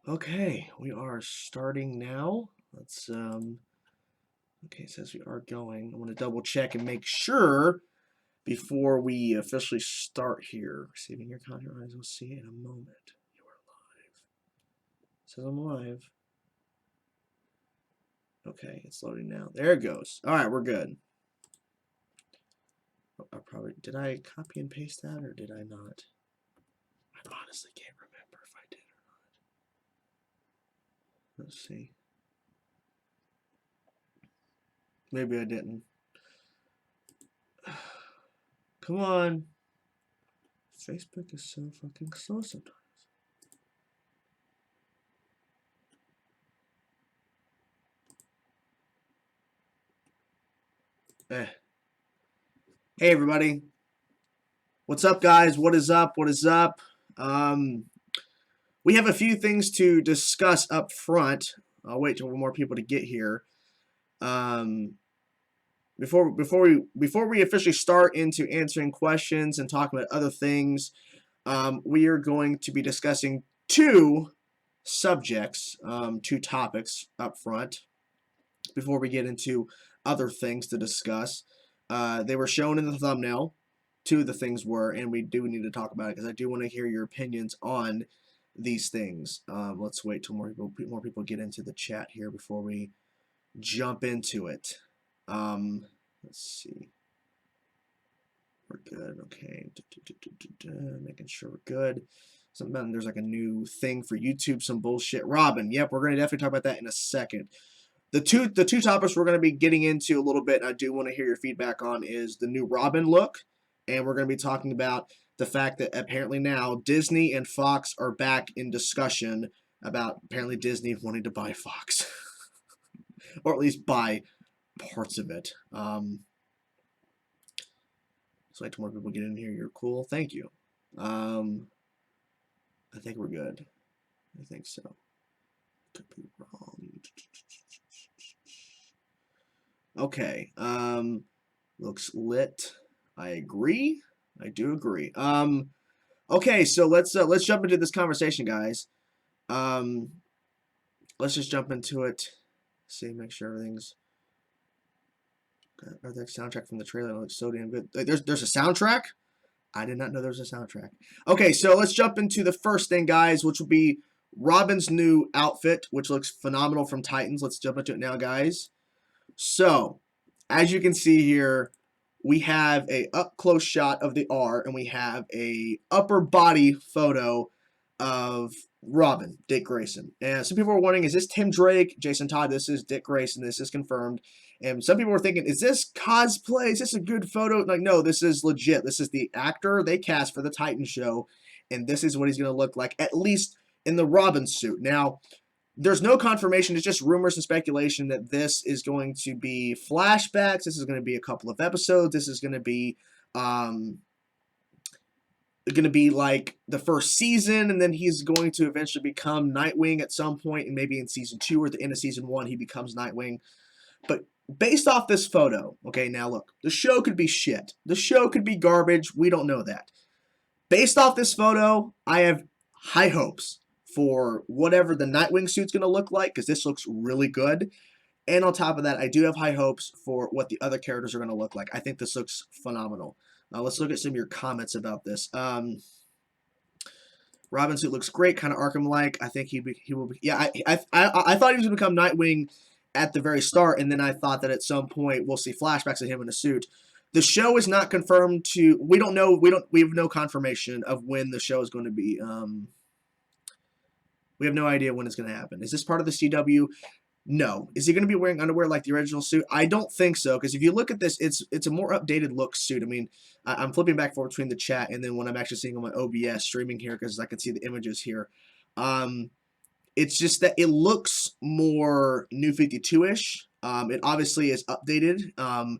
Okay, we are starting now. Let's okay, it says we are going. I want to double check and make sure before we officially start here. Receiving your content, I will see in a moment. You are live. It says I'm live. Okay, it's loading now. There it goes. All right, we're good. I probably did I copy and paste that or did I not? I honestly can't remember if I did or not. Let's see. Maybe I didn't. Come on. Facebook is so fucking slow sometimes. Eh. Hey everybody. What's up guys? What is up? What is up? We have a few things to discuss up front. I'll wait till more people to get here. Before we officially start into answering questions and talking about other things, we are going to be discussing two subjects, two topics up front before we get into other things to discuss. They were shown in the thumbnail. Two of the things were, and we do need to talk about it because I do want to hear your opinions on these things. Let's wait till more people get into the chat here before we jump into it. Let's see. We're good. Okay. Making sure we're good. There's like a new thing for YouTube, some bullshit. Robin, yep, we're going to definitely talk about that in a second. The two topics we're going to be getting into a little bit, and I do want to hear your feedback on, is the new Robin look, and we're going to be talking about the fact that apparently now Disney and Fox are back in discussion about apparently Disney wanting to buy Fox, or at least buy parts of it. So like more people get in here. You're cool. Thank you. I think we're good. I think so. Could be wrong. Okay. Looks lit. I agree. I do agree. Okay, so let's jump into this conversation, guys. Let's just jump into it. See, make sure everything's. The soundtrack from the trailer looks so damn good. There's a soundtrack. I did not know there was a soundtrack. Okay, so let's jump into the first thing, guys, which will be Robin's new outfit, which looks phenomenal from Titans. Let's jump into it now, guys. So, as you can see here, we have a up close shot of the R, and we have a upper body photo of Robin, Dick Grayson. And some people were wondering, is this Tim Drake? Jason Todd, this is Dick Grayson. This is confirmed. And some people were thinking, is this cosplay? Is this a good photo? Like, no, this is legit. This is the actor they cast for the Titan show, and this is what he's going to look like, at least in the Robin suit. Now, there's no confirmation. It's just rumors and speculation that this is going to be flashbacks. This is going to be a couple of episodes. This is going to be like the first season, and then he's going to eventually become Nightwing at some point, and maybe in season 2 or at the end of season 1 he becomes Nightwing. But based off this photo, okay, now look, the show could be shit. The show could be garbage. We don't know that. Based off this photo, I have high hopes for whatever the Nightwing suit's going to look like, because this looks really good. And on top of that, I do have high hopes for what the other characters are going to look like. I think this looks phenomenal. Let's look at some of your comments about this. Robin suit looks great, kind of Arkham-like. I think he will be. Yeah, I thought he was going to become Nightwing at the very start, and then I thought that at some point we'll see flashbacks of him in a suit. The show is not confirmed to. We don't know. We have no confirmation of when the show is going to be. We have no idea when it's going to happen. Is this part of the CW? No. Is he going to be wearing underwear like the original suit? I don't think so, because if you look at this, it's a more updated look suit. I mean, I'm flipping back and forth between the chat and then when I'm actually seeing on my OBS streaming here, because I can see the images here. It's just that it looks more New 52-ish. It obviously is updated. I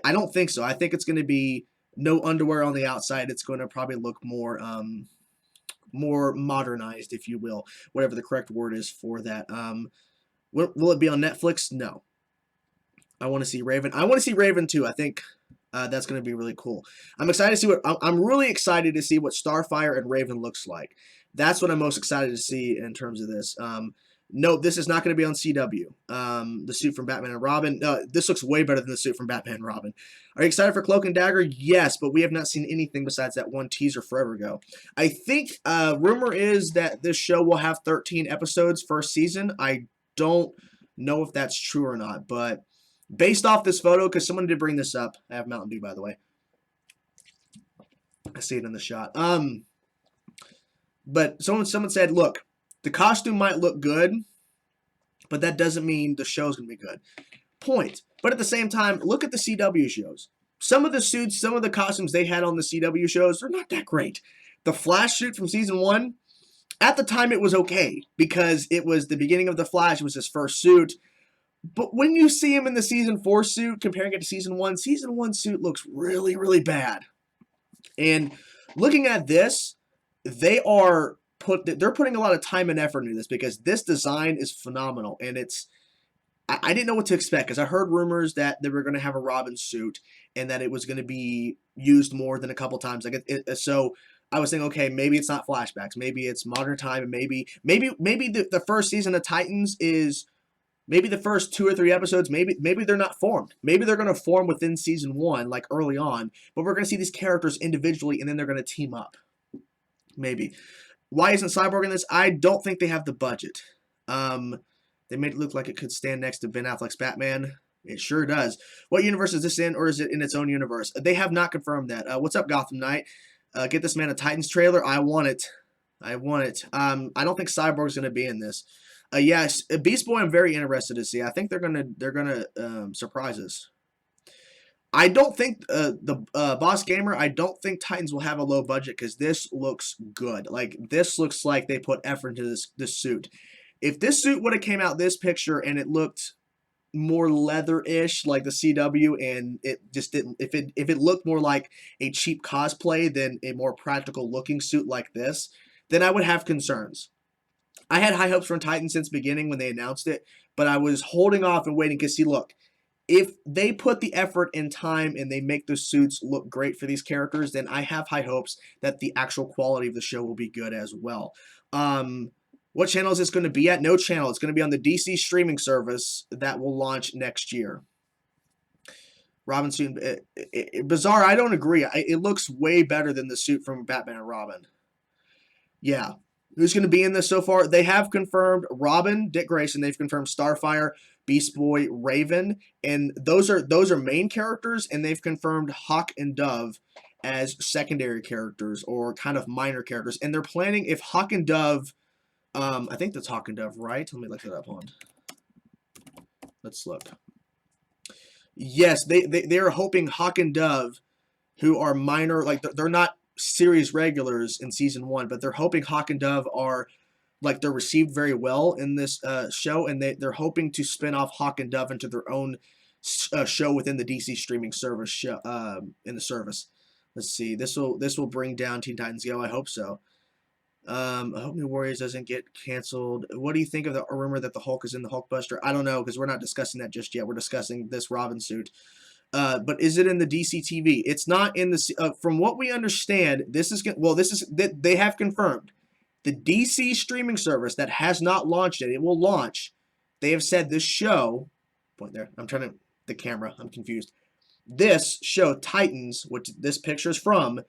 don't think so. I think it's going to be no underwear on the outside. It's going to probably look more more modernized, if you will, whatever the correct word is for that. Will it be on Netflix? No. I want to see Raven. I want to see Raven too. I think that's going to be really cool. I'm excited to see what. I'm really excited to see what Starfire and Raven looks like. That's what I'm most excited to see in terms of this. No, this is not going to be on CW. The suit from Batman and Robin. This looks way better than the suit from Batman and Robin. Are you excited for Cloak and Dagger? Yes, but we have not seen anything besides that one teaser forever ago. I think rumor is that this show will have 13 episodes first season. I don't know if that's true or not, but based off this photo, because someone did bring this up. I have Mountain Dew, by the way. I see it in the shot. But someone said, look, the costume might look good, but that doesn't mean the show's going to be good. Point. But at the same time, look at the CW shows. Some of the suits, some of the costumes they had on the CW shows, they're not that great. The Flash suit from season 1, at the time it was okay because it was the beginning of the Flash. It was his first suit. But when you see him in the season 4 suit, comparing it to season 1 suit looks really, really bad. And looking at this, they're putting a lot of time and effort into this because this design is phenomenal. And I didn't know what to expect because I heard rumors that they were going to have a Robin suit and that it was going to be used more than a couple times. So I was thinking, okay, maybe it's not flashbacks, maybe it's modern time, and maybe the first season of Titans is maybe the first 2 or 3 episodes. Maybe they're not formed. Maybe they're going to form within season 1, like early on. But we're going to see these characters individually, and then they're going to team up. Maybe. Why isn't Cyborg in this? I don't think they have the budget. They made it look like it could stand next to Ben Affleck's Batman. It sure does. What universe is this in, or is it in its own universe? They have not confirmed that. What's up, Gotham Knight? Get this man a Titans trailer. I want it. I want it. I don't think Cyborg's going to be in this. Yes, Beast Boy I'm very interested to see. I think they're gonna surprise us. I don't think the Boss Gamer, I don't think Titans will have a low budget because this looks good. Like, this looks like they put effort into this suit. If this suit would have came out this picture and it looked more leather-ish like the CW, and it just didn't, if it looked more like a cheap cosplay than a more practical looking suit like this, then I would have concerns. I had high hopes for Titans since the beginning when they announced it, but I was holding off and waiting because, see, look, if they put the effort and time and they make the suits look great for these characters, then I have high hopes that the actual quality of the show will be good as well. What channel is this going to be at? No channel. It's going to be on the DC streaming service that will launch next year. Robin suit, bizarre. I don't agree. It looks way better than the suit from Batman and Robin. Yeah. Who's going to be in this so far? They have confirmed Robin, Dick Grayson. They've confirmed Starfire, Beast Boy, Raven, and those are main characters. And they've confirmed Hawk and Dove as secondary characters or kind of minor characters. And they're planning if Hawk and Dove, I think that's Hawk and Dove, right? Let me look it up on. Let's look. Yes, they're hoping Hawk and Dove, who are minor, like they're not series regulars in season 1, but they're hoping Hawk and Dove are, like, they're received very well in this show, and they're hoping to spin off Hawk and Dove into their own show within the DC streaming service in the service. Let's see. This will bring down Teen Titans Go. I hope so. I hope New Warriors doesn't get canceled. What do you think of the rumor that the Hulk is in the Hulkbuster? I don't know, because we're not discussing that just yet. We're discussing this Robin suit. But is it in the DC TV? It's not in the. From what we understand, they have confirmed the DC streaming service that has not launched yet. It will launch. They have said this show. Point there. I'm trying to the camera. I'm confused. This show, Titans, which this picture is from,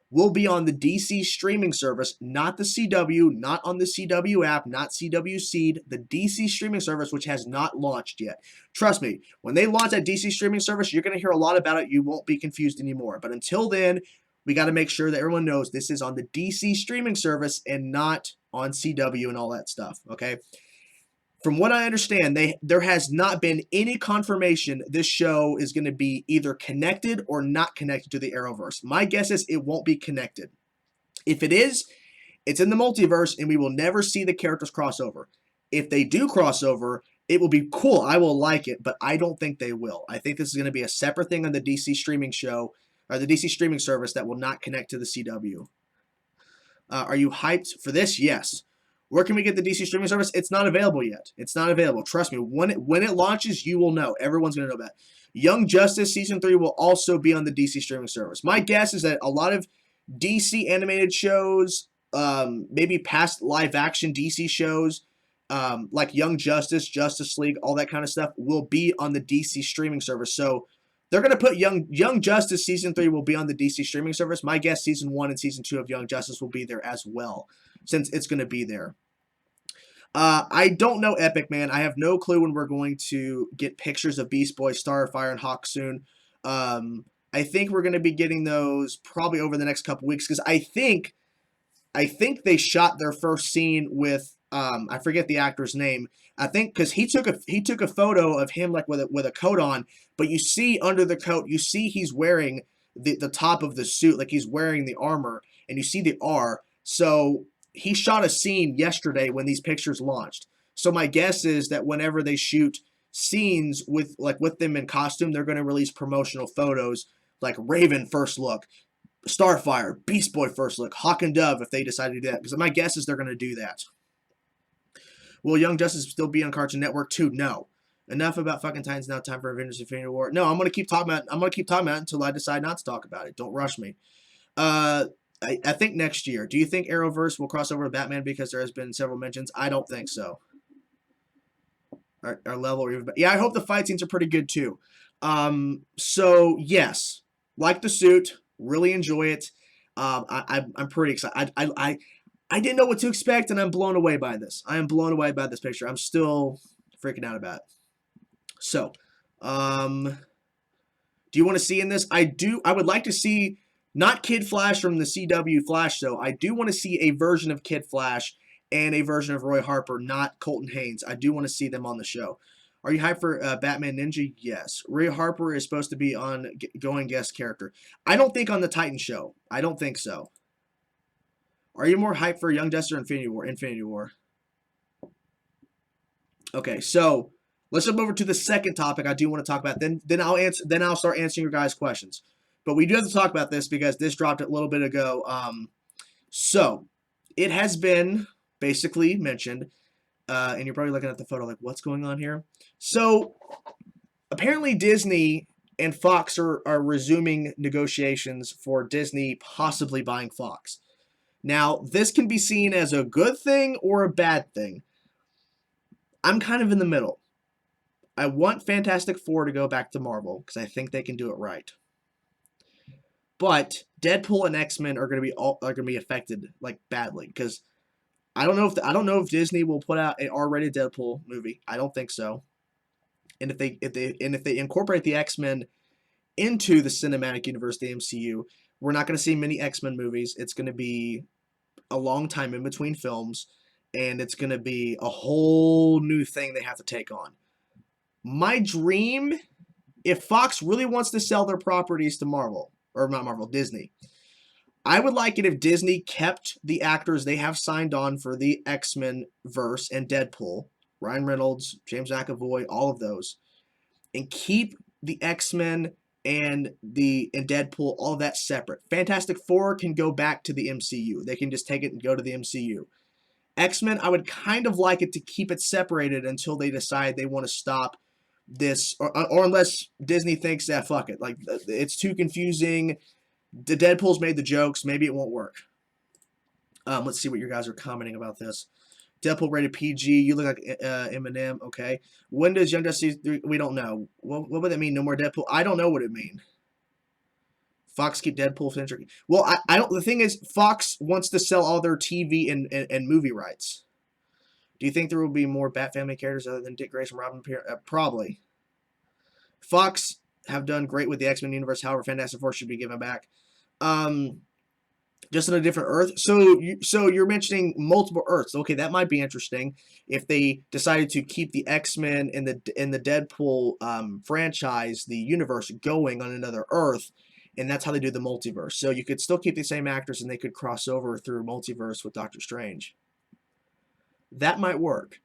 will be on the DC streaming service, not the CW, not on the CW app, not CW Seed, the DC streaming service, which has not launched yet. Trust me, when they launch that DC streaming service, you're going to hear a lot about it. You won't be confused anymore. But until then, we got to make sure that everyone knows this is on the DC streaming service and not on CW and all that stuff, okay? From what I understand, there has not been any confirmation this show is going to be either connected or not connected to the Arrowverse. My guess is it won't be connected. If it is, it's in the multiverse, and we will never see the characters cross over. If they do cross over, it will be cool. I will like it, but I don't think they will. I think this is going to be a separate thing on the DC streaming show, or the DC streaming service that will not connect to the CW. Are you hyped for this? Yes. Where can we get the DC streaming service? It's not available yet. It's not available. Trust me, when it launches, you will know. Everyone's going to know that. Young Justice Season 3 will also be on the DC streaming service. My guess is that a lot of DC animated shows maybe past live action DC shows, like Young Justice, Justice League, all that kind of stuff will be on the DC streaming service. So they're going to put Young Justice season 3 will be on the DC streaming service. My guess season 1 and season 2 of Young Justice will be there as well, since it's going to be there. I don't know Epic, man. I have no clue when we're going to get pictures of Beast Boy, Starfire, and Hawk soon. I think we're going to be getting those probably over the next couple weeks, because I think they shot their first scene with I forget the actor's name. I think because he took a photo of him like with a coat on, but you see under the coat, you see he's wearing the top of the suit, like he's wearing the armor, and you see the R. So he shot a scene yesterday when these pictures launched. So my guess is that whenever they shoot scenes with them in costume, they're going to release promotional photos like Raven first look, Starfire, Beast Boy first look, Hawk and Dove if they decide to do that. Because my guess is they're going to do that. Will Young Justice still be on Cartoon Network too? No. Enough about fucking Titans now. Time for Avengers Infinity War. No, I'm gonna keep talking about it until I decide not to talk about it. Don't rush me. I think next year. Do you think Arrowverse will cross over with Batman because there has been several mentions? I don't think so. Our level, yeah. I hope the fight scenes are pretty good too. So yes, like the suit, really enjoy it. I'm pretty excited. I didn't know what to expect, and I'm blown away by this. I am blown away by this picture. I'm still freaking out about it. So, do you want to see in this? I do. I would like to see, not Kid Flash from the CW Flash show. I do want to see a version of Kid Flash and a version of Roy Harper, not Colton Haynes. I do want to see them on the show. Are you hyped for Batman Ninja? Yes. Roy Harper is supposed to be on going guest character. I don't think on the Titan show. I don't think so. Are you more hyped for Young Justice or Infinity War? Infinity War. Okay, so let's jump over to the second topic I do want to talk about. Then I'll start answering your guys' questions. But we do have to talk about this because this dropped a little bit ago. So it has been basically mentioned, and you're probably looking at the photo like, what's going on here? So apparently Disney and Fox are resuming negotiations for Disney possibly buying Fox. Now, this can be seen as a good thing or a bad thing. I'm kind of in the middle. I want Fantastic Four to go back to Marvel because I think they can do it right. But Deadpool and X-Men are going to be affected like badly because I don't know if Disney will put out an R-rated Deadpool movie. I don't think so. And if they incorporate the X-Men into the cinematic universe, the MCU, we're not going to see many X-Men movies. It's going to be a long time in between films, and it's going to be a whole new thing they have to take on. My dream, if Fox really wants to sell their properties to Marvel, or not Marvel, Disney, I would like it if Disney kept the actors they have signed on for the X-Men verse and Deadpool, Ryan Reynolds, James McAvoy, all of those, and keep the X-Men and Deadpool, all of that separate. Fantastic Four can go back to the MCU. They can just take it and go to the MCU. X-Men, I would kind of like it to keep it separated until they decide they want to stop this, or unless Disney thinks that, fuck it, like, it's too confusing. The Deadpool's made the jokes. Maybe it won't work. Let's see what you guys are commenting about this. Deadpool rated PG. You look like Eminem. Okay. When does Young Justice 3? We don't know. What would that mean? No more Deadpool? I don't know what it mean. Fox keep Deadpool centric. Well, I don't. The thing is, Fox wants to sell all their TV and movie rights. Do you think there will be more Bat Family characters other than Dick Grayson, Robin? Probably. Fox have done great with the X-Men universe. However, Fantastic Four should be given back. Just on a different Earth. So you're mentioning multiple Earths. Okay, that might be interesting if they decided to keep the X-Men and the Deadpool franchise, the universe, going on another Earth, and that's how they do the multiverse. So you could still keep the same actors, and they could cross over through multiverse with Doctor Strange. That might work.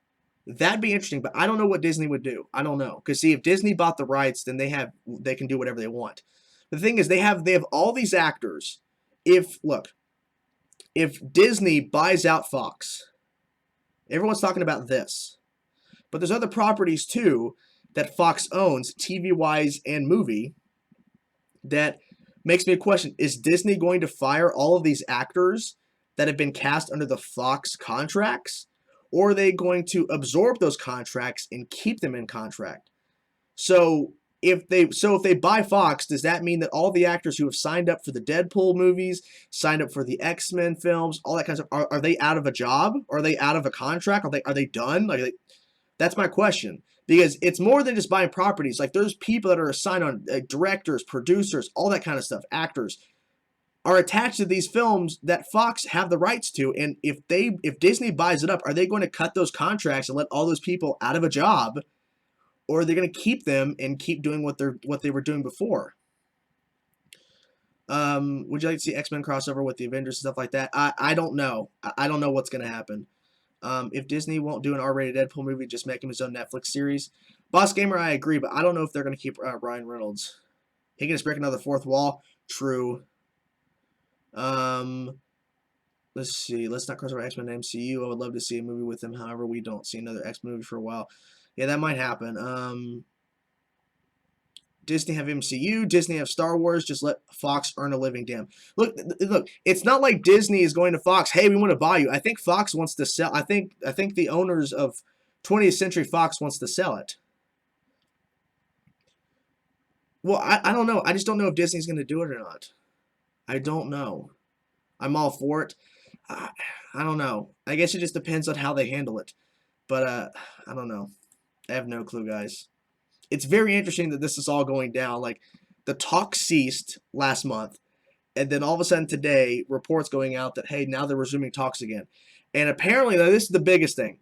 That'd be interesting, but I don't know what Disney would do. I don't know, because see, if Disney bought the rights, then they can do whatever they want. The thing is, they have all these actors. If Disney buys out Fox, everyone's talking about this, but there's other properties too that Fox owns, TV-wise and movie, that makes me question: is Disney going to fire all of these actors that have been cast under the Fox contracts, or are they going to absorb those contracts and keep them in contract? So if they buy Fox, does that mean that all the actors who have signed up for the Deadpool movies, signed up for the X-Men films, all that kind of stuff, are they out of a job? Are they out of a contract? Are they done? That's my question. Because it's more than just buying properties. Like, there's people that are assigned on directors, producers, all that kind of stuff, actors are attached to these films that Fox have the rights to. And if Disney buys it up, are they going to cut those contracts and let all those people out of a job, or are they going to keep them and keep doing what they were doing before? Would you like to see X-Men crossover with the Avengers and stuff like that? I don't know. I don't know what's going to happen. If Disney won't do an R-rated Deadpool movie, just make him his own Netflix series. Boss Gamer, I agree, but I don't know if they're going to keep Ryan Reynolds. He can just break another fourth wall. True. Let's see. Let's not cross over X-Men and MCU. I would love to see a movie with him. However, we don't see another X-Men movie for a while. Yeah, that might happen. Disney have MCU. Disney have Star Wars. Just let Fox earn a living. Damn. Look. It's not like Disney is going to Fox. Hey, we want to buy you. I think Fox wants to sell. I think the owners of 20th Century Fox wants to sell it. Well, I don't know. I just don't know if Disney's going to do it or not. I don't know. I'm all for it. I don't know. I guess it just depends on how they handle it. But I don't know. I have no clue, guys. It's very interesting that this is all going down. Like, the talk ceased last month, and then all of a sudden today, reports going out that, hey, now they're resuming talks again. And apparently, now this is the biggest thing.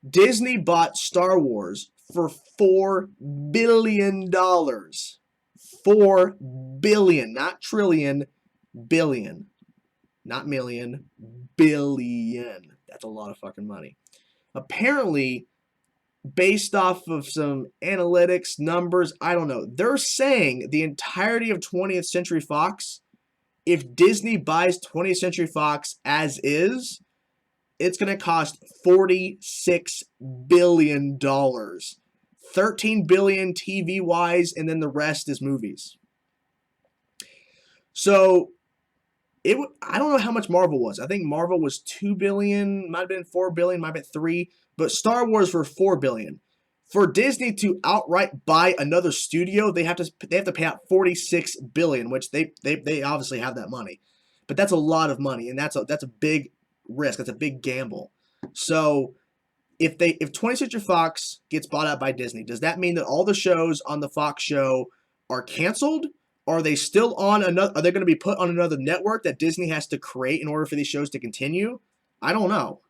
Disney bought Star Wars for $4 billion. $4 billion, not trillion, billion. Not million, billion. That's a lot of fucking money. Apparently, based off of some analytics, numbers, I don't know, they're saying the entirety of 20th Century Fox, if Disney buys 20th Century Fox as is, it's going to cost $46 billion. $13 billion TV-wise, and then the rest is movies. So, I don't know how much Marvel was. I think Marvel was $2 billion, might have been $4 billion, might have been $3 billion, but Star Wars were $4 billion. For Disney to outright buy another studio, they have to pay out $46 billion, which they obviously have that money. But that's a lot of money, and that's a big risk. That's a big gamble. So if 20th Century Fox gets bought out by Disney, does that mean that all the shows on the Fox show are canceled? Are they still on another? Are they going to be put on another network that Disney has to create in order for these shows to continue? I don't know.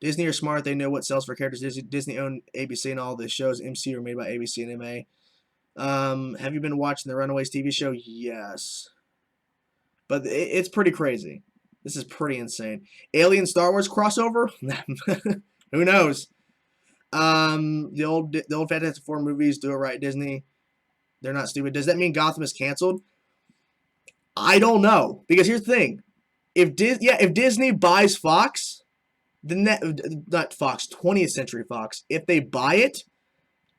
Disney are smart. They know what sells for characters. Disney own ABC and all the shows. MCU are made by ABC and MA. Have you been watching the Runaways TV show? Yes. But it's pretty crazy. This is pretty insane. Alien Star Wars crossover? Who knows? The old Fantastic Four movies, do it right, Disney. They're not stupid. Does that mean Gotham is canceled? I don't know. Because here's the thing. If Disney buys Fox, not Fox, 20th Century Fox, if they buy it,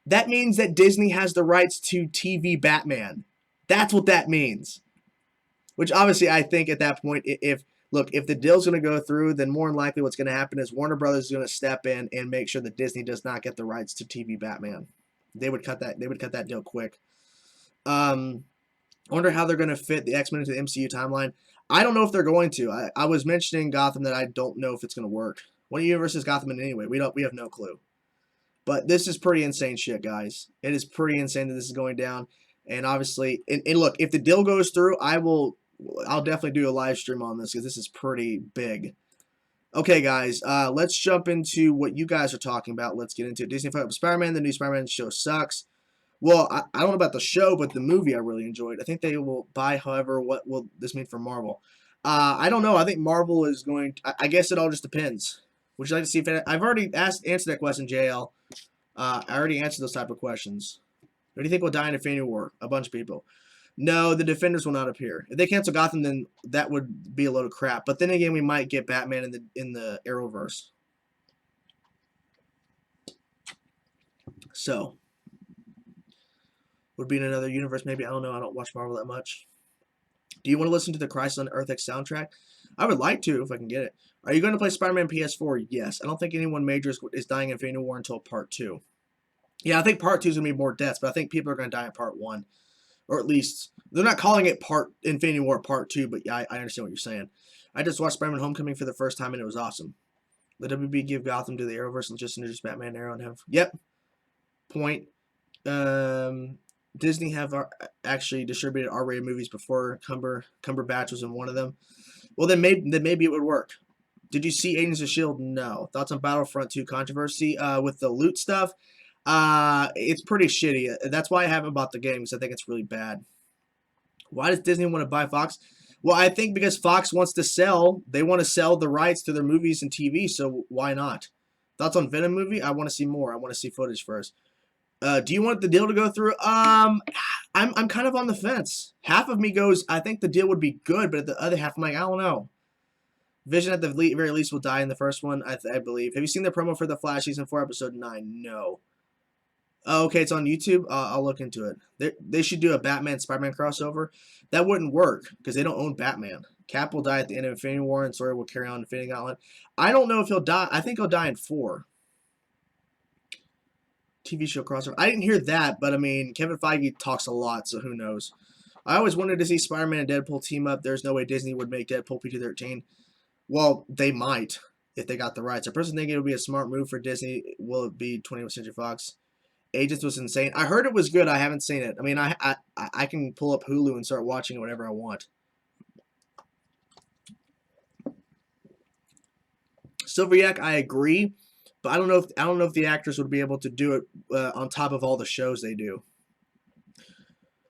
that means that Disney has the rights to TV Batman. That's what that means. Which obviously I think at that point, if the deal's going to go through, then more than likely what's going to happen is Warner Brothers is going to step in and make sure that Disney does not get the rights to TV Batman. They would cut that deal quick. I wonder how they're going to fit the X-Men into the MCU timeline. I don't know if they're going to. I was mentioning Gotham that I don't know if it's going to work. What universe is Gotham in anyway? We have no clue. But this is pretty insane shit, guys. It is pretty insane that this is going down. And obviously, and look, if the deal goes through, I'll definitely do a live stream on this because this is pretty big. Okay, guys, let's jump into what you guys are talking about. Let's get into it. Disney Spider-Man. The new Spider-Man show sucks. Well, I don't know about the show, but the movie I really enjoyed. I think they will buy, however, what will this mean for Marvel? I don't know. I think Marvel is going to, I guess it all just depends. Would you like to see if I've already answered that question, JL. I already answered those type of questions. Who do you think will die in Infinity War? A bunch of people. No, the Defenders will not appear. If they cancel Gotham, then that would be a load of crap. But then again, we might get Batman in the Arrowverse. So, would be in another universe, maybe. I don't know. I don't watch Marvel that much. Do you want to listen to the Crisis on Earth X soundtrack? I would like to if I can get it. Are you going to play Spider-Man PS4? Yes. I don't think anyone major is dying in Infinity War until Part 2. Yeah, I think Part 2 is going to be more deaths, but I think people are going to die in Part 1. Or at least, they're not calling it Infinity War Part 2, but yeah, I understand what you're saying. I just watched Spider-Man Homecoming for the first time, and it was awesome. The WB give Gotham to the Arrowverse and just introduce Batman, Arrow, and have... Yep. Point. Disney have actually distributed R-rated movies before. Cumberbatch was in one of them. Well, then maybe it would work. Did you see Agents of S.H.I.E.L.D.? No. Thoughts on Battlefront 2 controversy? With the loot stuff? It's pretty shitty. That's why I haven't bought the game, because I think it's really bad. Why does Disney want to buy Fox? Well, I think because Fox wants to sell. They want to sell the rights to their movies and TV, so why not? Thoughts on Venom movie? I want to see more. I want to see footage first. Do you want the deal to go through? I'm kind of on the fence. Half of me goes, I think the deal would be good, but the other half, I'm like, I don't know. Vision at the very least will die in the first one, I believe. Have you seen the promo for The Flash Season 4, Episode 9? No. Oh, okay, it's on YouTube? I'll look into it. They should do a Batman-Spider-Man crossover. That wouldn't work, because they don't own Batman. Cap will die at the end of Infinity War, and Sawyer will carry on Infinity Gauntlet. I don't know if he'll die. I think he'll die in 4. TV show crossover. I didn't hear that, but I mean, Kevin Feige talks a lot, so who knows. I always wanted to see Spider-Man and Deadpool team up. There's no way Disney would make Deadpool PG-13. Well, they might, if they got the rights. I personally think it would be a smart move for Disney. Will it be 20th Century Fox? Agents was insane. I heard it was good. I haven't seen it. I mean, I can pull up Hulu and start watching it whenever I want. Silver Yak, I agree, but I don't know if the actors would be able to do it on top of all the shows they do.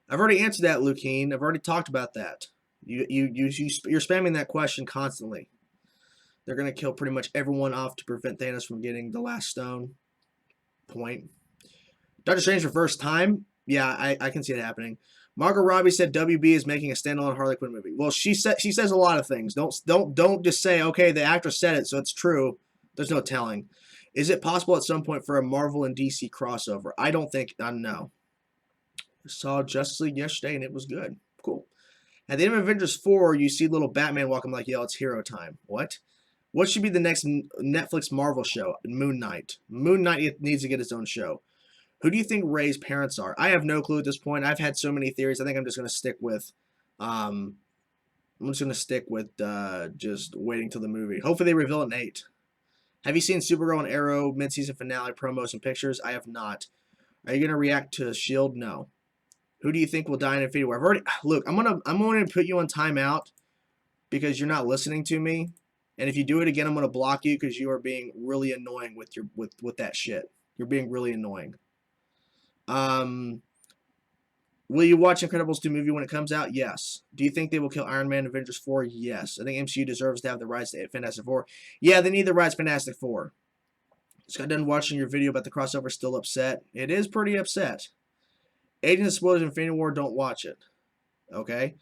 I've already answered that, Lukeen. I've already talked about that. You're spamming that question constantly. They're gonna kill pretty much everyone off to prevent Thanos from getting the last stone. Point. Doctor Strange for first time? Yeah, I can see it happening. Margot Robbie said WB is making a standalone Harley Quinn movie. Well, she says a lot of things. Don't just say, okay, the actress said it, so it's true. There's no telling. Is it possible at some point for a Marvel and DC crossover? I don't think. No. I saw Justice League yesterday and it was good. Cool. At the end of Avengers 4, you see little Batman walking like, yo, it's hero time. What? What should be the next Netflix Marvel show? Moon Knight. Moon Knight needs to get its own show. Who do you think Rey's parents are? I have no clue at this point. I've had so many theories. I think I'm just going to stick with, just waiting till the movie. Hopefully they reveal it in 8. Have you seen Supergirl and Arrow mid-season finale promos and pictures? I have not. Are you going to react to S.H.I.E.L.D.? No. Who do you think will die in Infinity War? I've already look. I'm going to put you on timeout because you're not listening to me. And if you do it again, I'm going to block you because you are being really annoying with that shit. You're being really annoying. Will you watch Incredibles 2 movie when it comes out? Yes. Do you think they will kill Iron Man in Avengers 4? Yes. I think MCU deserves to have the rights to Fantastic Four. Yeah, they need the rights to Fantastic Four. Just got done watching your video about the crossover. Still upset. It is pretty upset. Agents of Spoilers Infinity War, don't watch it. Okay?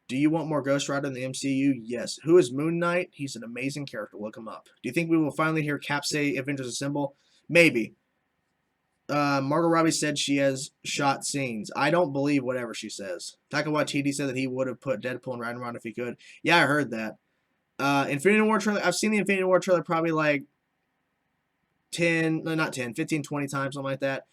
Do you want more Ghost Rider in the MCU? Yes. Who is Moon Knight? He's an amazing character. Look him up. Do you think we will finally hear Cap say Avengers Assemble? Maybe. Margot Robbie said she has shot scenes. I don't believe whatever she says. Taika Waititi said that he would have put Deadpool and Ryan around if he could. Yeah, I heard that. Infinity War trailer. I've seen the Infinity War trailer probably like 15, 20 times, something like that.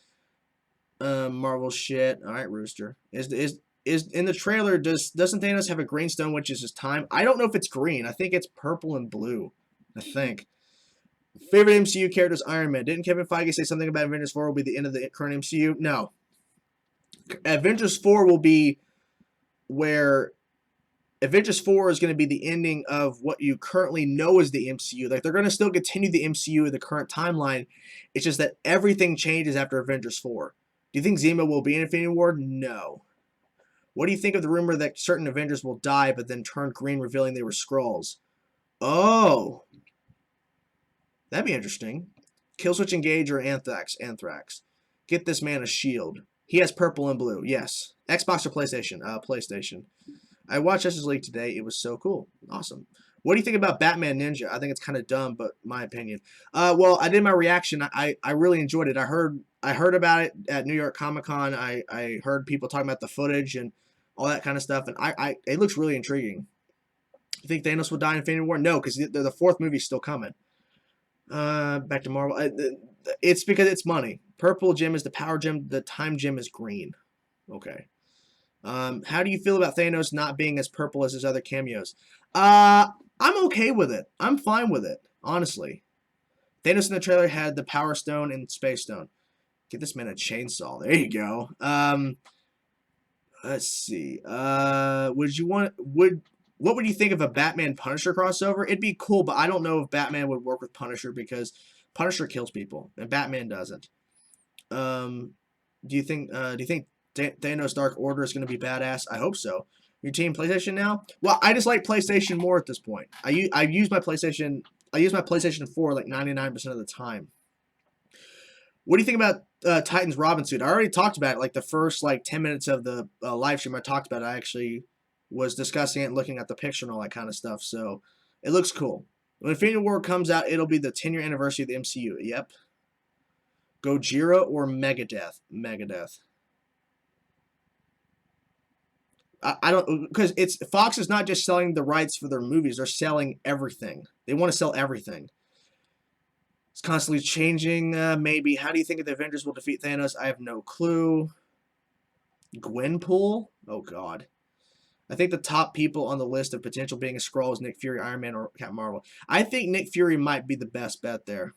Marvel shit. All right, Rooster. Is in the trailer, doesn't Thanos have a green stone, which is his time? I don't know if it's green. I think it's purple and blue. I think. Favorite MCU character is Iron Man. Didn't Kevin Feige say something about Avengers 4 will be the end of the current MCU? No. Avengers 4 will be where Avengers 4 is going to be the ending of what you currently know as the MCU. Like, they're going to still continue the MCU in the current timeline. It's just that everything changes after Avengers 4. Do you think Zemo will be in Infinity War? No. What do you think of the rumor that certain Avengers will die but then turn green, revealing they were Skrulls? Oh. That'd be interesting. Killswitch Engage or Anthrax? Anthrax. Get this man a shield. He has purple and blue. Yes. Xbox or PlayStation? PlayStation. I watched Justice League today. It was so cool. Awesome. What do you think about Batman Ninja? I think it's kind of dumb, but my opinion. Well, I did my reaction. I really enjoyed it. I heard about it at New York Comic Con. I heard people talking about the footage, and all that kind of stuff. And it looks really intriguing. You think Thanos will die in Infinity War? No, because the fourth movie's still coming. Back to Marvel. It's because it's money. Purple gem is the power gem. The time gem is green. Okay. How do you feel about Thanos not being as purple as his other cameos? I'm okay with it. I'm fine with it, honestly. Thanos in the trailer had the Power Stone and Space Stone. Get this man a chainsaw. There you go. Let's see. What would you think of a Batman Punisher crossover? It'd be cool, but I don't know if Batman would work with Punisher because Punisher kills people and Batman doesn't. Do you think Thanos Dark Order is going to be badass? I hope so. Your team PlayStation now? Well, I just like PlayStation more at this point. I use my PlayStation 4 like 99% of the time. What do you think about Titan's Robin suit? I already talked about it, like the first like 10 minutes of the live stream I talked about it. I actually was discussing it and looking at the picture and all that kind of stuff. So it looks cool. When Infinity War comes out, it'll be the 10-year anniversary of the MCU. Yep. Gojira or Megadeth? Megadeth. I don't, because Fox is not just selling the rights for their movies. They're selling everything. They want to sell everything. It's constantly changing, maybe. How do you think the Avengers will defeat Thanos? I have no clue. Gwenpool? Oh, God. I think the top people on the list of potential being a Skrull is Nick Fury, Iron Man, or Captain Marvel. I think Nick Fury might be the best bet there.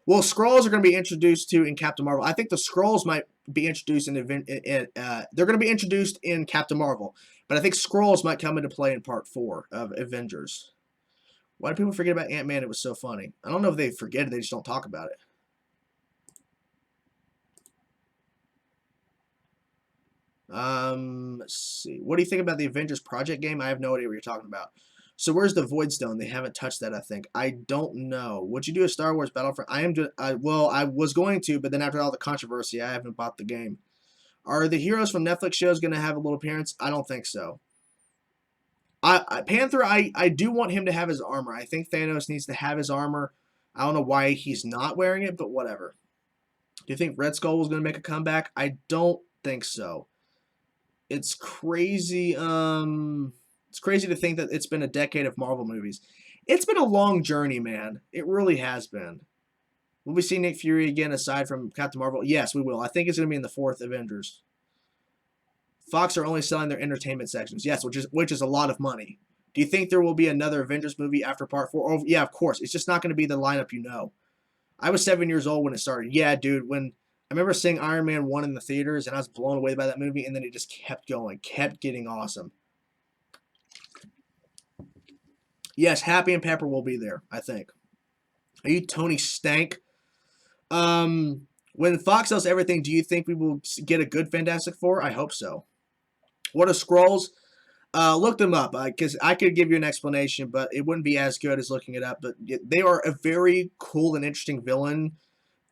Well, Skrulls are going to be introduced to in Captain Marvel. I think the Skrulls might be introduced they're going to be introduced in Captain Marvel, but I think Skrulls might come into play in Part 4 of Avengers. Why do people forget about Ant-Man? It was so funny. I don't know if they forget it. They just don't talk about it. Let's see. What do you think about the Avengers Project game? I have no idea what you're talking about. So where's the Void Stone? They haven't touched that, I think. I don't know. Would you do a Star Wars Battlefront? Well, I was going to, but then after all the controversy, I haven't bought the game. Are the heroes from Netflix shows going to have a little appearance? I don't think so. Panther, I do want him to have his armor. I think Thanos needs to have his armor. I don't know why he's not wearing it, but whatever. Do you think Red Skull was going to make a comeback? I don't think so. It's crazy. It's crazy to think that it's been a decade of Marvel movies. It's been a long journey, man. It really has been. Will we see Nick Fury again aside from Captain Marvel? Yes, we will. I think it's going to be in the 4th Avengers. Fox are only selling their entertainment sections. Yes, which is a lot of money. Do you think there will be another Avengers movie after Part 4? Oh, yeah, of course. It's just not going to be the lineup you know. I was 7 years old when it started. Yeah, dude, when I remember seeing Iron Man 1 in the theaters, and I was blown away by that movie, and then it just kept going, kept getting awesome. Yes, Happy and Pepper will be there, I think. Are you Tony Stank? When Fox sells everything, do you think we will get a good Fantastic Four? I hope so. What are Skrulls? Look them up, because I could give you an explanation, but it wouldn't be as good as looking it up. But they are a very cool and interesting villain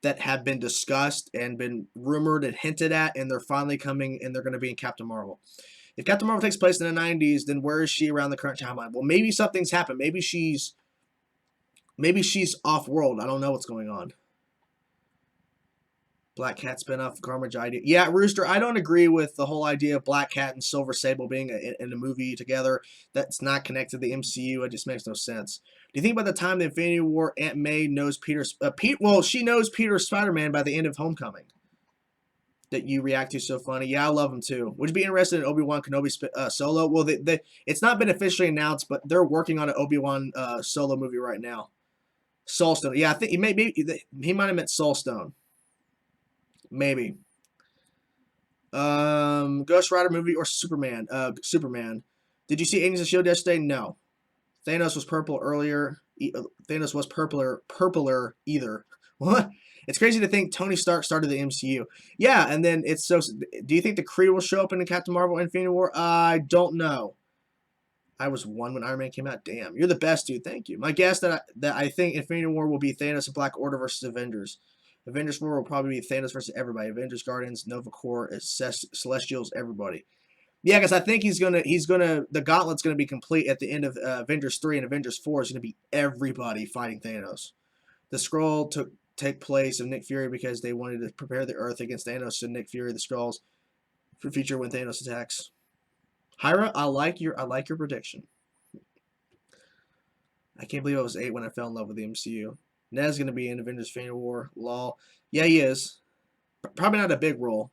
that have been discussed and been rumored and hinted at, and they're finally coming, and they're going to be in Captain Marvel. If Captain Marvel takes place in the 90s, then where is she around the current timeline? Well, maybe something's happened. Maybe she's off-world. I don't know what's going on. Black Cat spinoff, Garbage idea. Yeah, Rooster, I don't agree with the whole idea of Black Cat and Silver Sable being in a movie together. That's not connected to the MCU. It just makes no sense. Do you think by the time the Infinity War, Aunt May knows she knows Peter's Spider-Man by the end of Homecoming? That you react to so funny. Yeah, I love him too. Would you be interested in Obi-Wan Kenobi solo? Well, it's not been officially announced, but they're working on an Obi-Wan solo movie right now. Soulstone. Yeah, I think he might have meant Soulstone. Maybe. Ghost Rider movie or Superman? Superman. Did you see Agents of S.H.I.E.L.D. yesterday? No. Thanos was purple earlier. Thanos was purpler either. What? It's crazy to think Tony Stark started the MCU. Yeah, and then it's so... Do you think the Kree will show up in the Captain Marvel Infinity War? I don't know. I was 1 when Iron Man came out. Damn, you're the best, dude. Thank you. My guess that I think Infinity War will be Thanos and Black Order versus Avengers. Avengers 4 will probably be Thanos versus everybody. Avengers, Guardians, Nova Corps, Celestials, everybody. Yeah, because I think the gauntlet's gonna be complete at the end of Avengers 3, and Avengers 4 is gonna be everybody fighting Thanos. The Skrull take place of Nick Fury because they wanted to prepare the Earth against Thanos, so Nick Fury, the Skrulls. for future when Thanos attacks. Hyra, I like your prediction. I can't believe I was 8 when I fell in love with the MCU. Ned's gonna be in Avengers: Infinity War. Lol. Yeah, he is. Probably not a big role.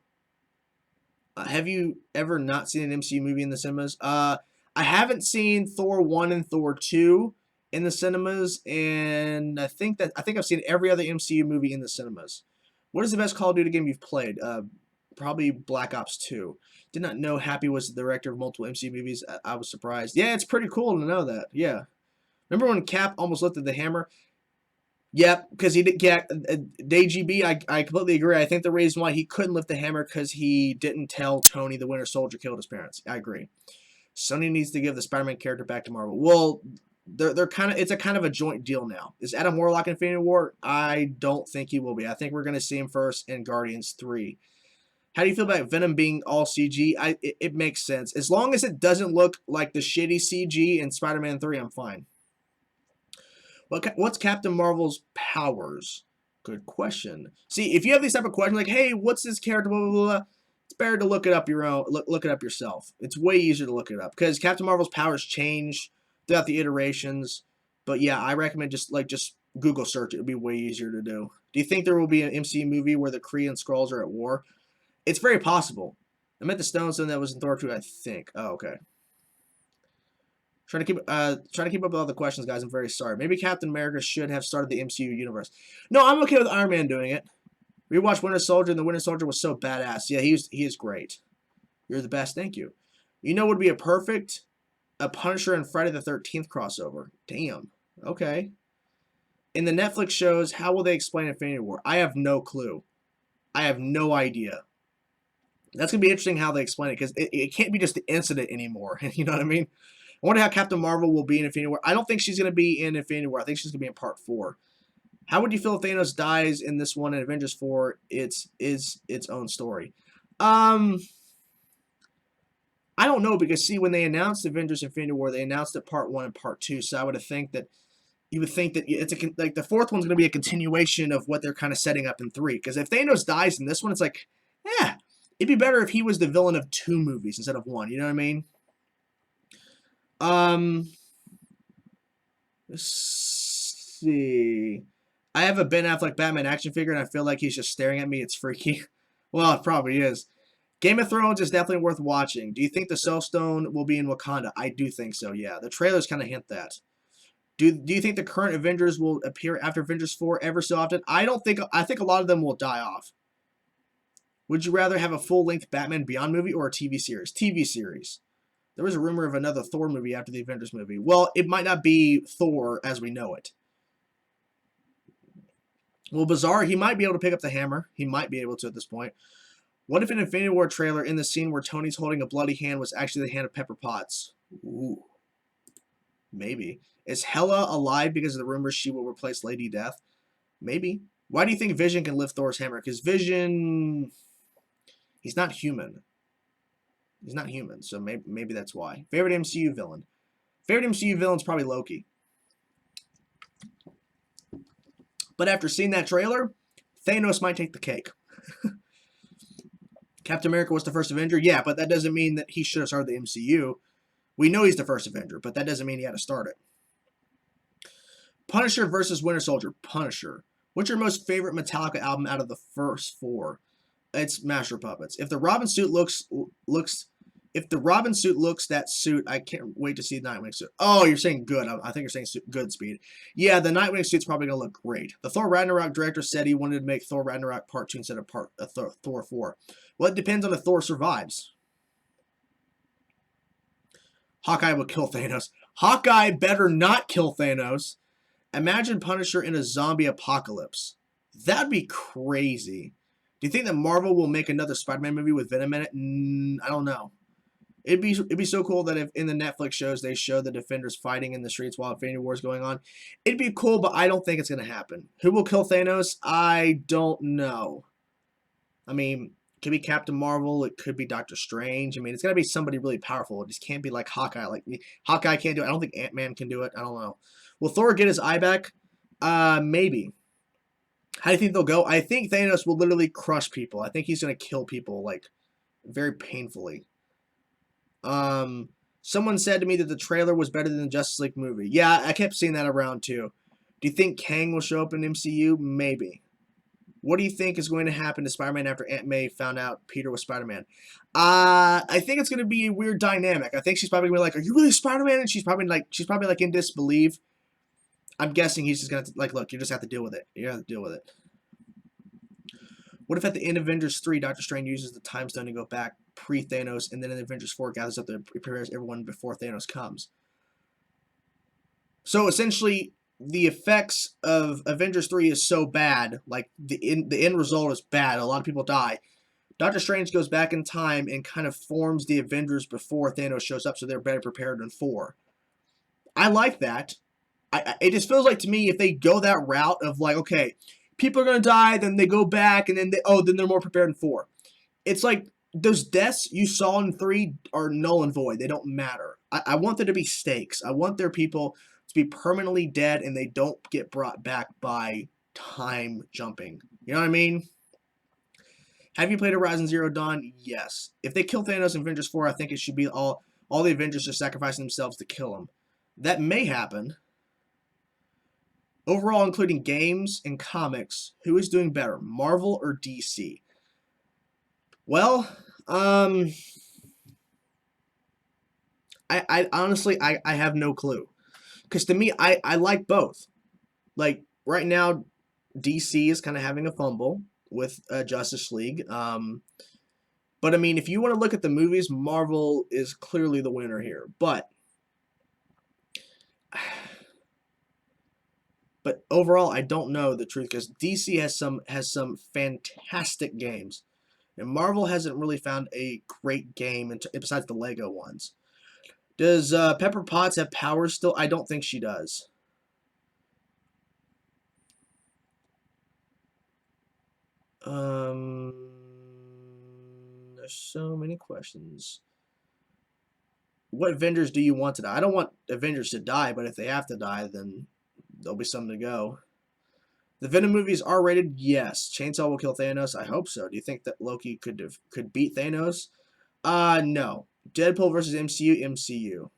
Have you ever not seen an MCU movie in the cinemas? I haven't seen Thor 1 and Thor 2 in the cinemas, and I think I've seen every other MCU movie in the cinemas. What is the best Call of Duty game you've played? Probably Black Ops 2. Did not know Happy was the director of multiple MCU movies. I was surprised. Yeah, it's pretty cool to know that. Yeah. Remember when Cap almost lifted the hammer? Yep, because he did. Yeah, DGB. I completely agree. I think the reason why he couldn't lift the hammer because he didn't tell Tony the Winter Soldier killed his parents. I agree. Sony needs to give the Spider-Man character back to Marvel. Well, they're kind of, it's a kind of a joint deal now. Is Adam Warlock in Infinity War? I don't think he will be. I think we're going to see him first in Guardians 3. How do you feel about Venom being all CG? It makes sense. As long as it doesn't look like the shitty CG in Spider-Man 3, I'm fine. What's Captain Marvel's powers? Good question. See, if you have these type of questions like, hey, what's this character, blah, blah, blah, it's better to look it up look it up yourself. It's way easier to look it up because Captain Marvel's powers change throughout the iterations. But yeah, I recommend just Google search it. It'd be way easier to do. Do you think there will be an MCU movie where the Kree and Skrulls are at war? It's very possible. I meant the Stone that was in Thor 2, I think. Oh, okay. Trying to keep up with all the questions, guys. I'm very sorry. Maybe Captain America should have started the MCU universe. No, I'm okay with Iron Man doing it. We watched Winter Soldier, and the Winter Soldier was so badass. Yeah, he is great. You're the best. Thank you. You know, would be a Punisher and Friday the 13th crossover. Damn. Okay. In the Netflix shows, how will they explain Infinity War? I have no clue. I have no idea. That's gonna be interesting how they explain it because it can't be just the incident anymore. You know what I mean? I wonder how Captain Marvel will be in Infinity War. I don't think she's going to be in Infinity War. I think she's going to be in Part 4. How would you feel if Thanos dies in this one in Avengers 4? It's its own story. I don't know because, see, when they announced Avengers Infinity War, they announced it Part 1 and Part 2. So I would think that you would think that it's like the fourth one's going to be a continuation of what they're kind of setting up in 3. Because if Thanos dies in this one, it's like, yeah, it'd be better if he was the villain of 2 movies instead of 1. You know what I mean? Let's see. I have a Ben Affleck Batman action figure, and I feel like he's just staring at me. It's freaky. Well, it probably is. Game of Thrones is definitely worth watching. Do you think the Soul Stone will be in Wakanda? I do think so, yeah. The trailers kind of hint that. Do you think the current Avengers will appear after Avengers 4 ever so often? I think a lot of them will die off. Would you rather have a full-length Batman Beyond movie or a TV series? TV series. There was a rumor of another Thor movie after the Avengers movie. Well, it might not be Thor as we know it. Well, Bizarre, he might be able to pick up the hammer. He might be able to at this point. What if an Infinity War trailer in the scene where Tony's holding a bloody hand was actually the hand of Pepper Potts? Ooh. Maybe. Is Hela alive because of the rumors she will replace Lady Death? Maybe. Why do you think Vision can lift Thor's hammer? Because Vision, he's not human. He's not human, so maybe that's why. Favorite MCU villain? Favorite MCU villain's probably Loki. But after seeing that trailer, Thanos might take the cake. Captain America was the first Avenger? Yeah, but that doesn't mean that he should have started the MCU. We know he's the first Avenger, but that doesn't mean he had to start it. Punisher versus Winter Soldier. Punisher. What's your most favorite Metallica album out of the first 4? It's Master Puppets. If the Robin suit looks that suit, I can't wait to see the Nightwing suit. Oh, you're saying good. I think you're saying good speed. Yeah, the Nightwing suit's probably going to look great. The Thor Ragnarok director said he wanted to make Thor Ragnarok Part 2 instead of Thor 4. Well, it depends on if Thor survives. Hawkeye will kill Thanos. Hawkeye better not kill Thanos. Imagine Punisher in a zombie apocalypse. That'd be crazy. Do you think that Marvel will make another Spider-Man movie with Venom in it? I don't know. It'd be so cool that if in the Netflix shows they show the Defenders fighting in the streets while Infinity War is going on. It'd be cool, but I don't think it's going to happen. Who will kill Thanos? I don't know. I mean, it could be Captain Marvel. It could be Doctor Strange. I mean, it's got to be somebody really powerful. It just can't be like Hawkeye. Like Hawkeye can't do it. I don't think Ant-Man can do it. I don't know. Will Thor get his eye back? Maybe. How do you think they'll go? I think Thanos will literally crush people. I think he's going to kill people, like, very painfully. Someone said to me that the trailer was better than the Justice League movie. Yeah, I kept seeing that around too. Do you think Kang will show up in MCU? Maybe. What do you think is going to happen to Spider-Man after Aunt May found out Peter was Spider-Man? I think it's going to be a weird dynamic. I think she's probably going to be like, "Are you really Spider-Man?" And she's probably like in disbelief. I'm guessing he's just going to like, "Look, you just have to deal with it. You have to deal with it." What if at the end of Avengers 3, Doctor Strange uses the Time Stone to go back pre-Thanos, and then in Avengers 4 gathers up and prepares everyone before Thanos comes? So essentially, the effects of Avengers 3 is so bad, like the end result is bad. A lot of people die. Doctor Strange goes back in time and kind of forms the Avengers before Thanos shows up, so they're better prepared than 4. I like that. It just feels like to me if they go that route of like, okay, people are gonna die, then they go back, and then then they're more prepared than 4. It's like those deaths you saw in 3 are null and void. They don't matter. I want there to be stakes. I want their people to be permanently dead and they don't get brought back by time jumping. You know what I mean? Have you played Horizon Zero Dawn? Yes. If they kill Thanos in Avengers 4, I think it should be all the Avengers just sacrificing themselves to kill him. That may happen. Overall, including games and comics, who is doing better, Marvel or DC? Well, I honestly I have no clue. Because to me, I like both. Like right now, DC is kind of having a fumble with Justice League. But I mean, if you want to look at the movies, Marvel is clearly the winner here. But overall, I don't know the truth because DC has some fantastic games, and Marvel hasn't really found a great game besides the Lego ones. Does Pepper Potts have powers still? I don't think she does. There's so many questions. What Avengers do you want to die? I don't want Avengers to die, but if they have to die, then there'll be something to go. The Venom movie is R-rated. Yes. Chainsaw will kill Thanos. I hope so. Do you think that Loki could beat Thanos? No. Deadpool versus MCU. MCU.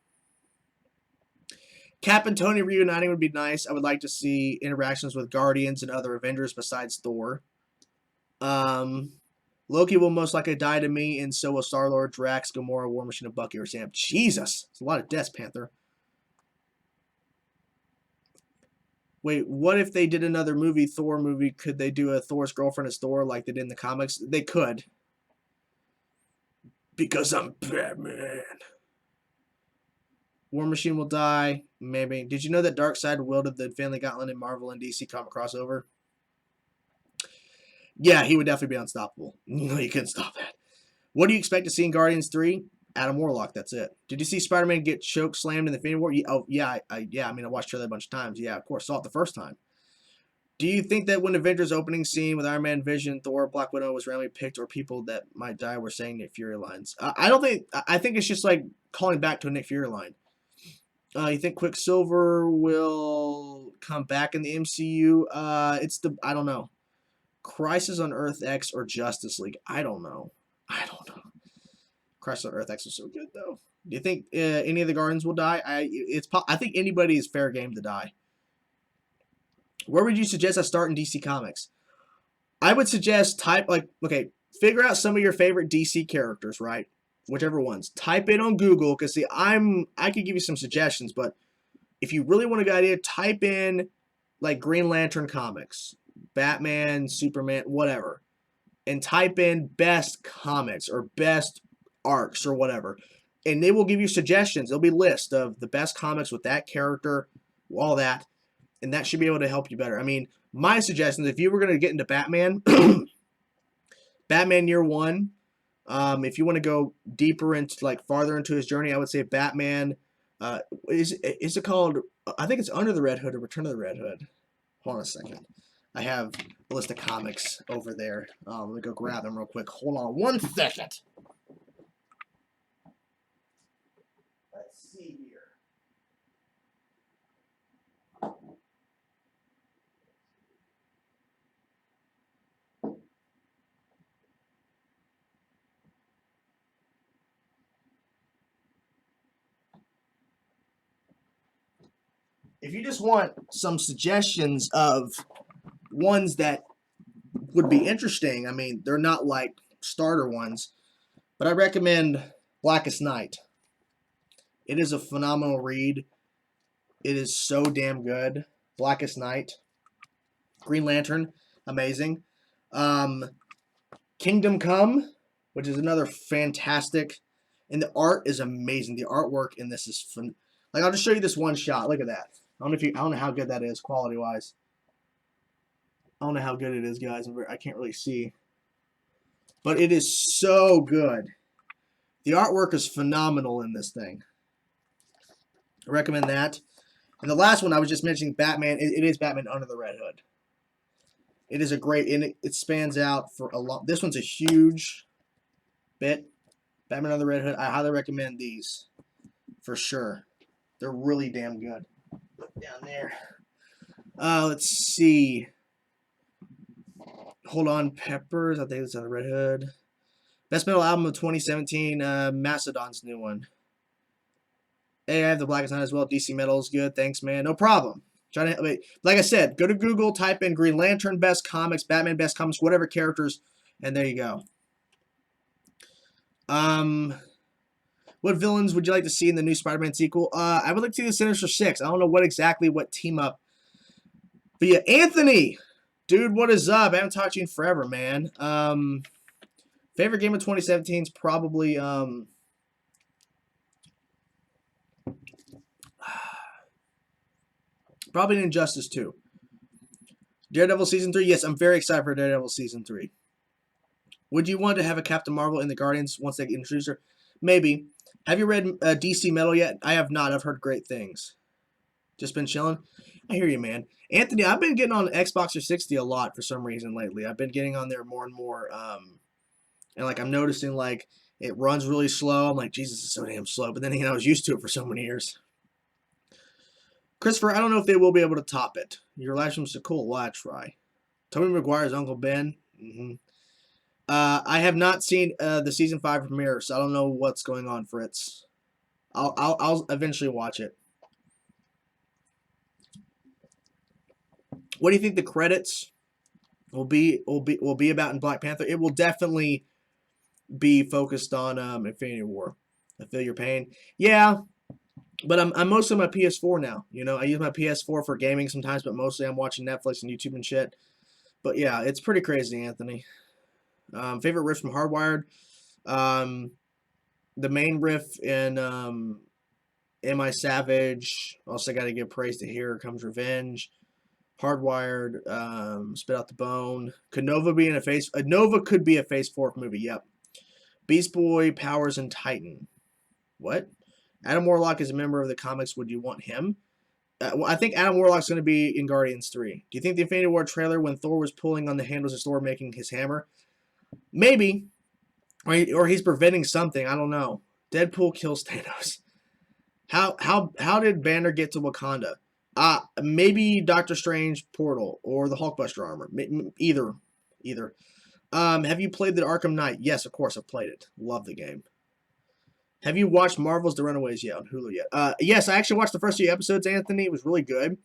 Cap and Tony reuniting would be nice. I would like to see interactions with Guardians and other Avengers besides Thor. Loki will most likely die to me, and so will Star-Lord, Drax, Gamora, War Machine, and Bucky or Sam. Jesus! It's a lot of deaths, Panther. Wait, what if they did another movie, Thor movie? Could they do a Thor's girlfriend as Thor like they did in the comics? They could. Because I'm Batman. War Machine will die. Maybe. Did you know that Darkseid wielded the Infinity Gauntlet in Marvel and DC comic crossover? Yeah, he would definitely be unstoppable. No, you couldn't stop that. What do you expect to see in Guardians 3? Adam Warlock, that's it. Did you see Spider-Man get choke slammed in the Infinity War? Oh, yeah, I mean, I watched trailer a bunch of times. Yeah, of course, saw it the first time. Do you think that when Avengers opening scene with Iron Man, Vision, Thor, Black Widow was randomly picked, or people that might die were saying Nick Fury lines? I don't think. I think it's just like calling back to a Nick Fury line. You think Quicksilver will come back in the MCU? I don't know. Crisis on Earth X or Justice League? I don't know. Crisis on Earth X is so good though. Do you think any of the Guardians will die? I think anybody is fair game to die. Where would you suggest I start in DC Comics? I would suggest figure out some of your favorite DC characters, right? Whichever ones. Type it on Google, because see, I could give you some suggestions, but if you really want a good idea, type in like Green Lantern comics, Batman, Superman, whatever, and type in best comics or best arcs or whatever, and they will give you suggestions. There'll be a list of the best comics with that character, all that, and that should be able to help you better. I mean, my suggestions, if you were going to get into Batman, Batman Year One. If you want to go deeper into farther into his journey, I would say Batman. Is it called? I think it's Under the Red Hood or Return of the Red Hood. Hold on a second. I have a list of comics over there. Let me go grab them real quick. Hold on one second. Let's see here. if you just want some suggestions of ones that would be interesting, I mean, they're not like starter ones, but I recommend Blackest Night. It is a phenomenal read. It is so damn good. Blackest Night. Green Lantern, amazing. Kingdom Come, which is another fantastic, and the art is amazing. The artwork in this is fun. Like, I'll just show you this one shot. Look at that. I don't know how good that is quality wise. I don't know how good it is, guys. I can't really see, but it is so good. The artwork is phenomenal in this thing. I recommend that. And the last one I was just mentioning, Batman. It is Batman Under the Red Hood. It is a great, and it spans out for a lot. This one's a huge bit. Batman Under the Red Hood. I highly recommend these for sure. They're really damn good. Look down there. Let's see. Hold On Peppers. I think it's on the Red Hood. Best metal album of 2017. Mastodon's new one. Hey, I have the Blackest Night as well. DC Metal is good. Thanks, man. No problem. Like I said, go to Google, type in Green Lantern Best Comics, Batman Best Comics, whatever characters, and there you go. What villains would you like to see in the new Spider-Man sequel? I would like to see the Sinister Six. I don't know what team up. But yeah, Anthony, dude, what is up? I haven't talked to you in forever, man. Favorite game of 2017 is probably probably Injustice 2. Daredevil Season 3? Yes, I'm very excited for Daredevil Season 3. Would you want to have a Captain Marvel in the Guardians once they introduce her? Maybe. Have you read DC Metal yet? I have not. I've heard great things. Just been chilling? I hear you, man. Anthony, I've been getting on Xbox 360 a lot for some reason lately. I've been getting on there more and more. And, like, I'm noticing, like, it runs really slow. I'm like, Jesus, it's so damn slow. But then, I was used to it for so many years. Christopher, I don't know if they will be able to top it. Your live stream's so cool. Well, I try. Tobey Maguire's Uncle Ben. I have not seen the season 5 premiere, so I don't know what's going on, Fritz. I'll eventually watch it. What do you think the credits will be about in Black Panther? It will definitely be focused on Infinity War. I feel your pain. Yeah. But I'm mostly on my PS4 now. You know, I use my PS4 for gaming sometimes, but mostly I'm watching Netflix and YouTube and shit. But yeah, it's pretty crazy, Anthony. Favorite riff from Hardwired? The main riff in Am I Savage? Also got to give praise to Here Comes Revenge. Hardwired, Spit Out the Bone. Could Nova be in a Phase? Nova could be a Phase 4 movie. Yep. Beast Boy, Powers, and Titan. What? Adam Warlock is a member of the comics. Would you want him? Well, I think Adam Warlock's going to be in Guardians 3. Do you think the Infinity War trailer when Thor was pulling on the handles of Thor making his hammer? Maybe. Or he's preventing something. I don't know. Deadpool kills Thanos. How did Banner get to Wakanda? Maybe Doctor Strange portal or the Hulkbuster armor. Either. Have you played the Arkham Knight? Yes, of course I've played it. Love the game. Have you watched Marvel's The Runaways yet on Hulu yet? Yes, I actually watched the first 3 episodes, Anthony. It was really good.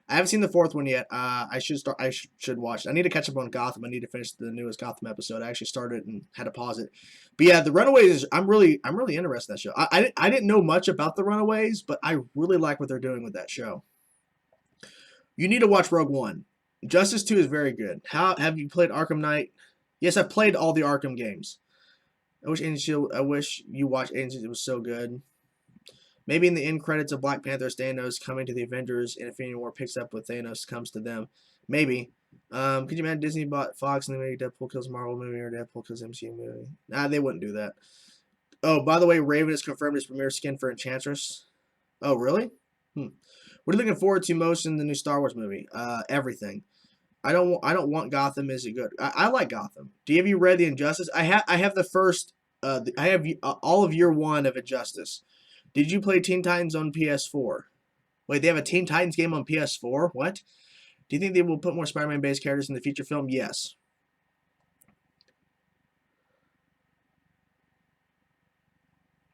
I haven't seen the 4th one yet. I should watch it. I need to catch up on Gotham. I need to finish the newest Gotham episode. I actually started and had to pause it. But yeah, The Runaways, I'm really interested in that show. I didn't know much about The Runaways, but I really like what they're doing with that show. You need to watch Rogue One. Justice 2 is very good. Have you played Arkham Knight? Yes, I've played all the Arkham games. I wish you watched Agents. It was so good. Maybe in the end credits of Black Panther, Thanos coming to the Avengers and Infinity War picks up what Thanos comes to them. Maybe. Could you imagine Disney bought Fox and they made Deadpool kills Marvel movie or Deadpool kills MCU movie? Nah, they wouldn't do that. Oh, by the way, Raven has confirmed his premiere skin for Enchantress. Oh, really? What are you looking forward to most in the new Star Wars movie? Everything. I don't want Gotham. Is it good? I like Gotham. Have you read the Injustice? I have the first. I have all of year 1 of Injustice. Did you play Teen Titans on PS4? Wait, they have a Teen Titans game on PS4? What? Do you think they will put more Spider-Man based characters in the feature film? Yes.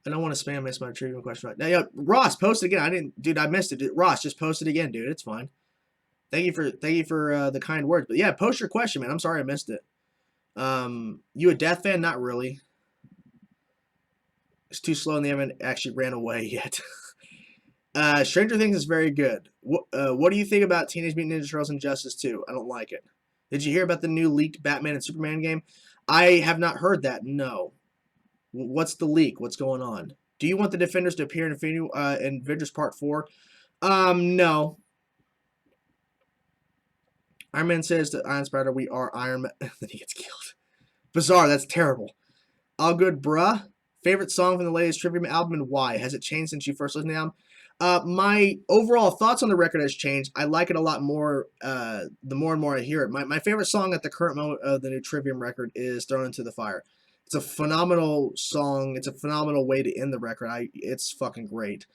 I don't want to spam miss my trivia question. Now, yeah, Ross, post it again. I didn't, dude. I missed it. Ross, just post it again, dude. It's fine. Thank you for the kind words. But yeah, post your question, man. I'm sorry I missed it. You a Death fan? Not really. It's too slow and they haven't actually ran away yet. Stranger Things is very good. What do you think about Teenage Mutant Ninja Turtles Injustice 2? I don't like it. Did you hear about the new leaked Batman and Superman game? I have not heard that, no. What's the leak? What's going on? Do you want the Defenders to appear in Avengers Part 4? No. Iron Man says to Iron Spider, we are Iron Man. Then he gets killed. Bizarre, that's terrible. All good, bruh. Favorite song from the latest Trivium album and why? Has it changed since you first listened to the album? My overall thoughts on the record has changed. I like it a lot more the more and more I hear it. My favorite song at the current moment of the new Trivium record is Thrown Into the Fire. It's a phenomenal song. It's a phenomenal way to end the record. It's fucking great.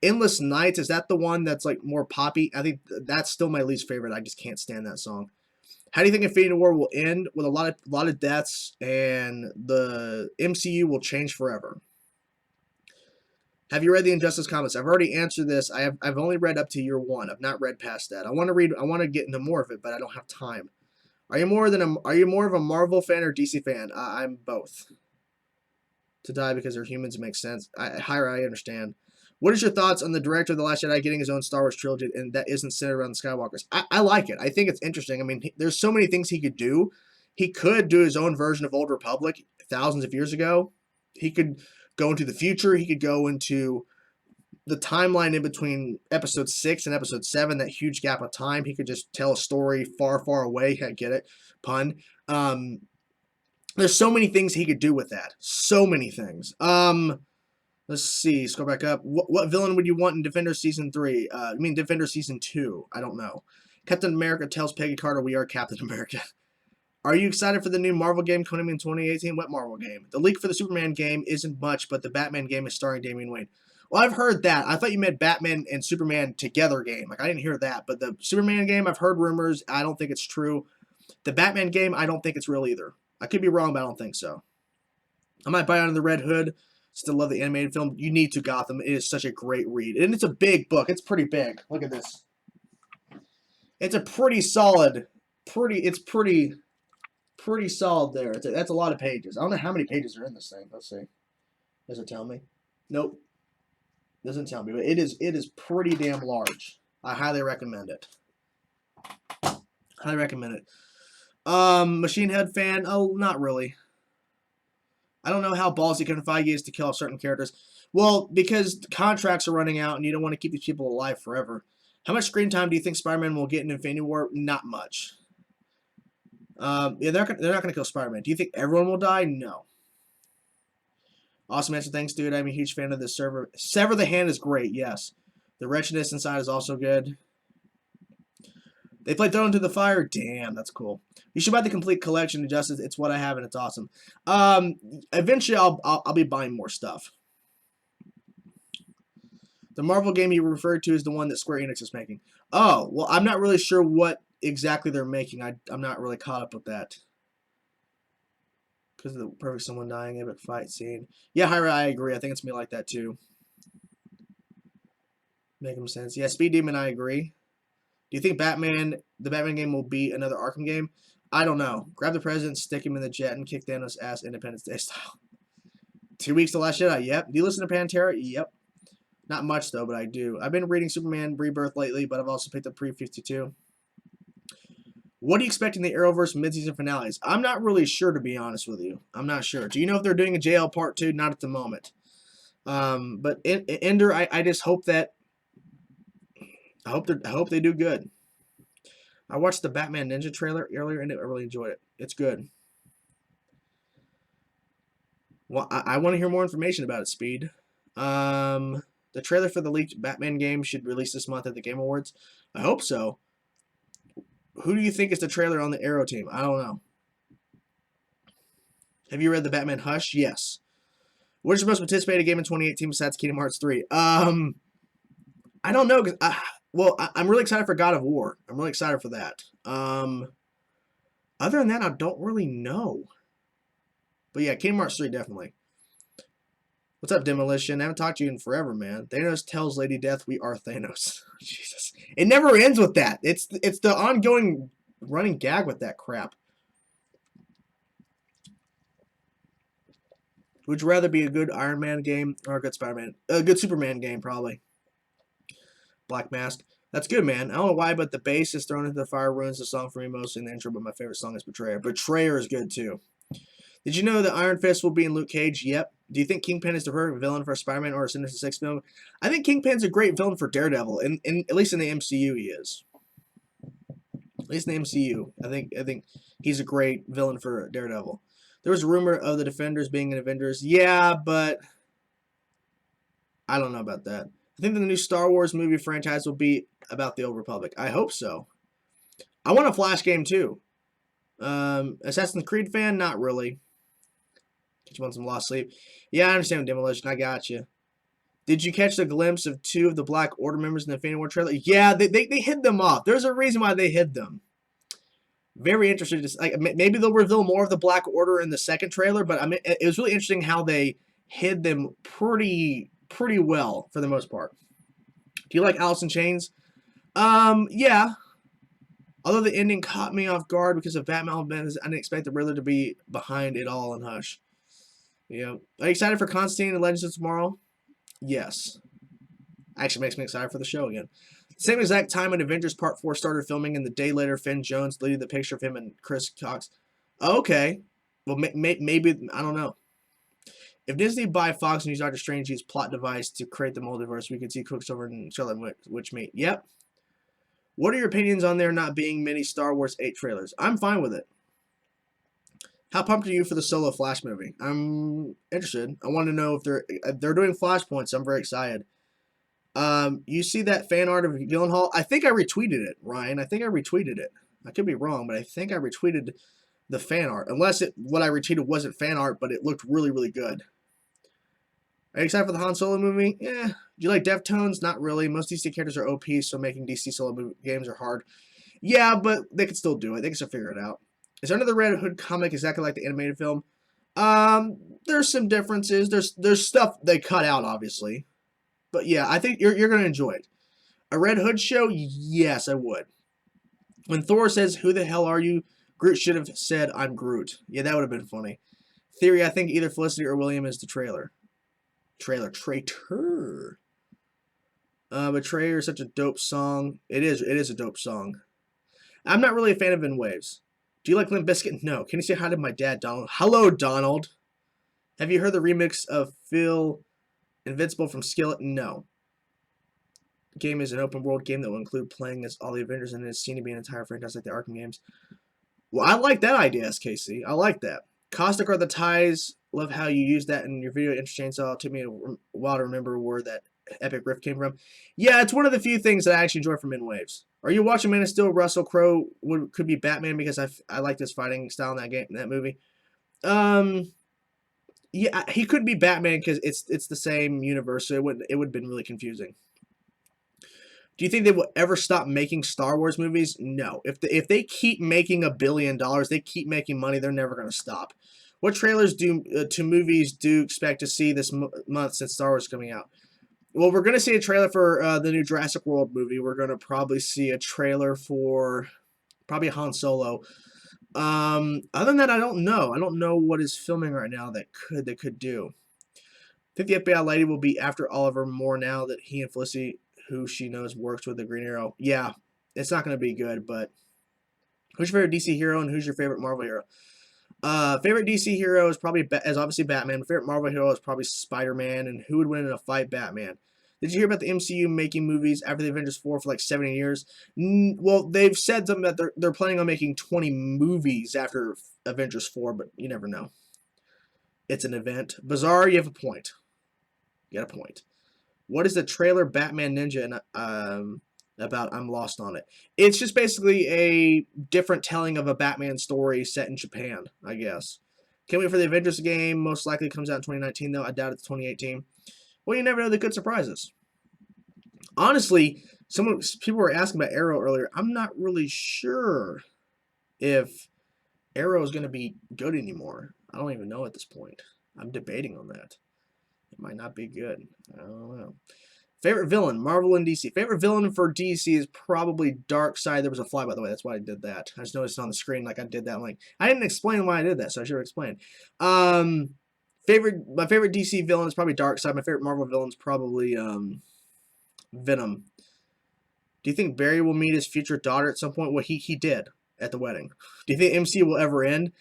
Endless Nights, is that the one that's like more poppy? I think that's still my least favorite. I just can't stand that song. How do you think Infinity War will end? With a lot of deaths, and the MCU will change forever. Have you read the Injustice comics? I've already answered this. I've only read up to year 1. I've not read past that. I want to get into more of it, but I don't have time. Are you more of a Marvel fan or DC fan? I'm both. To die because they're humans makes sense. Hyra, I understand. What is your thoughts on the director of The Last Jedi getting his own Star Wars trilogy and that isn't centered around the Skywalkers? I like it. I think it's interesting. I mean, there's so many things he could do. He could do his own version of Old Republic thousands of years ago. He could go into the future. He could go into the timeline in between Episode 6 and Episode 7, that huge gap of time. He could just tell a story far, far away. I get it. Pun. There's so many things he could do with that. So many things. Let's see. Scroll back up. What villain would you want in Defender Season 3? I mean Defender Season 2. I don't know. Captain America tells Peggy Carter we are Captain America. Are you excited for the new Marvel game coming in 2018? What Marvel game? The leak for the Superman game isn't much, but the Batman game is starring Damian Wayne. Well, I've heard that. I thought you meant Batman and Superman together game. Like, I didn't hear that. But the Superman game, I've heard rumors. I don't think it's true. The Batman game, I don't think it's real either. I could be wrong, but I don't think so. I might buy Under the Red Hood. Still love the animated film. You need to, Gotham. It is such a great read. And it's a big book. It's pretty big. Look at this. It's a pretty solid, it's pretty solid there. That's a lot of pages. I don't know how many pages are in this thing. Let's see. Does it tell me? Nope. Doesn't tell me. But it is pretty damn large. I highly recommend it. Highly recommend it. Machine Head fan? Oh, not really. I don't know how ballsy Kevin Feige is to kill off certain characters. Well, because contracts are running out and you don't want to keep these people alive forever. How much screen time do you think Spider-Man will get in Infinity War? Not much. Yeah, they're not going to kill Spider-Man. Do you think everyone will die? No. Awesome answer. Thanks, dude. I'm a huge fan of this server. Sever the Hand is great, yes. The Wretchedness inside is also good. They play Thrown Into the Fire. Damn, that's cool. You should buy the complete collection of Justice. It's what I have, and it's awesome. Eventually, I'll be buying more stuff. The Marvel game you referred to is the one that Square Enix is making. Oh, well, I'm not really sure what exactly they're making. I'm not really caught up with that. Because of the perfect someone dying, epic fight scene. Yeah, Hyra, I agree. I think it's going to be like that, too. Making sense. Yeah, Speed Demon, I agree. Do you think the Batman game will be another Arkham game? I don't know. Grab the president, stick him in the jet, and kick Thanos' ass Independence Day style. 2 weeks to Last Jedi. Yep. Do you listen to Pantera? Yep. Not much, though, but I do. I've been reading Superman Rebirth lately, but I've also picked up Pre-52. What do you expect in the Arrowverse mid-season finales? I'm not really sure, to be honest with you. I'm not sure. Do you know if they're doing a JL Part 2? Not at the moment. But Ender, I just hope that... I hope they do good. I watched the Batman Ninja trailer earlier, and I really enjoyed it. It's good. Well, I want to hear more information about it, Speed. The trailer for the leaked Batman game should release this month at the Game Awards. I hope so. Who do you think is the trailer on the Arrow team? I don't know. Have you read the Batman Hush? Yes. What is your most anticipated game in 2018 besides Kingdom Hearts 3? I don't know. Well, I'm really excited for God of War. I'm really excited for that. Other than that, I don't really know. But yeah, Kingdom Hearts 3, definitely. What's up, Demolition? I haven't talked to you in forever, man. Thanos tells Lady Death we are Thanos. Jesus. It never ends with that. It's the ongoing running gag with that crap. Would you rather be a good Iron Man game or a good Spider-Man? A good Superman game, probably. Black Mask. That's good, man. I don't know why, but the bass is thrown into the fire ruins the song for me mostly in the intro, but my favorite song is Betrayer. Betrayer is good, too. Did you know that Iron Fist will be in Luke Cage? Yep. Do you think Kingpin is the perfect villain for Spider-Man or a Sinister Six film? I think Kingpin's a great villain for Daredevil, at least in the MCU he is. At least in the MCU. I think he's a great villain for Daredevil. There was a rumor of the Defenders being in Avengers. Yeah, but I don't know about that. I think the new Star Wars movie franchise will be about the Old Republic. I hope so. I want a Flash game too. Assassin's Creed fan? Not really. Catch you on some lost sleep. Yeah, I understand Demolition. I got you. Did you catch the glimpse of 2 of the Black Order members in the Infinity War trailer? Yeah, they hid them off. There's a reason why they hid them. Very interested. Like, maybe they'll reveal more of the Black Order in the second trailer, but I mean, it was really interesting how they hid them pretty well for the most part. Do you like Alice in Chains? Yeah. Although the ending caught me off guard because of Batman, I didn't expect the Riddler to be behind it all in Hush. Yeah. Are you excited for Constantine and Legends of Tomorrow? Yes. Actually makes me excited for the show again. Same exact time when Avengers Part 4 started filming, and the day later Finn Jones deleted the picture of him and Chris Cox. Okay. Well, maybe, I don't know. If Disney buy Fox and use Doctor Strange's plot device to create the multiverse, we could see Quicksilver and Scarlet Witch meet. Yep. What are your opinions on there not being many Star Wars 8 trailers? I'm fine with it. How pumped are you for the Solo Flash movie? I'm interested. I want to know if they're doing Flashpoints. So I'm very excited. You see that fan art of Gyllenhaal? I think I retweeted it, Ryan. I think I retweeted it. I could be wrong, but I think I retweeted the fan art. Unless what I retweeted wasn't fan art, but it looked really good. Are you excited for the Han Solo movie? Yeah. Do you like Deftones? Not really. Most DC characters are OP, so making DC Solo games are hard. Yeah, but they could still do it. They can still figure it out. Is Under the Red Hood comic exactly like the animated film? There's some differences. There's stuff they cut out, obviously. But yeah, I think you're going to enjoy it. A Red Hood show? Yes, I would. When Thor says, "Who the hell are you?" Groot should have said, "I'm Groot." Yeah, that would have been funny. Theory, I think either Felicity or William is the traitor. Betrayer is such a dope song. It is a dope song. I'm not really a fan of In Waves. Do you like Limp Bizkit? No. Can you say hi to my dad, Donald? Hello, Donald. Have you heard the remix of Phil Invincible from Skillet? No. The game is an open world game that will include playing as all the Avengers, and it is seen to be an entire franchise like the Arkham games. Well, I like that idea, SKC. I like that. Caustic are the ties. Love how you use that in your video. Interesting. So it took me a while to remember where that epic riff came from. Yeah, it's one of the few things that I actually enjoy from In Waves. Are you watching Man of Steel? Russell Crowe could be Batman because I like this fighting style in that movie. Yeah, he could be Batman because it's the same universe, so it would have been really confusing. Do you think they will ever stop making Star Wars movies? No. If they keep making $1 billion, they keep making money, they're never going to stop. What trailers to movies do you expect to see this month since Star Wars is coming out? Well, we're going to see a trailer for the new Jurassic World movie. We're going to probably see a trailer for probably Han Solo. Other than that, I don't know. I don't know what is filming right now that could do. I think the FBI lady will be after Oliver more now that he and Felicity, who she knows works with the Green Arrow. Yeah, it's not going to be good, but who's your favorite DC hero and who's your favorite Marvel hero? Favorite DC hero is probably obviously Batman. My favorite Marvel hero is probably Spider-Man, and who would win in a fight? Batman. Did you hear about the MCU making movies after the Avengers 4 for like 70 years? Well, they've said something that they're planning on making 20 movies after Avengers 4, but you never know. It's an event. Bizarre, you have a point. You got a point. What is the trailer Batman Ninja about? I'm lost on it. It's just basically a different telling of a Batman story set in Japan, I guess. Can't wait for the Avengers game. Most likely comes out in 2019, though. I doubt it's 2018. Well, you never know the good surprises. Honestly, people were asking about Arrow earlier. I'm not really sure if Arrow is going to be good anymore. I don't even know at this point. I'm debating on that. It might not be good. I don't know. Favorite villain, Marvel and DC. Favorite villain for DC is probably Darkseid. There was a fly, by the way. That's why I did that. I just noticed it on the screen like I did that. I'm like, I didn't explain why I did that, so I should have explained. My favorite DC villain is probably Darkseid. My favorite Marvel villain is probably Venom. Do you think Barry will meet his future daughter at some point? Well, he did at the wedding. Do you think MCU will ever end?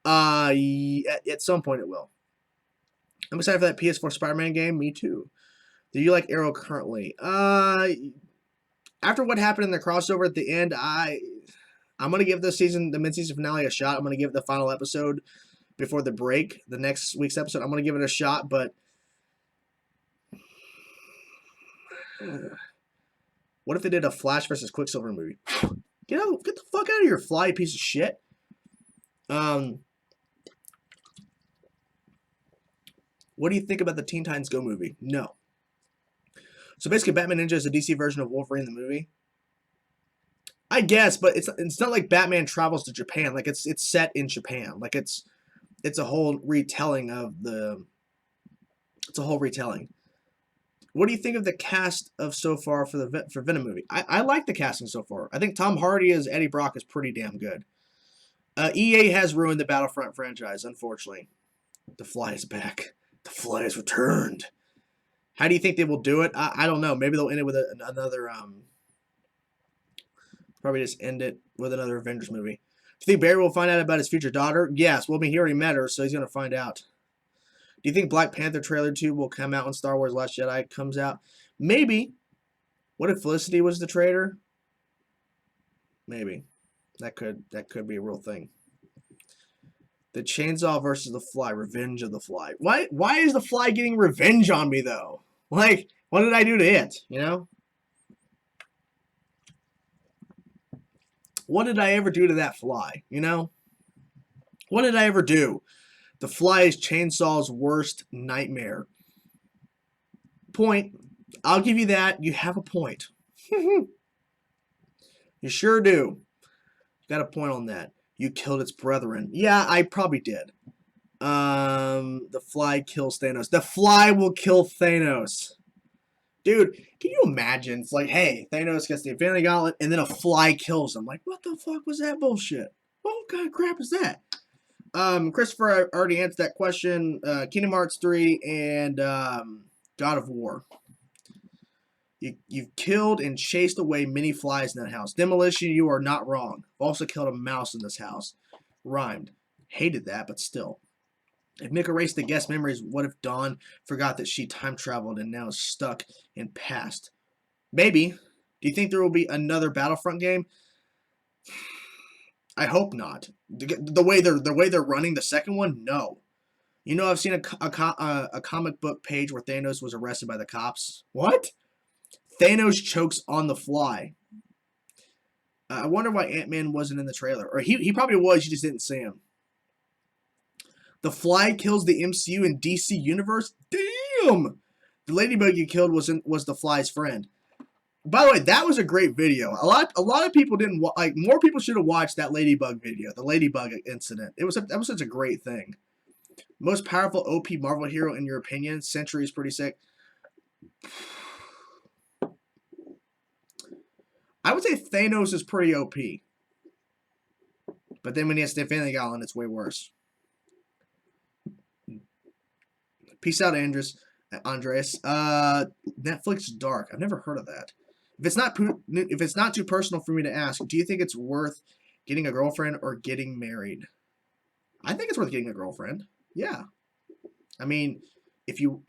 At some point it will. I'm excited for that PS4 Spider-Man game. Me too. Do you like Arrow currently? After what happened in the crossover at the end, I'm gonna give the mid-season finale a shot. I'm gonna give the final episode before the break, the next week's episode. I'm gonna give it a shot, but what if they did a Flash versus Quicksilver movie? Get the fuck out of here, fly piece of shit. What do you think about the Teen Titans Go movie? No. So basically, Batman Ninja is a DC version of Wolverine the movie. I guess, but it's not like Batman travels to Japan. Like it's set in Japan. Like it's a whole retelling of the. It's a whole retelling. What do you think of the cast of so far for Venom movie? I like the casting so far. I think Tom Hardy as Eddie Brock is pretty damn good. EA has ruined the Battlefront franchise, unfortunately. The Fly is back. The Fly has returned. How do you think they will do it? I don't know. Maybe they'll end it with another. Probably just end it with another Avengers movie. Do you think Barry will find out about his future daughter? Yes. Well, I mean, he already met her, so he's gonna find out. Do you think Black Panther trailer 2 will come out when Star Wars Last Jedi comes out? Maybe. What if Felicity was the traitor? Maybe. That could be a real thing. The Chainsaw versus the Fly. Revenge of the Fly. Why is the Fly getting revenge on me, though? Like, what did I do to it? You know? What did I ever do to that Fly? You know? What did I ever do? The Fly is Chainsaw's worst nightmare. Point. I'll give you that. You have a point. You sure do. Got a point on that. You killed its brethren. Yeah, I probably did. The Fly kills Thanos. The Fly will kill Thanos. Dude, can you imagine? It's like, hey, Thanos gets the Infinity Gauntlet, and then a Fly kills him. Like, what the fuck was that bullshit? What kind of crap is that? Christopher already answered that question. Kingdom Hearts 3 and God of War. You've killed and chased away many flies in that house. Demolition, you are not wrong. I've also killed a mouse in this house. Rhymed. Hated that, but still. If Mick erased the guest memories, what if Dawn forgot that she time traveled and now is stuck in past? Maybe. Do you think there will be another Battlefront game? I hope not. The way they're running the second one, no. You know, I've seen a comic book page where Thanos was arrested by the cops. What? Thanos chokes on the Fly. I wonder why Ant-Man wasn't in the trailer. Or he probably was, you just didn't see him. The Fly kills the MCU and DC universe? Damn! The ladybug you killed was the Fly's friend. By the way, that was a great video. A lot of people didn't like. More people should have watched that ladybug video, the ladybug incident. That was such a great thing. Most powerful OP Marvel hero in your opinion? Sentry is pretty sick. I would say Thanos is pretty OP. But then when he has the Infinity Gauntlet, it's way worse. Peace out, Andres. Netflix Dark. I've never heard of that. If it's not too personal for me to ask, do you think it's worth getting a girlfriend or getting married? I think it's worth getting a girlfriend. Yeah. I mean, if you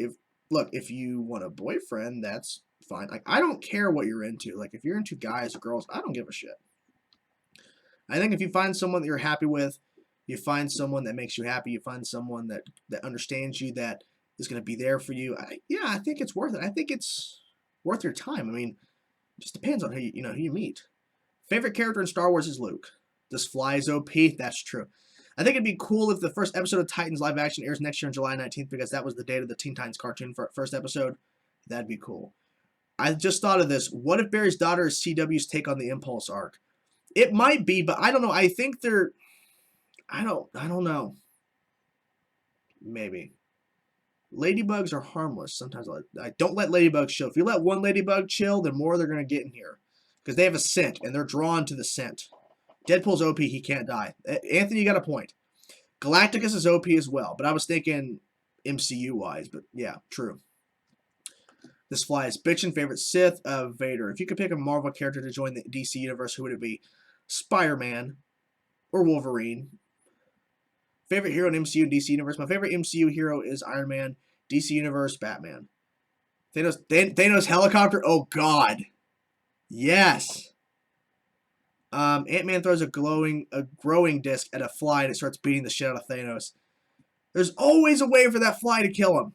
want a boyfriend, that's fine. Like, I don't care what you're into. Like, if you're into guys or girls, I don't give a shit. I think if you find someone that you're happy with, you find someone that makes you happy, you find someone that understands you, that is going to be there for you. I think it's worth it. I think it's worth your time. I mean, it just depends on who you meet. Favorite character in Star Wars is Luke. This Fly is OP. That's true. I think it'd be cool if the first episode of Titans live action airs next year on July 19th, because that was the date of the Teen Titans cartoon first episode. That'd be cool. I just thought of this. What if Barry's daughter is CW's take on the Impulse arc? It might be, but I don't know. I think they're... I don't know. Maybe. Ladybugs are harmless. Sometimes I don't let ladybugs chill. If you let one ladybug chill, the more they're going to get in here. Because they have a scent, and they're drawn to the scent. Deadpool's OP, he can't die. Anthony, you got a point. Galacticus is OP as well, but I was thinking MCU-wise, but yeah, true. This fly is bitchin'. Favorite Sith of Vader. If you could pick a Marvel character to join the DC universe, who would it be? Spider-Man or Wolverine. Favorite hero in MCU and DC universe. My favorite MCU hero is Iron Man. DC universe, Batman. Thanos helicopter. Oh God, yes. Ant-Man throws a growing disc at a fly and it starts beating the shit out of Thanos. There's always a way for that fly to kill him.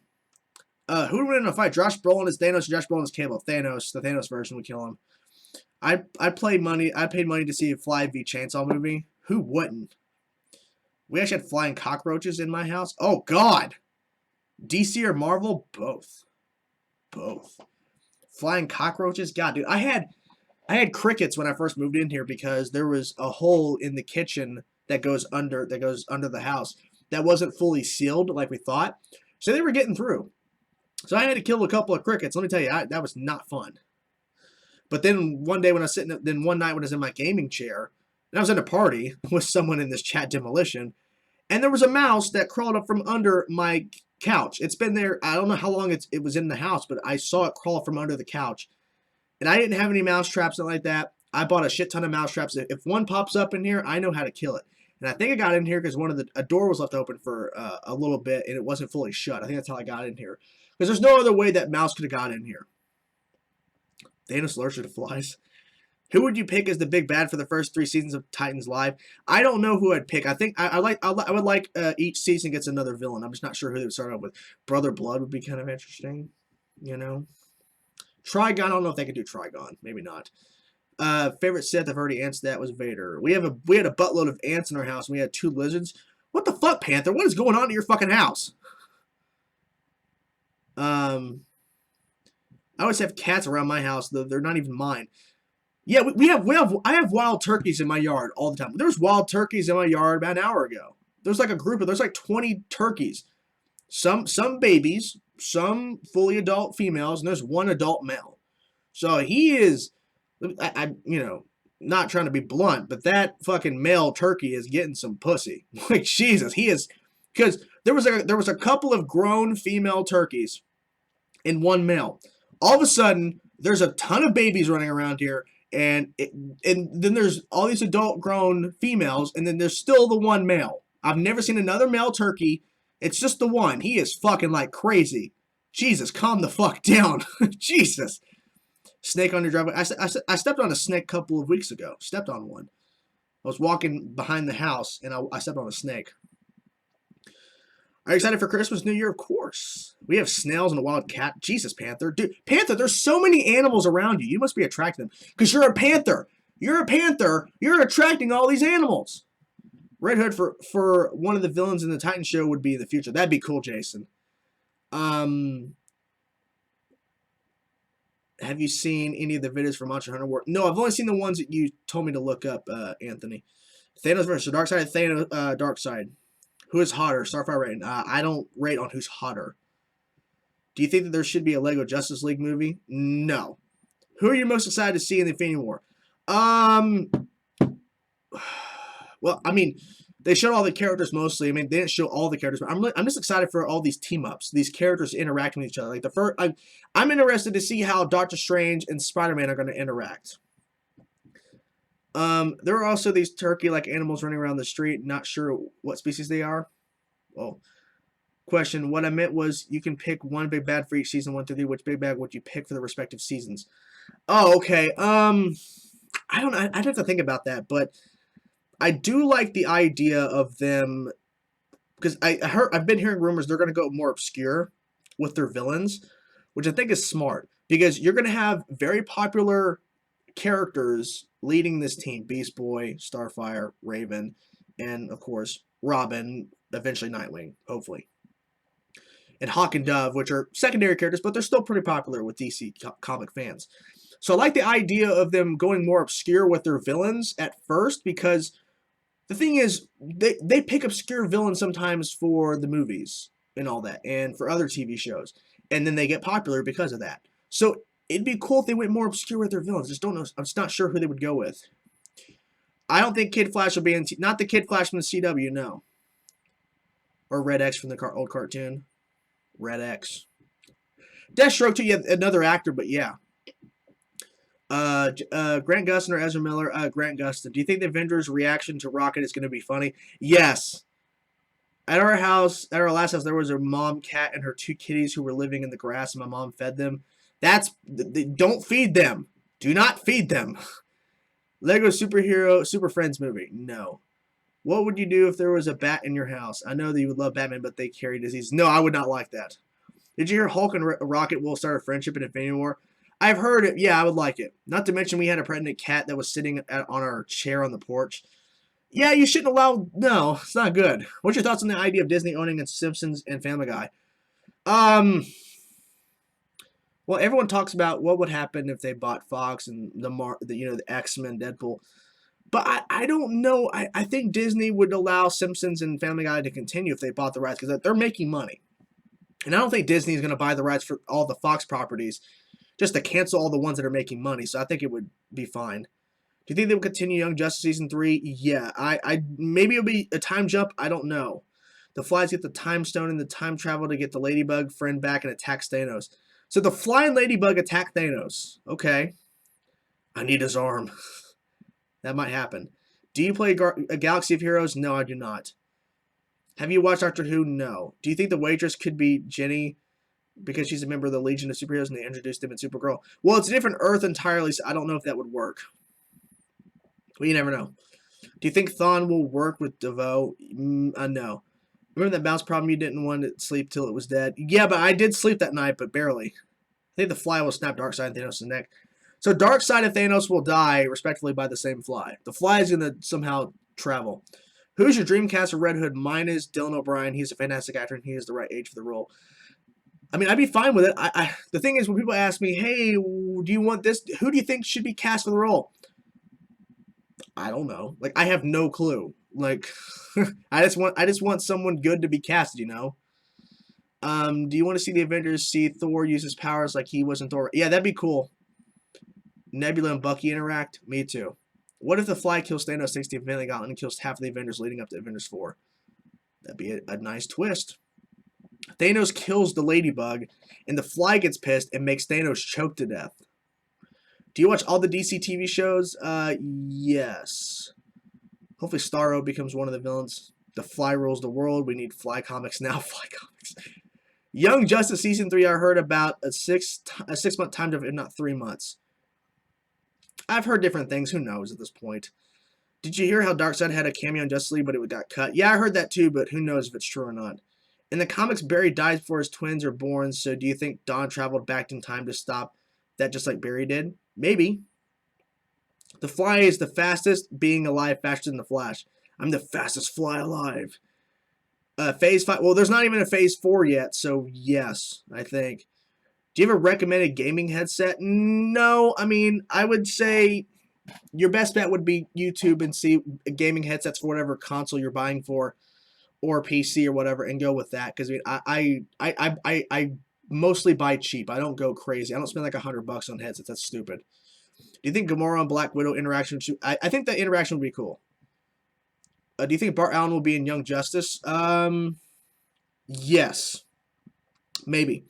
Who would win in a fight? Josh Brolin is Thanos. Josh Brolin is Cable. Thanos. The Thanos version would kill him. I paid money to see a Fly v Chainsaw movie. Who wouldn't? We actually had flying cockroaches in my house. Oh God. DC or Marvel? Both. Both. Flying cockroaches? God, dude. I had crickets when I first moved in here because there was a hole in the kitchen that goes under the house that wasn't fully sealed like we thought. So they were getting through. So I had to kill a couple of crickets. Let me tell you, that was not fun. But then one night when I was in my gaming chair, and I was at a party with someone in this chat demolition, and there was a mouse that crawled up from under my couch. It's been there. I don't know how long it was in the house, but I saw it crawl from under the couch. And I didn't have any mouse traps like that. I bought a shit ton of mouse traps. If one pops up in here, I know how to kill it. And I think I got in here because a door was left open for a little bit, and it wasn't fully shut. I think that's how I got in here. Because there's no other way that mouse could have got in here. Thanos allergic to flies. Who would you pick as the big bad for the first 3 seasons of Titans Live? I don't know who I'd pick. I think I would like each season gets another villain. I'm just not sure who they would start out with. Brother Blood would be kind of interesting, you know. Trigon, I don't know if they could do Trigon. Maybe not. Favorite Sith, I've already answered that, was Vader. We had a buttload of ants in our house, and we had 2 lizards. What the fuck, Panther? What is going on at your fucking house? I always have cats around my house, though they're not even mine. Yeah, I have wild turkeys in my yard all the time. There was wild turkeys in my yard about an hour ago. There's like there's like 20 turkeys. Some babies, some fully adult females, and there's 1 adult male. So he is, you know, not trying to be blunt, but that fucking male turkey is getting some pussy. Like Jesus, he is, because there was a couple of grown female turkeys and 1 male. All of a sudden, there's a ton of babies running around here, and then there's all these adult grown females, and then there's still the 1 male. I've never seen another male turkey. It's just the 1. He is fucking like crazy. Jesus, calm the fuck down. Jesus. Snake on your driveway. I stepped on a snake a couple of weeks ago. Stepped on one. I was walking behind the house, and I stepped on a snake. Are you excited for Christmas, New Year? Of course. We have snails and a wild cat. Jesus, Panther. Dude, Panther, there's so many animals around you. You must be attracting them. Because you're a panther. You're a panther. You're attracting all these animals. Red Hood for one of the villains in the Titan show would be in the future. That'd be cool, Jason. Have you seen any of the videos for Monster Hunter World? No, I've only seen the ones that you told me to look up, Anthony. Thanos versus Darkseid. Thanos, Darkseid. Who is hotter? Starfire rating. I don't rate on who's hotter. Do you think that there should be a Lego Justice League movie? No. Who are you most excited to see in the Infinity War? Well, I mean, they showed all the characters mostly. I mean, they didn't show all the characters, but I'm just excited for all these team-ups, these characters interacting with each other. Like I'm interested to see how Doctor Strange and Spider-Man are going to interact. There are also these turkey-like animals running around the street. Not sure what species they are. Well, question. What I meant was you can pick one big bad for each season 1 through 3. Which big bad would you pick for the respective seasons? Oh, okay. I don't know. I'd have to think about that, but I do like the idea of them, because I've been hearing rumors they're going to go more obscure with their villains, which I think is smart, because you're going to have very popular characters leading this team: Beast Boy, Starfire, Raven, and of course Robin, eventually Nightwing, hopefully, and Hawk and Dove, which are secondary characters, but they're still pretty popular with DC comic fans. So I like the idea of them going more obscure with their villains at first, because the thing is, they pick obscure villains sometimes for the movies. and all that, and for other TV shows, and then they get popular because of that. So it'd be cool if they went more obscure with their villains. Just don't know. I'm just not sure who they would go with. I don't think Kid Flash will be in. Not the Kid Flash from the CW, no. Or Red X from the old cartoon. Red X. Deathstroke too. Yeah, another actor, but yeah. Grant Gustin or Ezra Miller? Grant Gustin. Do you think the Avengers' reaction to Rocket is going to be funny? Yes. At our house, at our last house, there was a mom cat and her 2 kitties who were living in the grass, and my mom fed them. Don't feed them. Do not feed them. Lego Super Friends movie. No. What would you do if there was a bat in your house? I know that you would love Batman, but they carry disease. No, I would not like that. Did you hear Hulk and Rocket will start a friendship in Infinity War? I've heard it. Yeah, I would like it. Not to mention we had a pregnant cat that was sitting on our chair on the porch. Yeah, you shouldn't allow... No, it's not good. What's your thoughts on the idea of Disney owning Simpsons and Family Guy? Well, everyone talks about what would happen if they bought Fox and the X-Men, Deadpool. But I don't know. I think Disney would allow Simpsons and Family Guy to continue if they bought the rights because they're making money. And I don't think Disney is going to buy the rights for all the Fox properties just to cancel all the ones that are making money. So I think it would be fine. Do you think they will continue Young Justice Season 3? Yeah. Maybe it'll be a time jump. I don't know. The Flies get the Time Stone and the time travel to get the Ladybug friend back and attack Thanos. So the Flying Ladybug attack Thanos. Okay. I need his arm. That might happen. Do you play a Galaxy of Heroes? No, I do not. Have you watched Doctor Who? No. Do you think the waitress could be Jenny because she's a member of the Legion of Superheroes and they introduced them in Supergirl? Well, it's a different Earth entirely, so I don't know if that would work. Well, you never know. Do you think Thawne will work with DeVoe? No. Remember that mouse problem you didn't want to sleep till it was dead? Yeah, but I did sleep that night, but barely. I think the Fly will snap Darkseid and Thanos' neck. So Darkseid and Thanos will die, respectively, by the same Fly. The Fly is going to somehow travel. Who's your dream cast of Red Hood? Mine is Dylan O'Brien. He's a fantastic actor, and he is the right age for the role. I mean, I'd be fine with it. The thing is, when people ask me, hey, do you want this? Who do you think should be cast for the role? I don't know. Like, I have no clue. Like, I just want someone good to be casted, you know? Do you want to see the Avengers see Thor use his powers like he was in Thor? Yeah, that'd be cool. Nebula and Bucky interact? Me too. What if the Fly kills Thanos 60th Family Gauntlet and kills half of the Avengers leading up to Avengers 4? That'd be a nice twist. Thanos kills the Ladybug, and the Fly gets pissed and makes Thanos choke to death. Do you watch all the DC TV shows? Yes. Hopefully Starro becomes one of the villains. The Fly rules the world. We need Fly comics now. Fly comics. Young Justice Season 3, I heard about a 6-month time jump, if not 3 months. I've heard different things. Who knows at this point? Did you hear how Darkseid had a cameo in Justice League, but it got cut? Yeah, I heard that too, but who knows if it's true or not. In the comics, Barry dies before his twins are born, so do you think Dawn traveled back in time to stop that just like Barry did? Maybe. The Fly is the fastest being alive faster than the Flash. I'm the fastest Fly alive. Phase 5. Well, there's not even a Phase 4 yet, so yes, I think. Do you have a recommended gaming headset? No. I mean, I would say your best bet would be YouTube and see gaming headsets for whatever console you're buying for, or PC or whatever, and go with that. Because I mostly buy cheap. I don't go crazy. I don't spend like $100 on headsets. That's stupid. Do you think Gamora and Black Widow interaction? I think that interaction would be cool. Do you think Bart Allen will be in Young Justice? Yes. Maybe.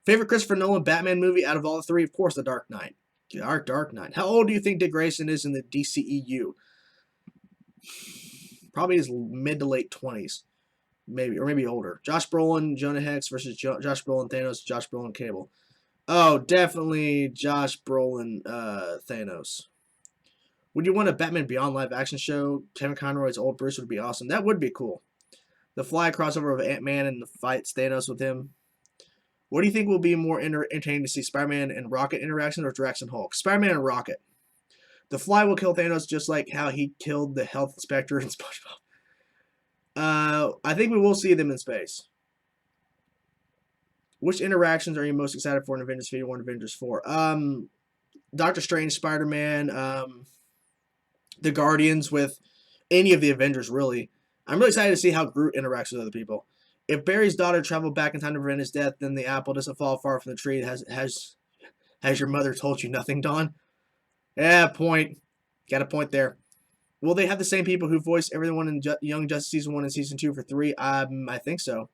Favorite Christopher Nolan Batman movie out of all the 3? Of course, The Dark Knight. Dark Knight. How old do you think Dick Grayson is in the DCEU? Probably his mid to late 20s. Maybe, or maybe older. Josh Brolin, Jonah Hex versus Josh Brolin, Thanos, Josh Brolin, Cable. Oh, definitely Josh Brolin, Thanos. Would you want a Batman Beyond live action show? Kevin Conroy's old Bruce would be awesome. That would be cool. The Fly crossover of Ant-Man and the fights Thanos with him. What do you think will be more entertaining to see, Spider-Man and Rocket interaction or Drax and Hulk? Spider-Man and Rocket. The Fly will kill Thanos just like how he killed the Health Inspector in SpongeBob. I think we will see them in space. Which interactions are you most excited for in Avengers 51 and Avengers 4? Doctor Strange, Spider-Man, the Guardians with any of the Avengers, really. I'm really excited to see how Groot interacts with other people. If Barry's daughter traveled back in time to prevent his death, then the apple doesn't fall far from the tree. Has your mother told you nothing, Dawn? Yeah, point. Got a point there. Will they have the same people who voiced everyone in Young Justice Season 1 and Season 2 for 3? I think so.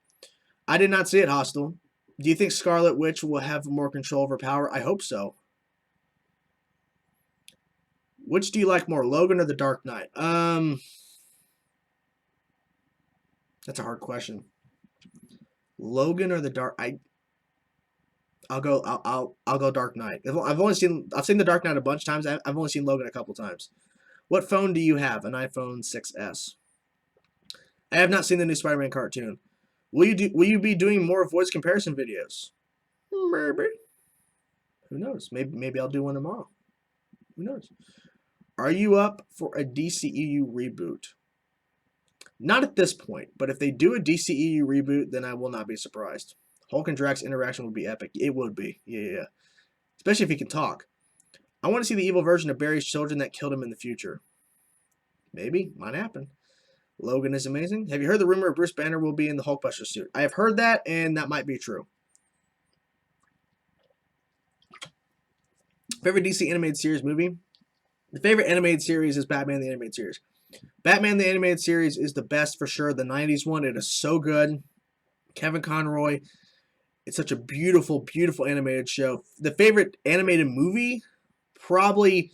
I did not see it, Hostile. Do you think Scarlet Witch will have more control over power? I hope so. Which do you like more, Logan or The Dark Knight? That's a hard question. Logan or The Dark? I'll go Dark Knight. I've seen The Dark Knight a bunch of times. I've only seen Logan a couple times. What phone do you have? An iPhone 6s. I have not seen the new Spider-Man cartoon. Will you be doing more voice comparison videos? Maybe. Who knows? Maybe I'll do one tomorrow. Who knows? Are you up for a DCEU reboot? Not at this point, but if they do a DCEU reboot, then I will not be surprised. Hulk and Drax's interaction would be epic. It would be. Yeah. Especially if he can talk. I want to see the evil version of Barry's children that killed him in the future. Maybe. Might happen. Logan is amazing. Have you heard the rumor Bruce Banner will be in the Hulkbuster suit? I have heard that, and that might be true. Favorite DC animated series movie? The favorite animated series is Batman the Animated Series. Batman the Animated Series is the best for sure. The 90s one, it is so good. Kevin Conroy. It's such a beautiful, beautiful animated show. The favorite animated movie? Probably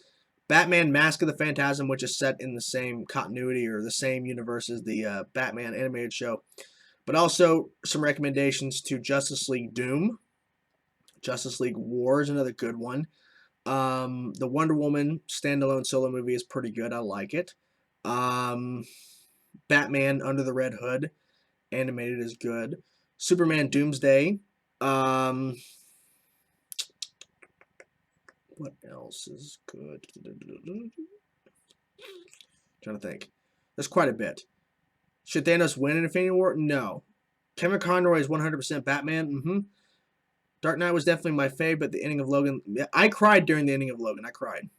Batman Mask of the Phantasm, which is set in the same continuity or the same universe as the Batman animated show. But also some recommendations to Justice League Doom. Justice League War is another good one. The Wonder Woman standalone solo movie is pretty good. I like it. Batman Under the Red Hood animated is good. Superman Doomsday. What else is good? Trying to think. There's quite a bit. Should Thanos win in Infinity War? No. Kevin Conroy is 100% Batman. Dark Knight was definitely my fave, but the ending of Logan... I cried during the ending of Logan. I cried.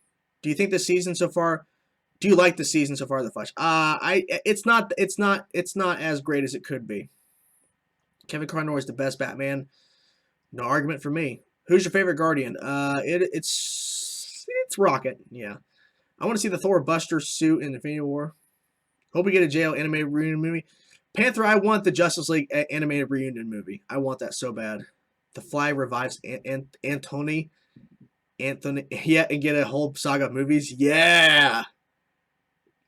Do you think the season so far... Do you like the season so far of The Flash? It's not as great as it could be. Kevin Conroy is the best Batman. No argument for me. Who's your favorite Guardian? It's Rocket. Yeah. I want to see the Thor Buster suit in Infinity War. Hope we get a JL animated reunion movie. Panther, I want the Justice League animated reunion movie. I want that so bad. The Fly revives Anthony. Yeah, and get a whole saga of movies. Yeah.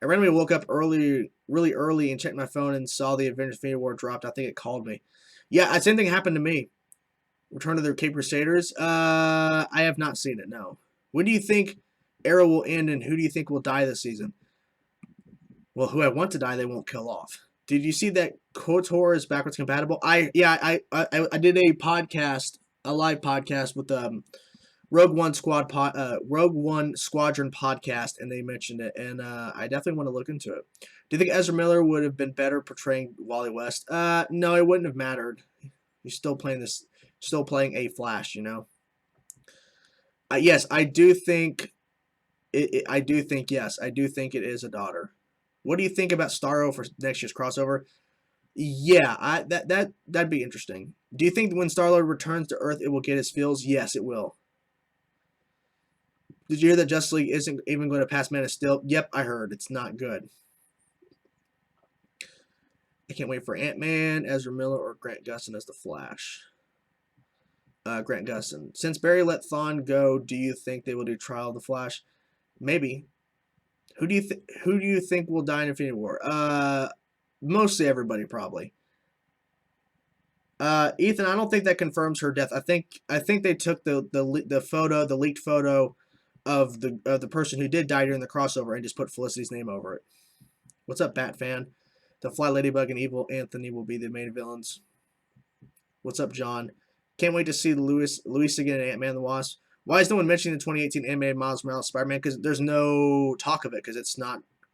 I randomly woke up really early and checked my phone and saw the Avengers Infinity War dropped. I think it called me. Yeah, same thing happened to me. Return of the Cape Crusaders. I have not seen it, no. When do you think Arrow will end, and who do you think will die this season? Well, who I want to die, they won't kill off. Did you see that KOTOR is backwards compatible? I did a podcast, a live podcast with Rogue One Squadron podcast, and they mentioned it, and I definitely want to look into it. Do you think Ezra Miller would have been better portraying Wally West? No, it wouldn't have mattered. He's still playing a Flash, you know. Yes, I do think it is a daughter. What do you think about Starro for next year's crossover? Yeah, that'd be interesting. Do you think when Star-Lord returns to Earth, it will get his feels? Yes, it will. Did you hear that Justice League isn't even going to pass Man of Steel? Yep, I heard. It's not good. I can't wait for Ant-Man, Ezra Miller, or Grant Gustin as the Flash. Grant Gustin. Since Barry let Thawne go, do you think they will do Trial of the Flash? Maybe. Who do you think will die in Infinity War? Mostly everybody, probably. Ethan, I don't think that confirms her death. I think they took the leaked photo of the person who did die during the crossover and just put Felicity's name over it. What's up, Bat fan? The Fly Ladybug and Evil Anthony will be the main villains. What's up, John? Can't wait to see Luis again in Ant-Man and the Wasp. Why is no one mentioning the 2018 animated Miles Morales Spider-Man? Because there's no talk of it, because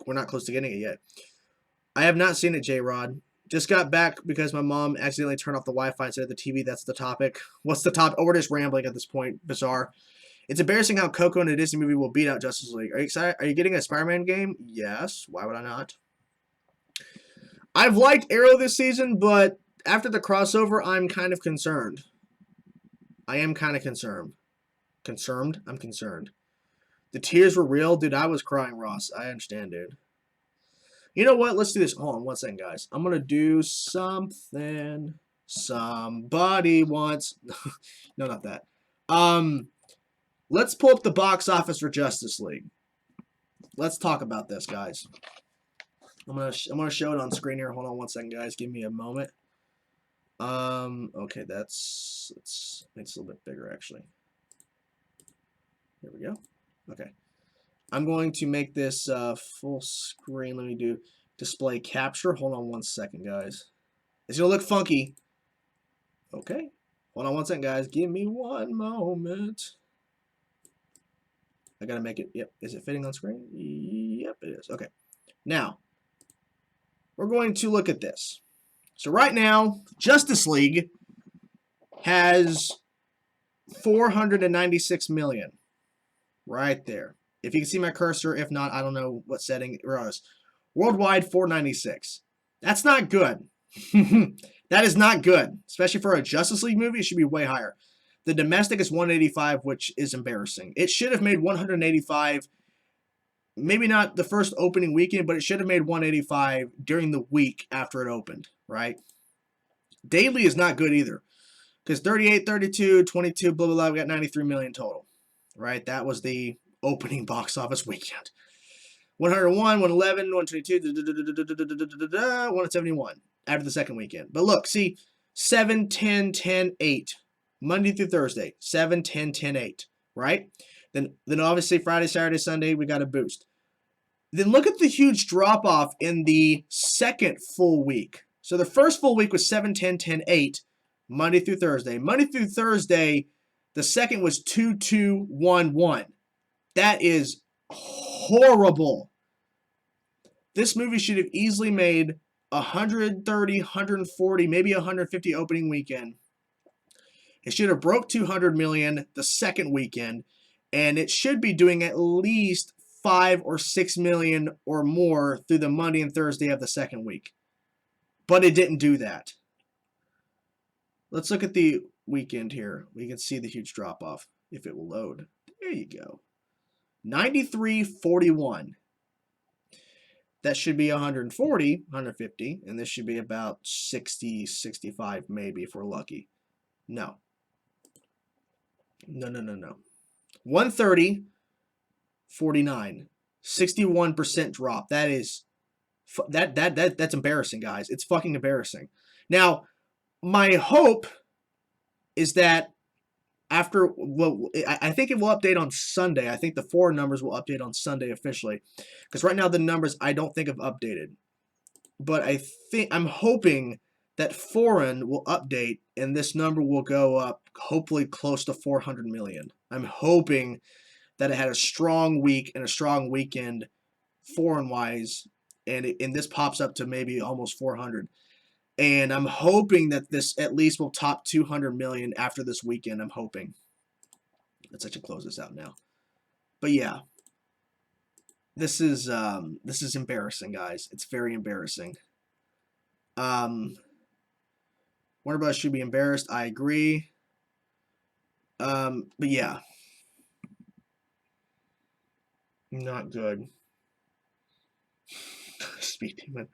we're not close to getting it yet. I have not seen it, J-Rod. Just got back because my mom accidentally turned off the Wi-Fi instead of the TV. That's the topic. What's the topic? Oh, we're just rambling at this point. Bizarre. It's embarrassing how Coco in a Disney movie will beat out Justice League. Are you excited? Are you getting a Spider-Man game? Yes. Why would I not? I've liked Arrow this season, but after the crossover, I'm kind of concerned. I am kind of concerned. Concerned? I'm concerned. The tears were real. Dude, I was crying, Ross. I understand, dude. You know what? Let's do this. Hold on one second, guys. I'm going to do something. Somebody wants... no, not that. Let's pull up the box office for Justice League. Let's talk about this, guys. I'm gonna show it on screen here. Hold on one second, guys. Give me a moment. Okay, let's make this a little bit bigger, actually. Here we go. Okay. I'm going to make this full screen. Let me do display capture. Hold on one second, guys. It's gonna look funky. Okay. Hold on one second, guys. Give me one moment. I gotta make it. Yep. Is it fitting on screen? Yep, it is. Okay. Now, we're going to look at this. So right now, Justice League has 496 million. Right there. If you can see my cursor, if not, I don't know what setting it was. Worldwide, 496. That's not good. That is not good. Especially for a Justice League movie, it should be way higher. The domestic is 185, which is embarrassing. It should have made 185, maybe not the first opening weekend, but it should have made 185 during the week after it opened, right? Daily is not good either. Because 38, 32, 22, blah, blah, blah, we got 93 million total, right? That was the opening box office weekend. 101, 111, 122, 171 after the second weekend. But look, see, 7, 10, 10, 8. Monday through Thursday, 7, 10, 10, 8, right? Then obviously Friday, Saturday, Sunday, we got a boost. Then look at the huge drop-off in the second full week. So the first full week was 7, 10, 10, 8, Monday through Thursday. Monday through Thursday, the second was 2, 2, 1, 1. That is horrible. This movie should have easily made 130, 140, maybe 150 opening weekend. It should have broke 200 million the second weekend, and it should be doing at least 5 or 6 million or more through the Monday and Thursday of the second week. But it didn't do that. Let's look at the weekend here. We can see the huge drop-off if it will load. There you go. 93.41. That should be 140, 150, and this should be about 60, 65 maybe if we're lucky. No. No. 130, 49, 61% drop. That is that's embarrassing, guys. It's fucking embarrassing. Now, my hope is that after, well, I think it will update on Sunday. I think the foreign numbers will update on Sunday officially, because right now the numbers I don't think have updated. But I'm hoping that foreign will update and this number will go up hopefully close to 400 million. I'm hoping that it had a strong week and a strong weekend foreign-wise, and this pops up to maybe almost 400. And I'm hoping that this at least will top 200 million after this weekend. I'm hoping. Let's actually close this out now. But yeah, this is embarrassing, guys. It's very embarrassing. Warner Bros. Should be embarrassed. I agree. But yeah, not good. Speed Demon.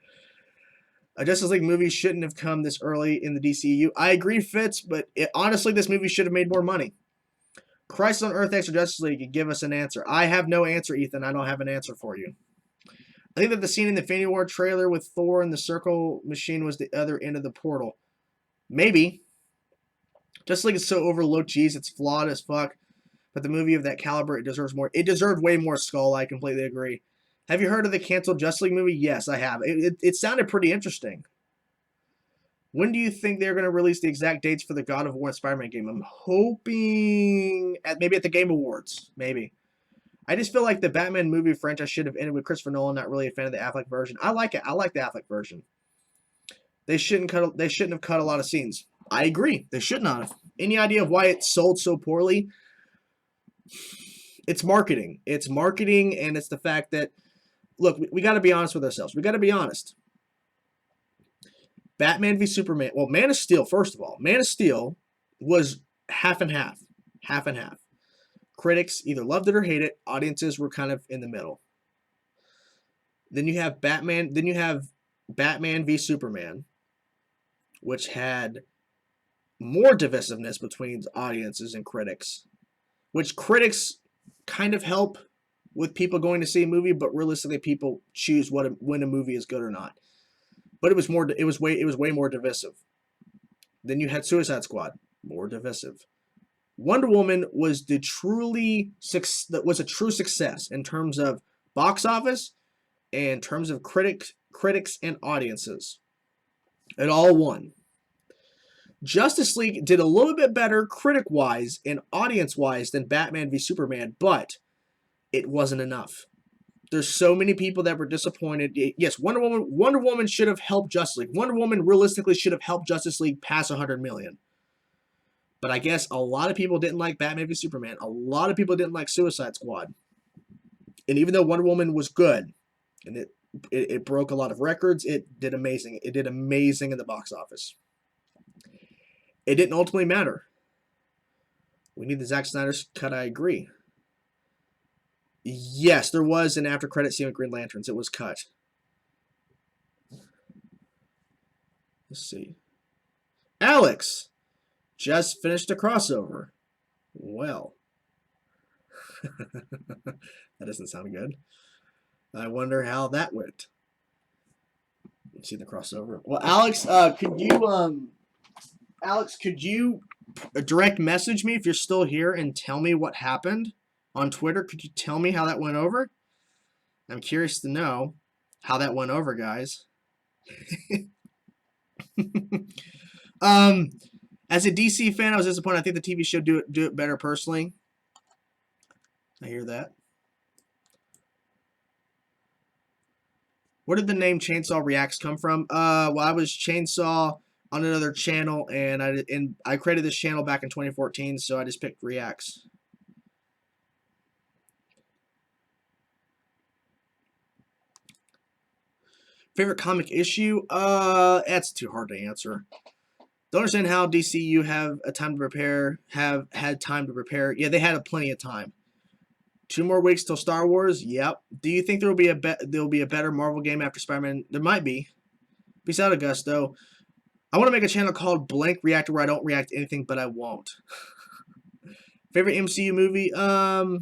A Justice League movie shouldn't have come this early in the DCU. I agree, Fitz, but honestly, this movie should have made more money. Crisis on Earth X or Justice League, give us an answer. I have no answer, Ethan. I don't have an answer for you. I think that the scene in the Infinity War trailer with Thor and the Circle Machine was the other end of the portal. Maybe. Justice League is so overlooked. Jeez, it's flawed as fuck. But the movie of that caliber, it deserves more. It deserved way more Skull. I completely agree. Have you heard of the canceled Justice League movie? Yes, I have. It sounded pretty interesting. When do you think they're going to release the exact dates for the God of War and Spider-Man game? I'm hoping maybe at the Game Awards. Maybe. I just feel like the Batman movie franchise should have ended with Christopher Nolan. Not really a fan of the Affleck version. I like it. I like the Affleck version. They shouldn't have cut a lot of scenes. I agree. They should not have. Any idea of why it sold so poorly? It's marketing. It's marketing, and it's the fact that, look, we got to be honest with ourselves. We got to be honest. Batman v Superman. Well, Man of Steel, first of all, Man of Steel was half and half. Half and half. Critics either loved it or hated it. Audiences were kind of in the middle. Then you have Batman v Superman, which had more divisiveness between audiences and critics, which critics kind of help with people going to see a movie, but realistically people choose when a movie is good or not. But it was way more divisive. Then you had Suicide Squad, more divisive. Wonder Woman was a true success in terms of box office and in terms of critics and audiences. It all won. Justice League did a little bit better critic-wise and audience-wise than Batman v Superman, but it wasn't enough. There's so many people that were disappointed. Yes, Wonder Woman should have helped Justice League. Wonder Woman realistically should have helped Justice League past 100 million. But I guess a lot of people didn't like Batman v Superman. A lot of people didn't like Suicide Squad. And even though Wonder Woman was good, and it broke a lot of records, it did amazing. It did amazing in the box office. It didn't ultimately matter. We need the Zack Snyder's cut, I agree. Yes, there was an after credit scene with Green Lanterns. It was cut. Let's see. Alex just finished a crossover. Well. That doesn't sound good. I wonder how that went. Let's see the crossover. Well, Alex, could you direct message me if you're still here and tell me what happened on Twitter? Could you tell me how that went over? I'm curious to know how that went over, guys. As a DC fan, I was disappointed. I think the TV show do it better personally. I hear that. Where did the name Chainsaw Reacts come from? Well, I was Chainsaw on another channel, and I created this channel back in 2014, so I just picked Reacts. Favorite comic issue? That's too hard to answer. Don't understand how DCU have had time to prepare. Yeah, they had plenty of time. 2 more weeks till Star Wars. Yep. Do you think there will be a better Marvel game after Spider-Man? There might be. Peace out, Augusto. I want to make a channel called Blank Reactor where I don't react to anything, but I won't. Favorite MCU movie? Oh,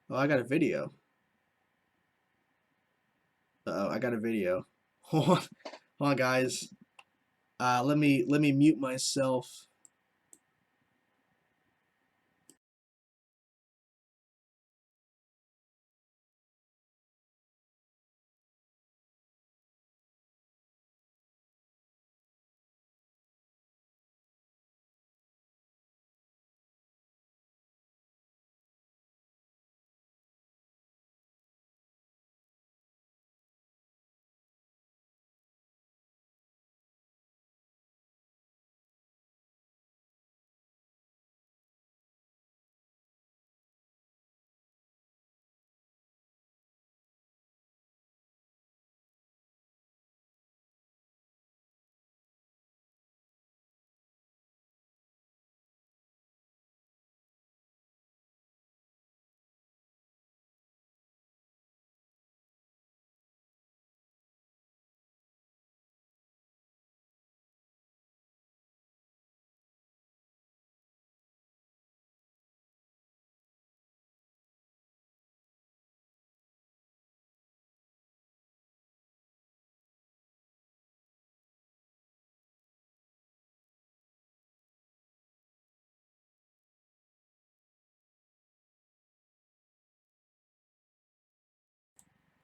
I got a video. Uh-oh, I got a video. Hold on, guys. Let me mute myself.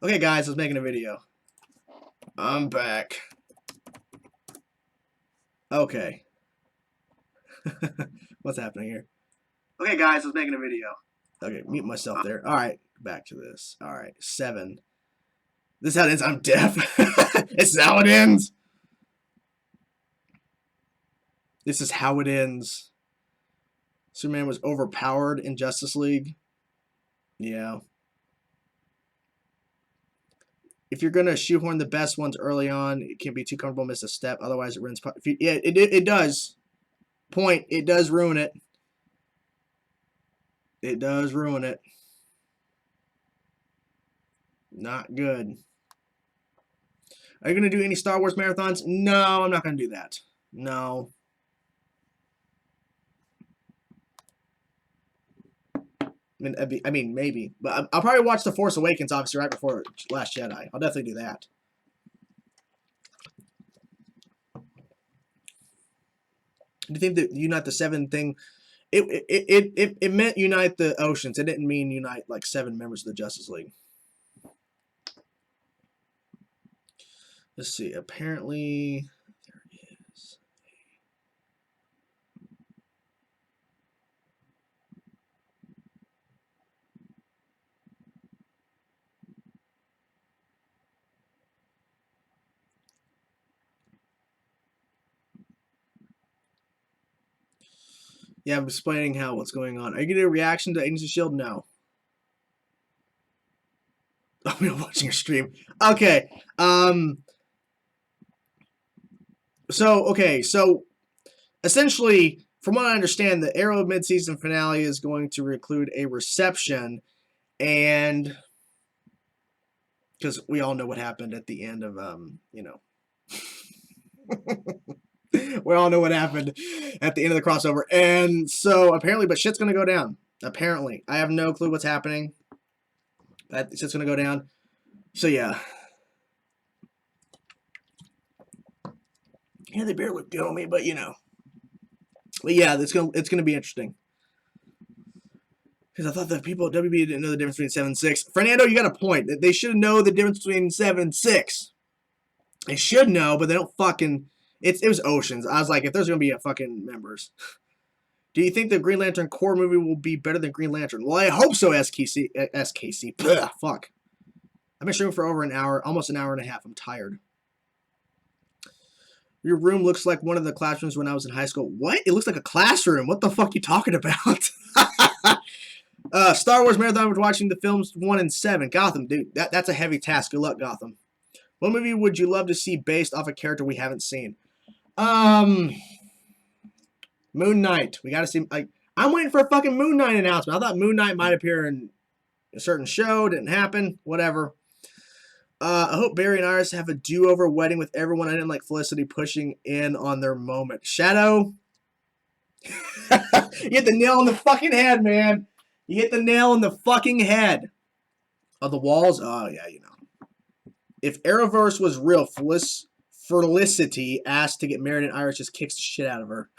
Okay, guys, I was making a video. I'm back. Okay. What's happening here? Okay, guys, I was making a video. Okay, mute myself there. All right, back to this. All right, 7. This is how it ends. I'm deaf. This is how it ends. This is how it ends. Superman was overpowered in Justice League. Yeah. if you're gonna shoehorn the best ones early on, it can't be too comfortable, miss a step. Otherwise, it ruins. Yeah, it does. Point. It does ruin it. It does ruin it. Not good. Are you gonna do any Star Wars marathons? No, I'm not gonna do that. No. I mean, maybe, but I'll probably watch The Force Awakens, obviously, right before Last Jedi. I'll definitely do that. Do you think that Unite the Seven thing? It meant unite the oceans. It didn't mean unite like 7 members of the Justice League. Let's see. Apparently, there it is. Yeah, I'm explaining what's going on. Are you gonna do a reaction to Agents of S.H.I.E.L.D.? No. I'm not watching your stream. Okay. So essentially, from what I understand, the Arrow mid-season finale is going to include a reception, and because we all know what happened at the end of we all know what happened at the end of the crossover, and so apparently, but shit's gonna go down. Apparently, I have no clue what's happening. But shit's gonna go down. So yeah. Yeah, they barely look good on me, but you know. But yeah, it's gonna be interesting. Because I thought that people at WB didn't know the difference between 7 and 6. Fernando, you got a point. They should know the difference between 7 and 6. They should know, but they don't fucking. It was Oceans. I was like, if there's gonna be a fucking members. Do you think the Green Lantern core movie will be better than Green Lantern? Well, I hope so, SKC. Ugh, fuck. I've been streaming for over an hour, almost an hour and a half. I'm tired. Your room looks like one of the classrooms when I was in high school. What? It looks like a classroom. What the fuck are you talking about? Star Wars Marathon was watching the films 1 and 7. Gotham, dude. That's a heavy task. Good luck, Gotham. What movie would you love to see based off a character we haven't seen? Moon Knight. We got to see. I'm waiting for a fucking Moon Knight announcement. I thought Moon Knight might appear in a certain show. Didn't happen. Whatever. I hope Barry and Iris have a do-over wedding with everyone. I didn't like Felicity pushing in on their moment. Shadow. You hit the nail on the fucking head, man. You hit the nail on the fucking head. Oh, the walls? Oh, yeah, you know. If Arrowverse was real, Felicity asked to get married and Iris just kicks the shit out of her.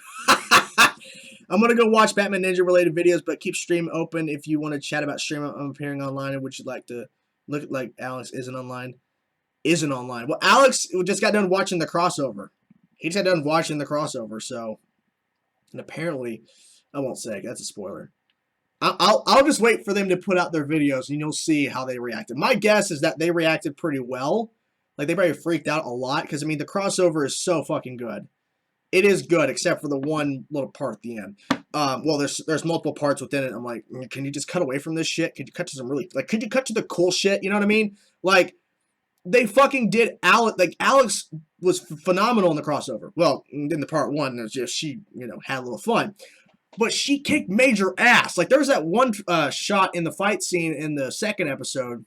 I'm going to go watch Batman Ninja related videos, but keep stream open if you want to chat about stream. I'm appearing online and would you like to look like Alex isn't online? Isn't online. Well, Alex just got done watching the crossover. He just got done watching the crossover, so. And apparently, I won't say. That's a spoiler. I'll just wait for them to put out their videos, and you'll see how they reacted. My guess is that they reacted pretty well. Like, they probably freaked out a lot, because, I mean, the crossover is so fucking good. It is good, except for the one little part at the end. Well, there's multiple parts within it. I'm like, can you just cut away from this shit? Could you cut to some really, like, could you cut to the cool shit? You know what I mean? Like, they fucking did Alex. Like, Alex was phenomenal in the crossover. Well, in the part 1, it was just she, you know, had a little fun. But she kicked major ass. Like, there was that one shot in the fight scene in the 2nd episode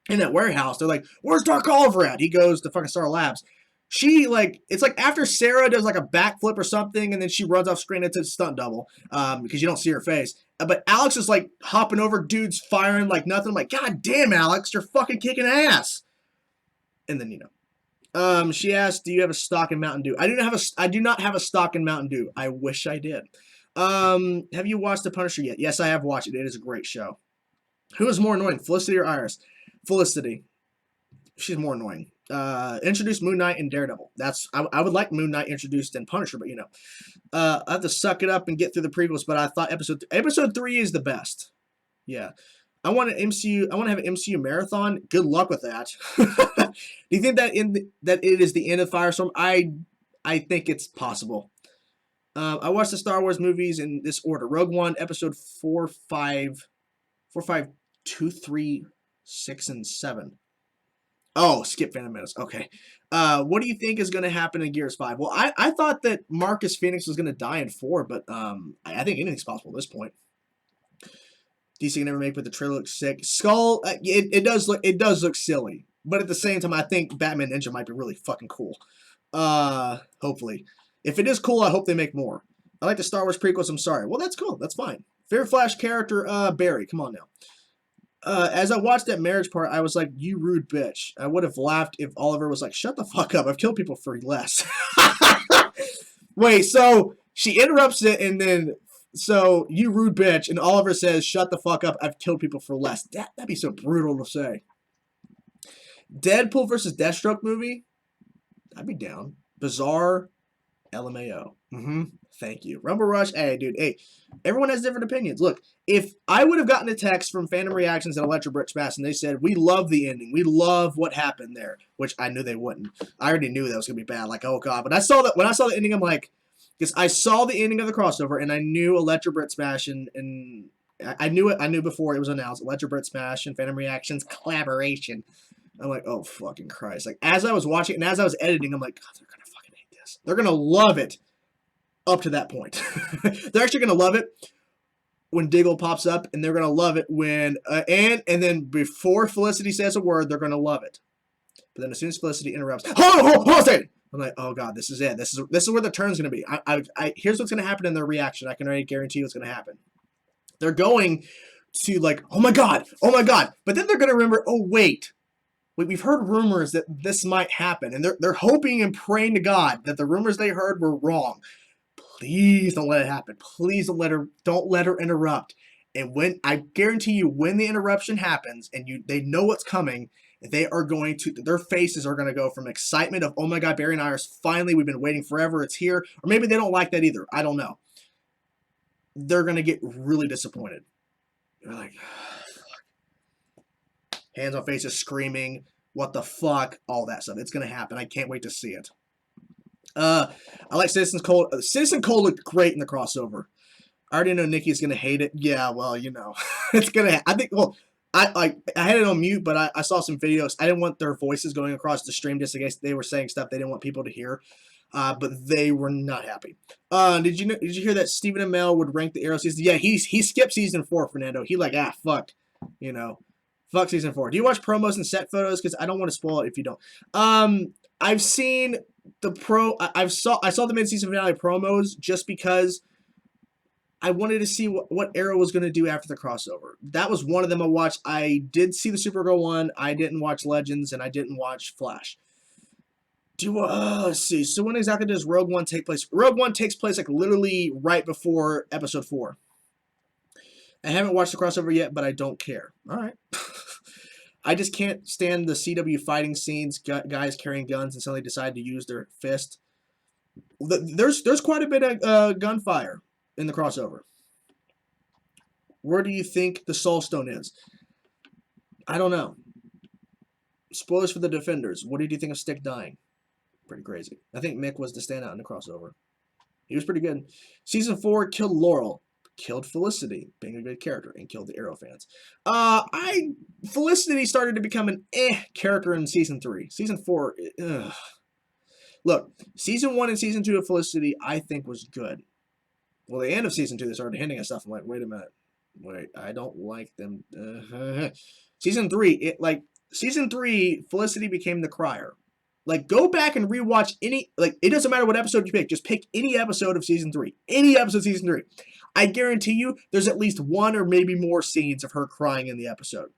in that warehouse. They're like, where's Dark Oliver at? He goes to fucking Star Labs. She, like, it's like after Sarah does, like, a backflip or something, and then she runs off screen into a stunt double because you don't see her face. But Alex is, like, hopping over dudes, firing like nothing. I'm like, God damn, Alex, you're fucking kicking ass. And then, you know. She asked, do you have a stock in Mountain Dew? I do not have a stock in Mountain Dew. I wish I did. Have you watched The Punisher yet? Yes, I have watched it. It is a great show. Who is more annoying, Felicity or Iris? Felicity. She's more annoying. Introduced Moon Knight and Daredevil. I would like Moon Knight introduced in Punisher, but you know. I have to suck it up and get through the prequels, but I thought episode 3 is the best. Yeah. I want to have an MCU marathon. Good luck with that. Do you think that that it is the end of Firestorm? I think it's possible. I watched the Star Wars movies in this order: Rogue One, Episode 4, 5, 2, 3, 6, and 7. Oh, skip Phantom Menace. Okay. What do you think is going to happen in Gears 5? Well, I thought that Marcus Phoenix was going to die in 4, but I think anything's possible at this point. DC can never make, but the trailer looks sick. Skull, it does look silly, but at the same time, I think Batman Ninja might be really fucking cool. Hopefully, if it is cool, I hope they make more. I like the Star Wars prequels. I'm sorry. Well, that's cool. That's fine. Favorite Flash character, Barry. Come on now. As I watched that marriage part, I was like, you rude bitch. I would have laughed if Oliver was like, shut the fuck up. I've killed people for less. Wait, so she interrupts it and then, so you rude bitch, and Oliver says, shut the fuck up. I've killed people for less. That'd be so brutal to say. Deadpool versus Deathstroke movie? I'd be down. Bizarre, LMAO. Thank you. Rumble Rush, hey, dude, hey. Everyone has different opinions. Look, if I would have gotten a text from Phantom Reactions and Electro Brit Smash and they said, we love the ending. We love what happened there, which I knew they wouldn't. I already knew that was going to be bad. Like, oh, God. But I saw that when I saw the ending, I'm like, because I saw the ending of the crossover and I knew Electro Brit Smash and I knew it. I knew before it was announced. Electro Brit Smash and Phantom Reactions collaboration. I'm like, oh, fucking Christ. Like, as I was watching and as I was editing, I'm like, God, they're going to fucking hate this. They're going to love it up to that point. They're actually going to love it when Diggle pops up, and they're going to love it when, and then before Felicity says a word, they're going to love it. But then as soon as Felicity interrupts, hold on a second. I'm like, oh, God, this is it. This is where the turn's going to be. Here's what's going to happen in their reaction. I can already guarantee what's going to happen. They're going to like, oh, my God. But then they're going to remember, oh, wait, we've heard rumors that this might happen, and they're hoping and praying to God that the rumors they heard were wrong. Please don't let it happen. Please don't let her interrupt. And when I guarantee you, when the interruption happens and they know what's coming, they are going to, their faces are going to go from excitement of, oh my God, Barry and Iris, finally, we've been waiting forever, it's here. Or maybe they don't like that either. I don't know. They're going to get really disappointed. They're like, hands on faces, screaming, what the fuck, all that stuff. It's going to happen. I can't wait to see it. I like Citizen Cole. Citizen Cole looked great in the crossover. I already know Nikki's gonna hate it. Yeah, well, you know, it's gonna. I think. Well, I had it on mute, but I saw some videos. I didn't want their voices going across the stream just in case they were saying stuff they didn't want people to hear. But they were not happy. Did you hear that Stephen Amell would rank the Arrow season? Yeah, he skipped season 4, Fernando. He like fuck, you know, fuck season 4. Do you watch promos and set photos? Because I don't want to spoil it if you don't. I've seen the I saw the mid-season finale promos just because I wanted to see what Arrow was going to do after the crossover. That was one of them I watched. I did see the Supergirl one. I didn't watch Legends, and I didn't watch Flash. Let's see. So when exactly does Rogue One take place? Rogue One takes place like literally right before Episode 4. I haven't watched the crossover yet, but I don't care. All right. I just can't stand the CW fighting scenes, guys carrying guns and suddenly decide to use their fist. There's quite a bit of gunfire in the crossover. Where do you think the Soul Stone is? I don't know. Spoilers for the Defenders. What did you think of Stick dying? Pretty crazy. I think Mick was the standout in the crossover. He was pretty good. Season 4 killed Laurel. Killed Felicity, being a good character, and killed the Arrow fans. Felicity started to become an character in Season 3. Season 4, Look, Season 1 and Season 2 of Felicity, I think, was good. Well, the end of Season 2, they started hinting at stuff. I'm like, wait a minute. Wait, I don't like them. Season 3, Season 3, Felicity became the crier. Like, go back and rewatch any, it doesn't matter what episode you pick. Just pick any episode of Season 3. Any episode of Season 3. I guarantee you there's at least one or maybe more scenes of her crying in the episode.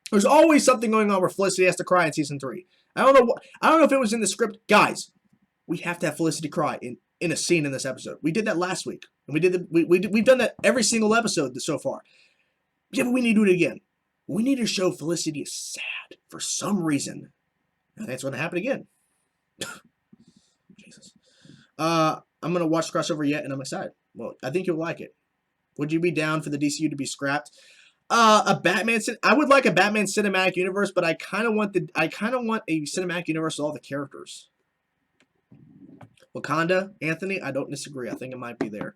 There's always something going on where Felicity has to cry in Season 3. I don't know if it was in the script. Guys, we have to have Felicity cry in a scene in this episode. We did that last week. And we've done that every single episode so far. Yeah, but we need to do it again. We need to show Felicity is sad for some reason. And that's going to happen again. Jesus. I'm going to watch the crossover yet, and I'm excited. Well, I think you'll like it. Would you be down for the DCU to be scrapped? I would like a Batman cinematic universe, but I kind of want a cinematic universe with all the characters. Wakanda, Anthony, I don't disagree. I think it might be there.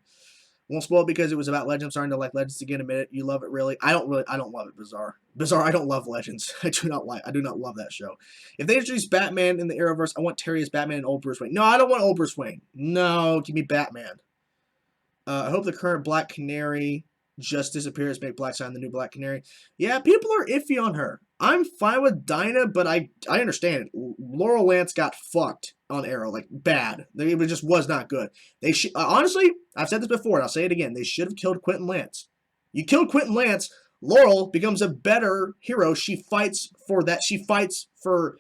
Won't spoil it because it was about Legends. I'm starting to like Legends again in a minute. You love it, really? I don't love it. Bizarre. I don't love Legends. I do not love that show. If they introduce Batman in the Arrowverse, I want Terry as Batman and old Bruce Wayne. No, I don't want old Bruce Wayne. No, give me Batman. I hope the current Black Canary just disappears. Make Black Sign the new Black Canary. Yeah, people are iffy on her. I'm fine with Dinah, but I understand it. Laurel Lance got fucked on Arrow, like bad. It just was not good. They honestly, I've said this before, and I'll say it again. They should have killed Quentin Lance. You killed Quentin Lance, Laurel becomes a better hero. She fights for that. She fights for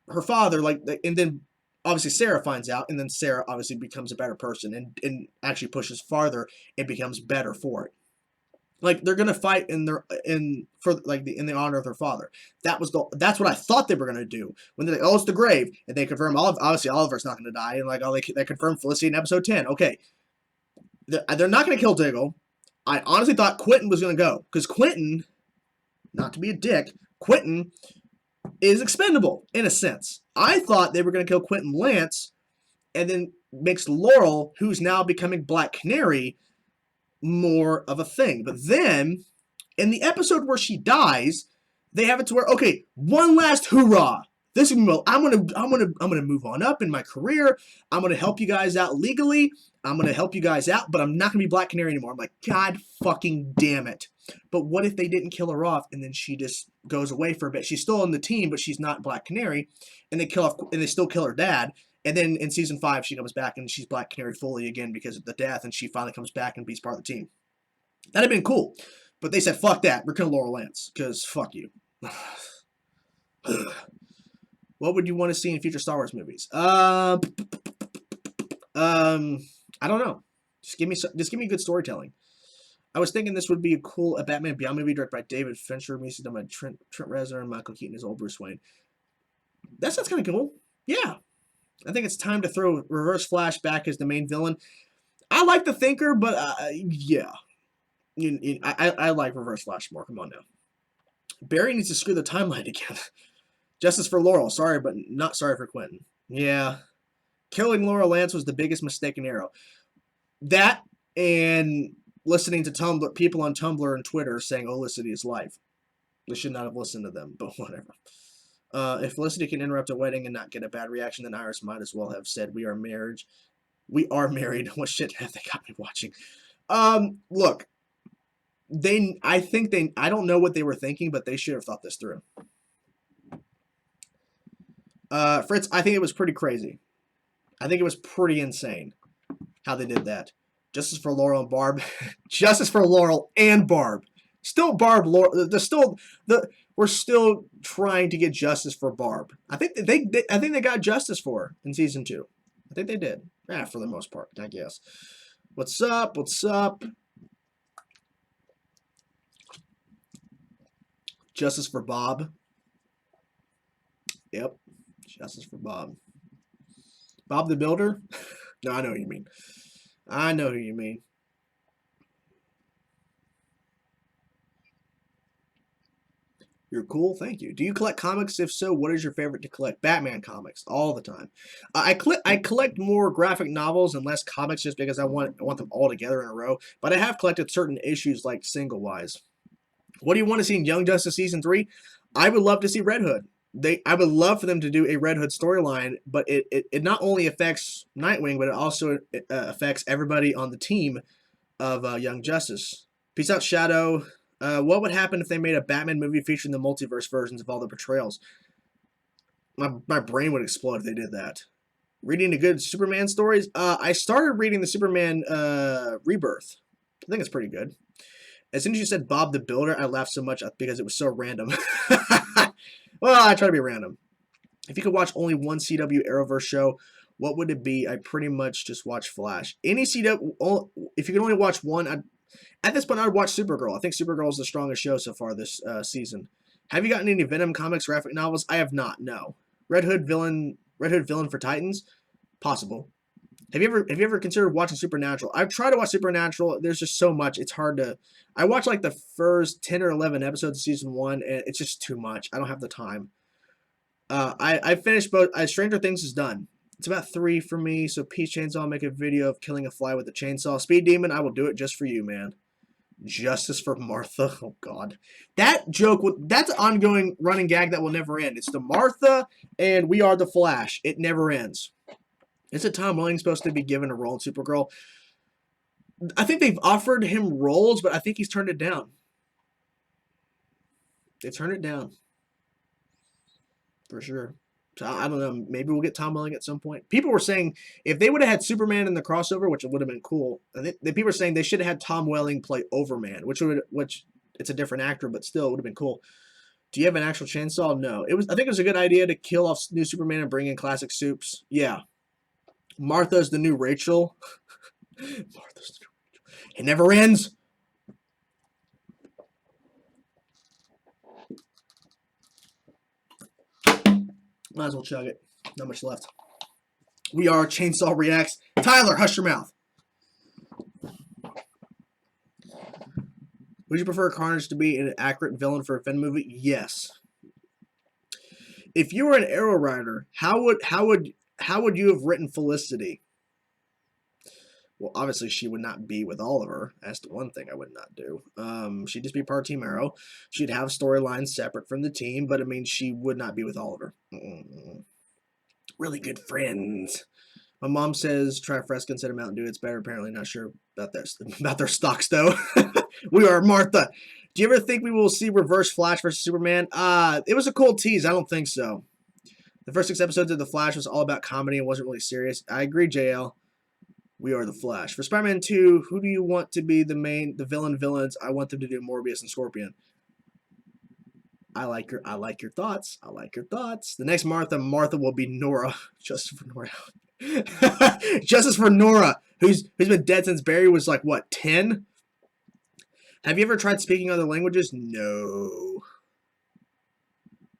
her father, and then obviously Sarah finds out, and then Sarah obviously becomes a better person and actually pushes farther and becomes better for it. Like, they're gonna fight in the honor of their father. That's what I thought they were gonna do when they're like, oh, it's the grave, and they confirm obviously Oliver's not gonna die, and like, oh, they confirm Felicity in episode 10. Okay, they're not gonna kill Diggle. I honestly thought Quentin was gonna go because Quentin, not to be a dick, Quentin is expendable in a sense. I thought they were gonna kill Quentin Lance, and then makes Laurel, who's now becoming Black Canary, more of a thing. But then in the episode where she dies, they have it to where, okay, one last hoorah. This is I'm gonna move on up in my career. I'm gonna help you guys out legally. I'm gonna help you guys out, but I'm not gonna be Black Canary anymore. I'm like, God fucking damn it. But what if they didn't kill her off and then she just goes away for a bit? She's still on the team, but she's not Black Canary, and they still kill her dad. And then in season 5, she comes back and she's Black Canary fully again because of the death, and she finally comes back and beats part of the team. That'd have been cool. But they said, fuck that. We're killing Laurel Lance, because fuck you. What would you want to see in future Star Wars movies? I don't know. Just give me good storytelling. I was thinking this would be a Batman Beyond movie directed by David Fincher, music done by Trent Reznor and Michael Keaton as old Bruce Wayne. That sounds kind of cool. Yeah. I think it's time to throw Reverse Flash back as the main villain. I like the Thinker, but yeah. I like Reverse Flash more. Come on now. Barry needs to screw the timeline together. Justice for Laurel. Sorry, but not sorry for Quentin. Yeah. Killing Laurel Lance was the biggest mistake in Arrow. That and listening to people on Tumblr and Twitter saying Felicity is life. We should not have listened to them, but whatever. If Felicity can interrupt a wedding and not get a bad reaction, then Iris might as well have said, we are married. We are married. What shit have they got me watching? Look, I don't know what they were thinking, but they should have thought this through. Fritz, I think it was pretty crazy. I think it was pretty insane how they did that. Justice for Laurel and Barb. Justice for Laurel and Barb. Still Barb, Laurel. We're still trying to get justice for Barb. I think they got justice for her in season 2. I think they did. Yeah, for the most part, I guess. What's up? What's up? Justice for Bob. Yep. Justice for Bob. Bob the Builder? No, I know what you mean. I know who you mean. You're cool, thank you. Do you collect comics? If so, what is your favorite to collect? Batman comics, all the time. I collect more graphic novels and less comics just because I want them all together in a row. But I have collected certain issues like single-wise. What do you want to see in Young Justice Season 3? I would love to see Red Hood. I would love for them to do a Red Hood storyline, but it not only affects Nightwing, but it also affects everybody on the team of Young Justice. Peace out, Shadow. What would happen if they made a Batman movie featuring the multiverse versions of all the portrayals? My brain would explode if they did that. Reading the good Superman stories? I started reading the Superman Rebirth. I think it's pretty good. As soon as you said Bob the Builder, I laughed so much because it was so random. Well, I try to be random. If you could watch only one CW Arrowverse show, what would it be? I pretty much just watch Flash. Any CW, if you could only watch one, at this point, I would watch Supergirl. I think Supergirl is the strongest show so far this season. Have you gotten any Venom comics, graphic novels? I have not. No. Red Hood villain for Titans? Possible. Have you ever considered watching Supernatural? I've tried to watch Supernatural. There's just so much. It's hard to. I watched like the first 10 or 11 episodes of season 1, and it's just too much. I don't have the time. I finished both. Stranger Things is done. It's about 3 for me. So Peach Chainsaw, make a video of killing a fly with a chainsaw. Speed Demon, I will do it just for you, man. Justice for Martha. Oh, God. That joke, that's an ongoing running gag that will never end. It's the Martha and We Are the Flash. It never ends. Isn't Tom Welling supposed to be given a role in Supergirl? I think they've offered him roles, but I think he's turned it down. They turned it down. For sure. So I don't know. Maybe we'll get Tom Welling at some point. People were saying if they would have had Superman in the crossover, which would have been cool. People were saying they should have had Tom Welling play Overman, which it's a different actor, but still it would have been cool. Do you have an actual chainsaw? No. I think it was a good idea to kill off new Superman and bring in classic Supes. Yeah. Martha's the new Rachel. Martha's the new Rachel. It never ends. Might as well chug it. Not much left. We Are Chainsaw Reacts. Tyler, hush your mouth. Would you prefer Carnage to be an accurate villain for a Venom movie? Yes. If you were an Arrow Rider, how would you have written Felicity? Well, obviously she would not be with Oliver. That's the one thing I would not do. She'd just be part of Team Arrow. She'd have storylines separate from the team, but I mean, she would not be with Oliver. Really good friends. My mom says try Fresca instead of Mountain Dew. It's better. Apparently, not sure about their stocks though. We Are Martha. Do you ever think we will see Reverse Flash versus Superman? It was a cool tease. I don't think so. The first 6 episodes of The Flash was all about comedy and wasn't really serious. I agree, JL. We Are the Flash. For Spider-Man 2, who do you want to be the villains? I want them to do Morbius and Scorpion. I like your thoughts. I like your thoughts. The next Martha will be Nora. Justice for Nora. Justice for Nora, who's been dead since Barry was like what, 10? Have you ever tried speaking other languages? No.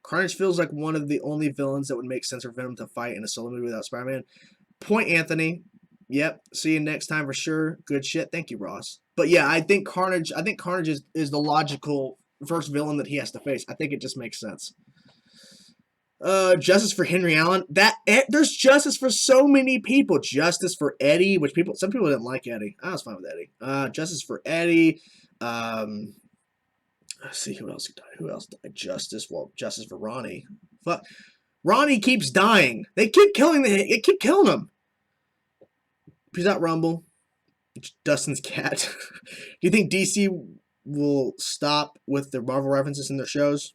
Carnage feels like one of the only villains that would make sense for Venom to fight in a solo movie without Spider-Man. Point Anthony. Yep. See you next time for sure. Good shit. Thank you, Ross. But yeah, I think Carnage is the logical first villain that he has to face. I think it just makes sense. Justice for Henry Allen. There's justice for so many people. Justice for Eddie, which some people didn't like Eddie. I was fine with Eddie. Justice for Eddie. Let's see who else died. Who else died? Justice for Ronnie. Fuck. Ronnie keeps dying. They keep killing him. He's not Rumble. It's Dustin's cat. Do you think DC will stop with their Marvel references in their shows?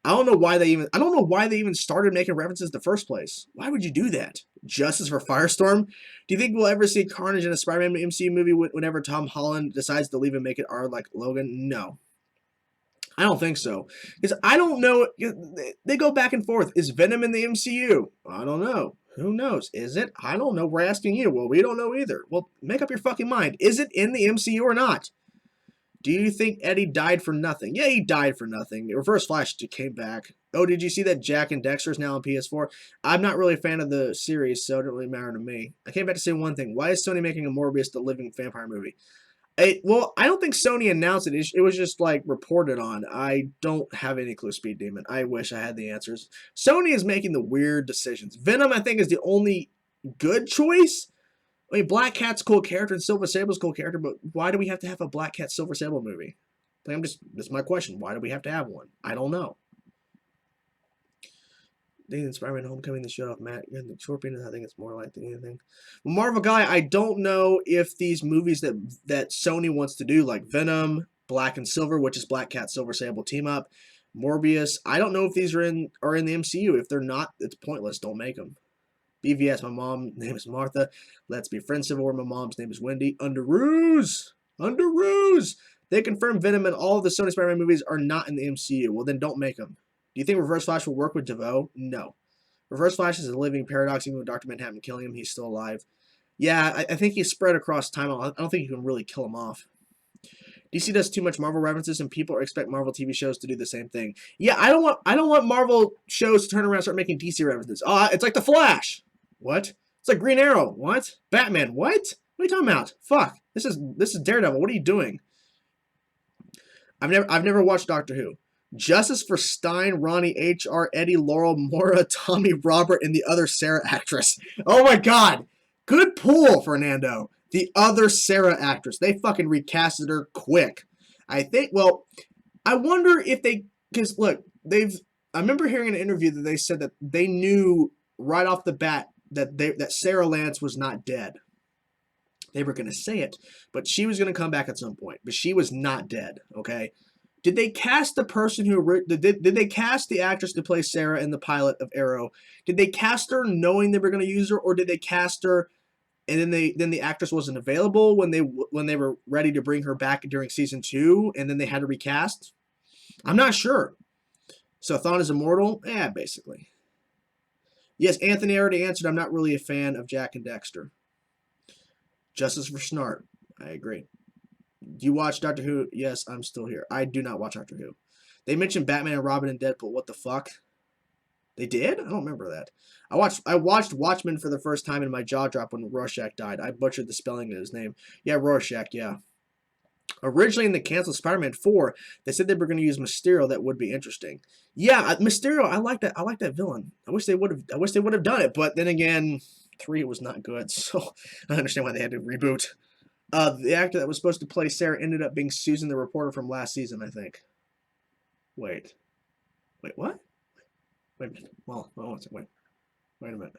I don't know why they even started making references in the first place. Why would you do that? Justice for Firestorm? Do you think we'll ever see Carnage in a Spider-Man MCU movie whenever Tom Holland decides to leave and make it R like Logan? No. I don't think so. Because I don't know. They go back and forth. Is Venom in the MCU? I don't know. Who knows? Is it? I don't know. We're asking you. Well, we don't know either. Well, make up your fucking mind. Is it in the MCU or not? Do you think Eddie died for nothing? Yeah, he died for nothing. Reverse Flash came back. Oh, did you see that Jack and Dexter's now on PS4? I'm not really a fan of the series, so it doesn't really matter to me. I came back to say one thing. Why is Sony making a Morbius the living vampire movie? Well, I don't think Sony announced it. It was just, like, reported on. I don't have any clue, Speed Demon. I wish I had the answers. Sony is making the weird decisions. Venom, I think, is the only good choice. I mean, Black Cat's a cool character and Silver Sable's a cool character, but why do we have to have a Black Cat Silver Sable movie? Like, that's my question. Why do we have to have one? I don't know. Nathan Spider-Man Homecoming, the showed off Matt and the Scorpion. I think it's more like anything. Well, Marvel guy, I don't know if these movies that Sony wants to do, like Venom, Black and Silver, which is Black Cat Silver Sable team up, Morbius. I don't know if these are in the MCU. If they're not, it's pointless. Don't make them. BVS, my mom's name is Martha. Let's be friends, Civil War. My mom's name is Wendy. Underoos. They confirmed Venom and all of the Sony Spider-Man movies are not in the MCU. Well, then don't make them. Do you think Reverse Flash will work with DeVoe? No. Reverse Flash is a living paradox. Even with Dr. Manhattan killing him, he's still alive. Yeah, I think he's spread across time. I don't think you can really kill him off. DC does too much Marvel references, and people expect Marvel TV shows to do the same thing. Yeah, I don't want Marvel shows to turn around and start making DC references. Oh, it's like The Flash. What? It's like Green Arrow. What? Batman. What? What are you talking about? Fuck. This is Daredevil. What are you doing? I've never watched Doctor Who. Justice for Stein, Ronnie, H.R., Eddie, Laurel, Mora, Tommy, Robert, and the other Sarah actress. Oh my god. Good pull, Fernando. The other Sarah actress. They fucking recasted her quick. I think, well, I wonder if they, because look, I remember hearing in an interview that they said that they knew right off the bat that Sarah Lance was not dead. They were going to say it, but she was going to come back at some point. But she was not dead, okay? Did they cast the person who did they cast the actress to play Sarah in the pilot of Arrow? Did they cast her knowing they were going to use her, or did they cast her and then the actress wasn't available when they were ready to bring her back during season 2, and then they had to recast? I'm not sure. So Thawne is immortal? Yeah, basically. Yes, Anthony already answered. I'm not really a fan of Jack and Dexter. Justice for Snart. I agree. Do you watch Doctor Who? Yes, I'm still here. I do not watch Doctor Who. They mentioned Batman and Robin and Deadpool. What the fuck? They did? I don't remember that. I watched Watchmen for the first time and my jaw dropped when Rorschach died. I butchered the spelling of his name. Yeah, Rorschach, yeah. Originally in the canceled Spider-Man 4, they said they were going to use Mysterio. That would be interesting. Yeah, Mysterio, I like that. I like that villain. I wish they would have done it, but then again, 3 was not good, so I understand why they had to reboot. The actor that was supposed to play Sarah ended up being Susan the reporter from last season, I think. Wait, what? Wait a minute. Well, wait a minute.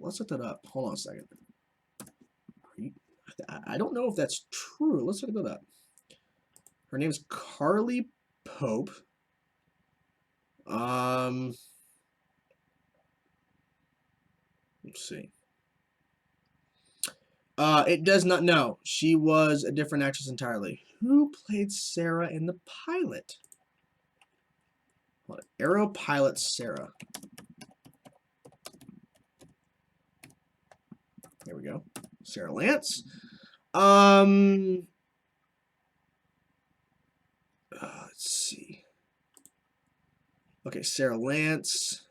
Let's look that up. Hold on a second. I don't know if that's true. Let's look that up. Her name's Carly Pope. Let's see. It does not know. She was a different actress entirely. Who played Sarah in the pilot? What? Arrow pilot Sarah. There we go. Sarah Lance. Let's see. Okay, Sarah Lance.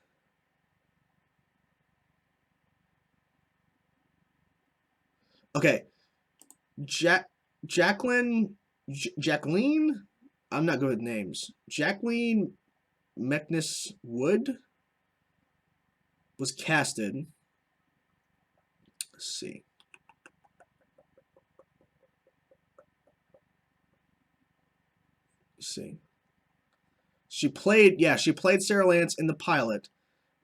Okay. Jacqueline. I'm not good with names. Jacqueline McNiss Wood was casted. Let's see. She played Sarah Lance in the pilot,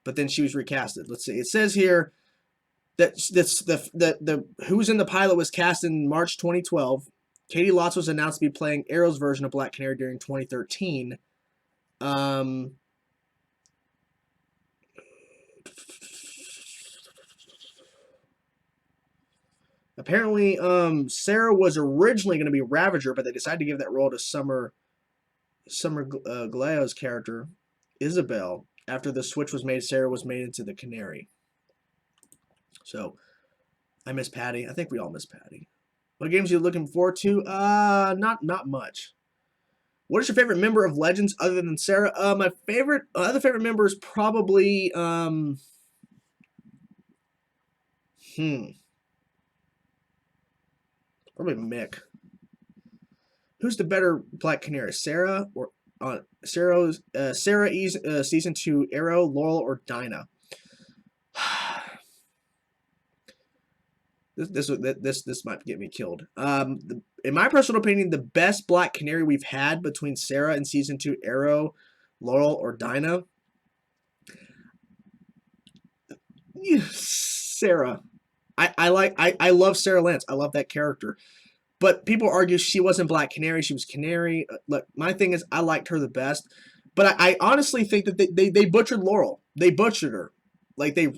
but then she was recasted. Let's see. It says here that the who's in the pilot was cast in March 2012. Katie Lotz was announced to be playing Arrow's version of Black Canary during 2013. Apparently, Sarah was originally going to be Ravager, but they decided to give that role to Summer Gleo's character, Isabel. After the switch was made, Sarah was made into the Canary. So, I miss Patty. I think we all miss Patty. What games are you looking forward to? Not much. What is your favorite member of Legends other than Sarah? My other favorite member is probably probably Mick. Who's the better Black Canary, Sarah or Sarah season 2 Arrow, Laurel, or Dinah? This might get me killed. In my personal opinion, the best Black Canary we've had between Sarah and season 2 Arrow, Laurel, or Dinah. Sarah. I love Sarah Lance. I love that character. But people argue she wasn't Black Canary. She was Canary. Look, my thing is I liked her the best. But I honestly think that they butchered Laurel. They butchered her. Like they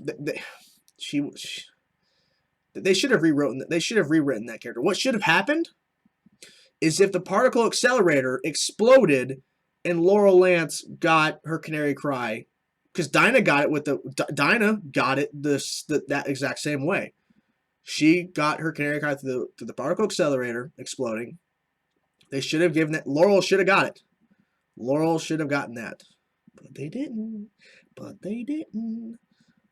should have rewritten that character. What should have happened is if the particle accelerator exploded and Laurel Lance got her Canary Cry, because Dinah got it that exact same way. She got her Canary Cry through the particle accelerator exploding. They should have given that. Laurel should have got it. Laurel should have gotten that, but they didn't.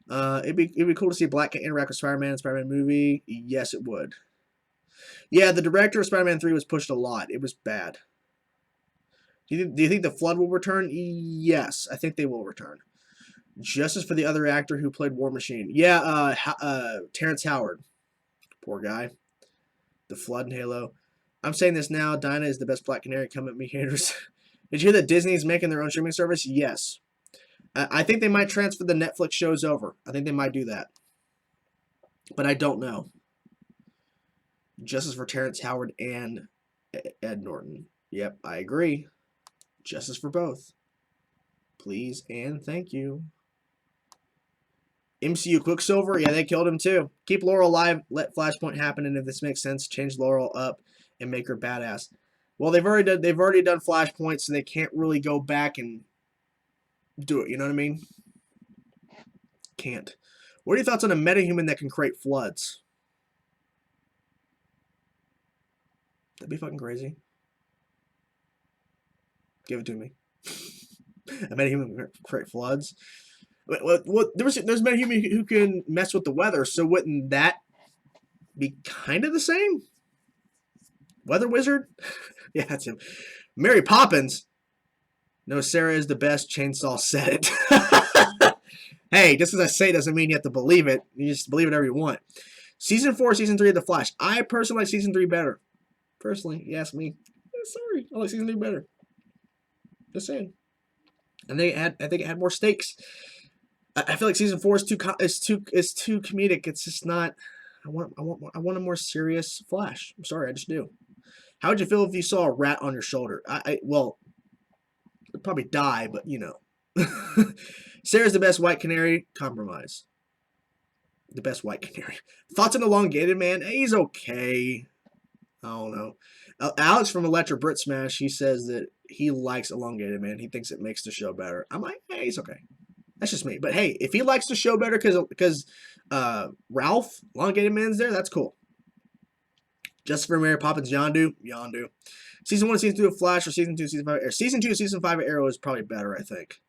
It'd be cool to see Black Cat interact with Spider-Man in Spider-Man movie. Yes, it would. Yeah, the director of Spider-Man 3 was pushed a lot. It was bad. Do you think the Flood will return? Yes, I think they will return. Justice for the other actor who played War Machine. Yeah, Terrence Howard. Poor guy. The Flood and Halo. I'm saying this now. Dinah is the best Black Canary. Come at me, haters. Did you hear that Disney is making their own streaming service? Yes. I think they might transfer the Netflix shows over. I think they might do that. But I don't know. Justice for Terrence Howard and Ed Norton. Yep, I agree. Justice for both. Please and thank you. MCU Quicksilver, yeah, they killed him too. Keep Laurel alive, let Flashpoint happen, and if this makes sense, change Laurel up and make her badass. Well, they've already done Flashpoint, so they can't really go back and do it. You know what I mean? Can't. What are your thoughts on a metahuman that can create floods? That'd be fucking crazy. Give it to me. A metahuman can create floods. Well, there's metahuman who can mess with the weather, so wouldn't that be kind of the same? Weather wizard? Yeah, that's him. Mary Poppins. No, Sarah is the best. Chainsaw said it. Hey, just because I say it doesn't mean you have to believe it. You just believe whatever you want. Season 4, Season 3 of The Flash. I personally like Season 3 better. Personally, you ask me. Sorry, I like Season 3 better. Just saying. And I think it had more stakes. I feel like Season 4 is too comedic. It's just not. I want a more serious Flash. I'm sorry, I just do. How would you feel if you saw a rat on your shoulder? Well, I'd probably die, but you know. Sarah's the best White Canary. Compromise. The best White Canary. Thoughts on Elongated Man? He's okay. I don't know. Alex from Electra Brit Smash, he says that he likes Elongated Man. He thinks it makes the show better. I'm like, hey, he's okay. That's just me. But hey, if he likes the show better because Ralph, Elongated Man's there, that's cool. Just for Mary Poppins, Yondu. Season 1, Season 2 of Flash, or Season 2, Season 5. Season 2, Season 5 of Arrow is probably better, I think.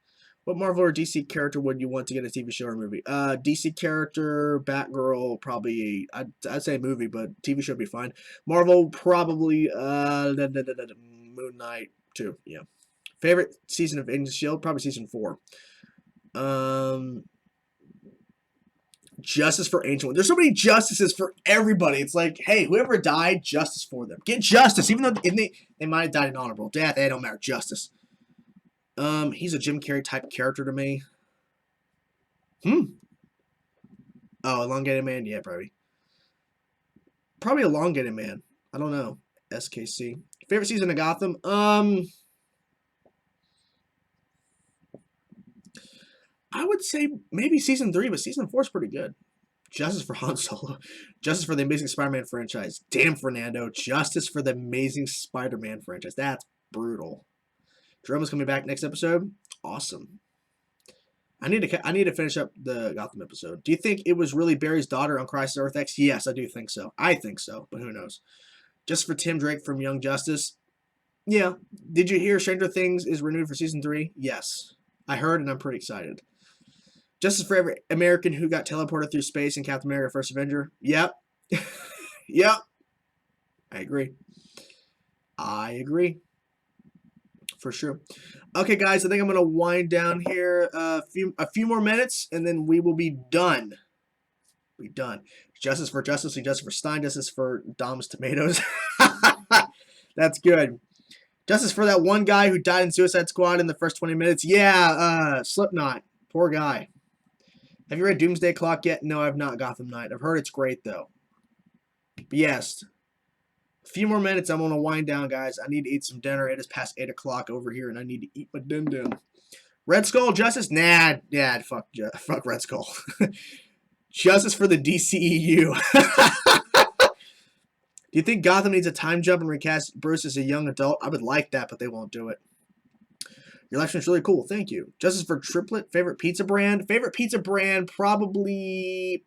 What Marvel or DC character would you want to get a TV show or movie? DC character, Batgirl, probably. I'd say movie, but TV show would be fine. Marvel, probably Moon Knight, too. Yeah. Favorite season of Agents of S.H.I.E.L.D.? Probably Season 4. Justice for Ancient One. There's so many justices for everybody. It's like, hey, whoever died, justice for them. Get justice, even though they might have died an honorable death. They don't matter. Justice. He's a Jim Carrey type character to me. Oh, Elongated Man? Yeah, probably. Probably Elongated Man. I don't know. SKC. Favorite season of Gotham? I would say maybe Season 3, but Season 4 is pretty good. Justice for Han Solo. Justice for the Amazing Spider-Man franchise. Damn, Fernando. Justice for the Amazing Spider-Man franchise. That's brutal. Jerome is coming back next episode. Awesome. I need to finish up the Gotham episode. Do you think it was really Barry's daughter on Crisis Earth X? Yes, I do think so. I think so, but who knows? Just for Tim Drake from Young Justice. Yeah. Did you hear Stranger Things is renewed for Season 3? Yes. I heard, and I'm pretty excited. Justice for every American who got teleported through space in Captain America First Avenger. Yep. Yep. I agree. For sure. Okay, guys, I think I'm going to wind down here a few more minutes, and then we will be done. Justice for Justice League, Justice for Stein, Justice for Dom's Tomatoes. That's good. Justice for that one guy who died in Suicide Squad in the first 20 minutes. Yeah, Slipknot. Poor guy. Have you read Doomsday Clock yet? No, I've not. Gotham Knight. I've heard it's great, though. But yes. A few more minutes. I'm going to wind down, guys. I need to eat some dinner. It is past 8 o'clock over here, and I need to eat my din-din. Red Skull Justice? Nah, fuck Red Skull. Justice for the DCEU. Do you think Gotham needs a time jump and recast Bruce as a young adult? I would like that, but they won't do it. Your live stream's really cool. Thank you. Justice for Triplet. Favorite pizza brand? Favorite pizza brand, probably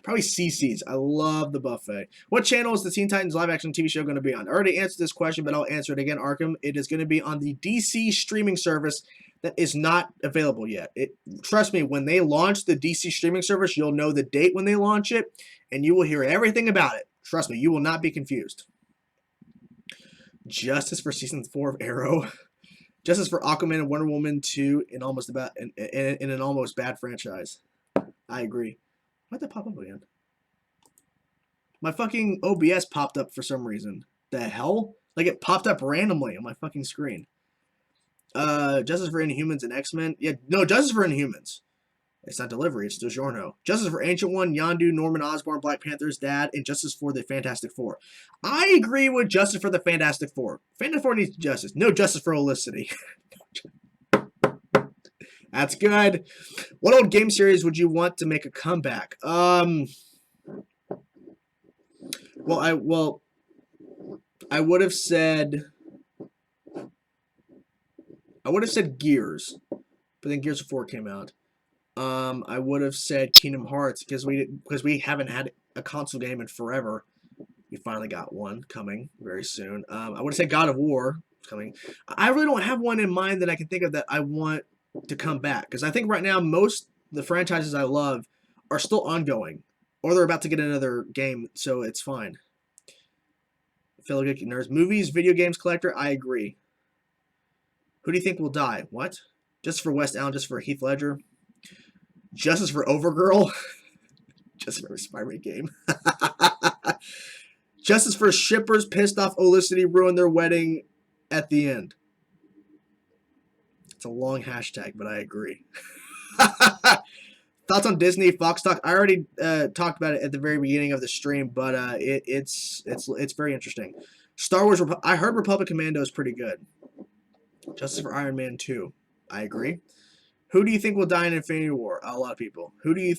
CC's. I love the buffet. What channel is the Teen Titans live action TV show going to be on? I already answered this question, but I'll answer it again, Arkham. It is going to be on the DC streaming service that is not available yet. Trust me, when they launch the DC streaming service, you'll know the date when they launch it, and you will hear everything about it. Trust me, you will not be confused. Justice for season 4 of Arrow. Justice for Aquaman and Wonder Woman 2 in an almost bad franchise. I agree. Why'd that pop up again? My fucking OBS popped up for some reason. The hell? Like it popped up randomly on my fucking screen. Justice for Inhumans and X-Men. Yeah, no, Justice for Inhumans. It's not Delivery, it's DiGiorno. Justice for Ancient One, Yondu, Norman Osborn, Black Panther's dad, and Justice for the Fantastic Four. I agree with Justice for the Fantastic Four. Fantastic Four needs justice. No justice for Olicity. That's good. What old game series would you want to make a comeback? Well, I would have said Gears, but then Gears of 4 came out. I would have said Kingdom Hearts because we haven't had a console game in forever. We finally got one coming very soon. I would have said God of War coming. I really don't have one in mind that I can think of that I want to come back because I think right now most the franchises I love are still ongoing or they're about to get another game, so it's fine. Fellow Geek Nerds, movies, video games collector. I agree. Who do you think will die? What? Just for West Allen, just for Heath Ledger. Justice for Overgirl. Justice for a Spider-Man game. Justice for shippers pissed off Olicity ruined their wedding at the end. It's a long hashtag, but I agree. Thoughts on Disney, Fox Talk? I already talked about it at the very beginning of the stream, but it's very interesting. Star Wars. I heard Republic Commando is pretty good. Justice for Iron Man 2. I agree. Who do you think will die in Infinity War? A lot of people. Who do you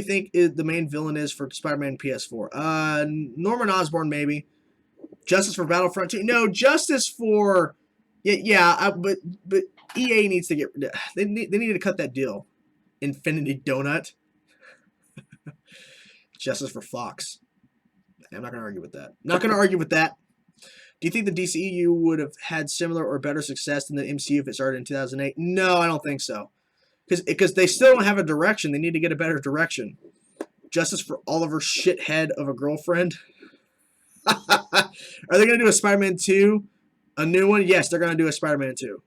think the main villain is for Spider-Man PS4? Norman Osborn maybe. Justice for Battlefront 2. No, Justice for but EA needs to get they need to cut that deal. Infinity Donut. Justice for Fox. I'm not going to argue with that. Not going to argue with that. Do you think the DCEU would have had similar or better success than the MCU if it started in 2008? No, I don't think so. Because they still don't have a direction. They need to get a better direction. Justice for Oliver shithead of a girlfriend. Are they going to do a Spider-Man 2? A new one? Yes, they're going to do a Spider-Man 2.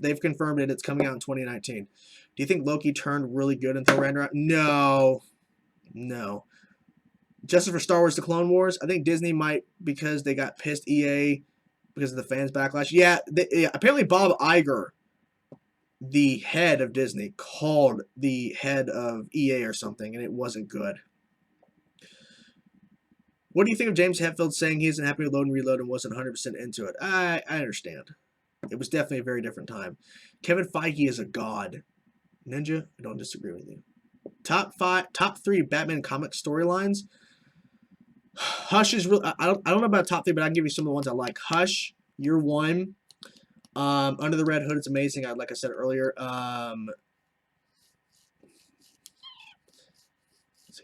They've confirmed it. It's coming out in 2019. Do you think Loki turned really good until Ragnarok? No. No. Justice for Star Wars The Clone Wars. I think Disney might because they got pissed EA because of the fans backlash. Yeah, apparently Bob Iger, the head of Disney, called the head of EA or something, and it wasn't good. What do you think of James Hetfield saying he isn't happy with Load and Reload and wasn't 100% into it? I understand. It was definitely a very different time. Kevin Feige is a god. Ninja, I don't disagree with you. Top 3 Batman comic storylines. Hush is real. I don't know about top 3, but I can give you some of the ones I like. Hush, Year One. Under the Red Hood, it's amazing. Like I said earlier.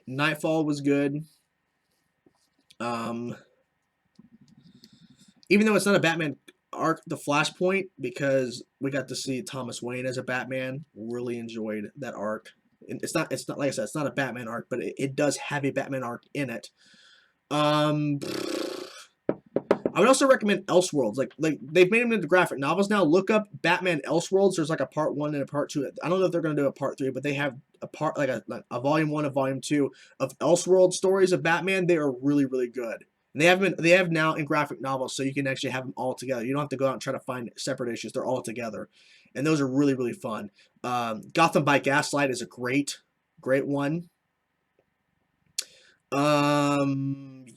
Nightfall was good. Even though it's not a Batman arc, the Flashpoint, because we got to see Thomas Wayne as a Batman. Really enjoyed that arc. It's not like I said, it's not a Batman arc, but it does have a Batman arc in it. I would also recommend Elseworlds. Like they've made them into graphic novels now. Look up Batman Elseworlds. There's like a part 1 and a part 2. I don't know if they're gonna do a part 3, but they have a part like a volume 1, a volume 2 of Elseworld stories of Batman. They are really, really good. And they have now in graphic novels, so you can actually have them all together. You don't have to go out and try to find separate issues. They're all together. And those are really, really fun. Gotham by Gaslight is a great one.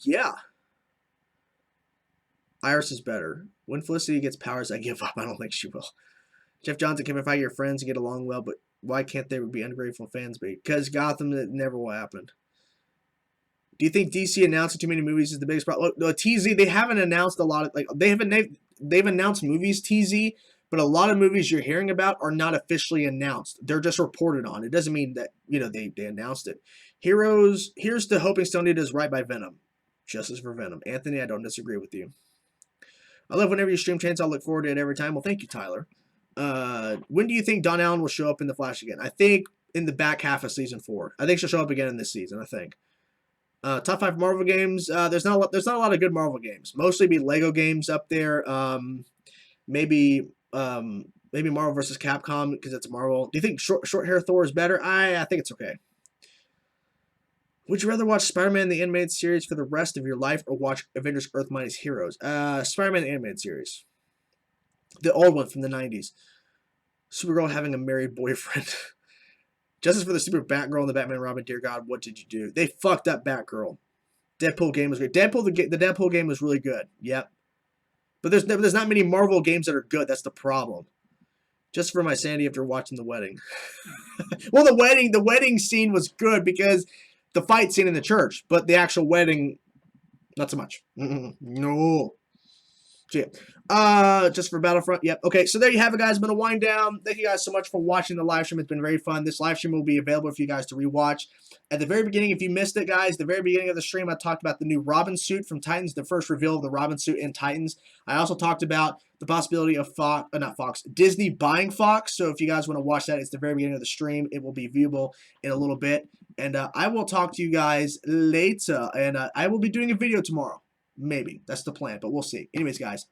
Yeah. Iris is better. When Felicity gets powers, I give up. I don't think she will. Jeff Johnson, can I your friends and get along well, but why can't they be ungrateful fans? Because Gotham, it never will happen. Do you think DC announcing too many movies is the biggest problem? Look, TZ, they haven't announced a lot of, they've announced movies, TZ, but a lot of movies you're hearing about are not officially announced. They're just reported on. It doesn't mean that, they announced it. Here's to hoping Sony does right by Venom. Justice for Venom. Anthony, I don't disagree with you. I love whenever you stream Chainsaw. I look forward to it every time. Well, thank you, Tyler. When do you think Dawn Allen will show up in The Flash again? I think in the back half of Season 4. I think she'll show up again in this season, I think. Top 5 Marvel games. There's not a lot of good Marvel games. Mostly be Lego games up there. Maybe maybe Marvel vs. Capcom because it's Marvel. Do you think short hair Thor is better? I think it's okay. Would you rather watch Spider-Man the animated series for the rest of your life or watch Avengers Earth Mightiest Heroes? Spider-Man the animated series. The old one from the 90s. Supergirl having a married boyfriend. Justice for the Super Batgirl and the Batman Robin. Dear God, what did you do? They fucked up Batgirl. Deadpool game was great. The Deadpool game was really good. Yep. But there's not many Marvel games that are good. That's the problem. Just for my sanity after watching The Wedding. Well, the wedding scene was good because the fight scene in the church, but the actual wedding, not so much. No. So yeah. Just for Battlefront. Yep. Okay, so there you have it, guys. I'm going to wind down. Thank you guys so much for watching the live stream. It's been very fun. This live stream will be available for you guys to rewatch. At the very beginning, if you missed it, guys, the very beginning of the stream, I talked about the new Robin suit from Titans, the first reveal of the Robin suit in Titans. I also talked about the possibility of Disney buying Fox. So if you guys want to watch that, it's the very beginning of the stream. It will be viewable in a little bit. And I will talk to you guys later. And I will be doing a video tomorrow. Maybe. That's the plan, but we'll see. Anyways, guys.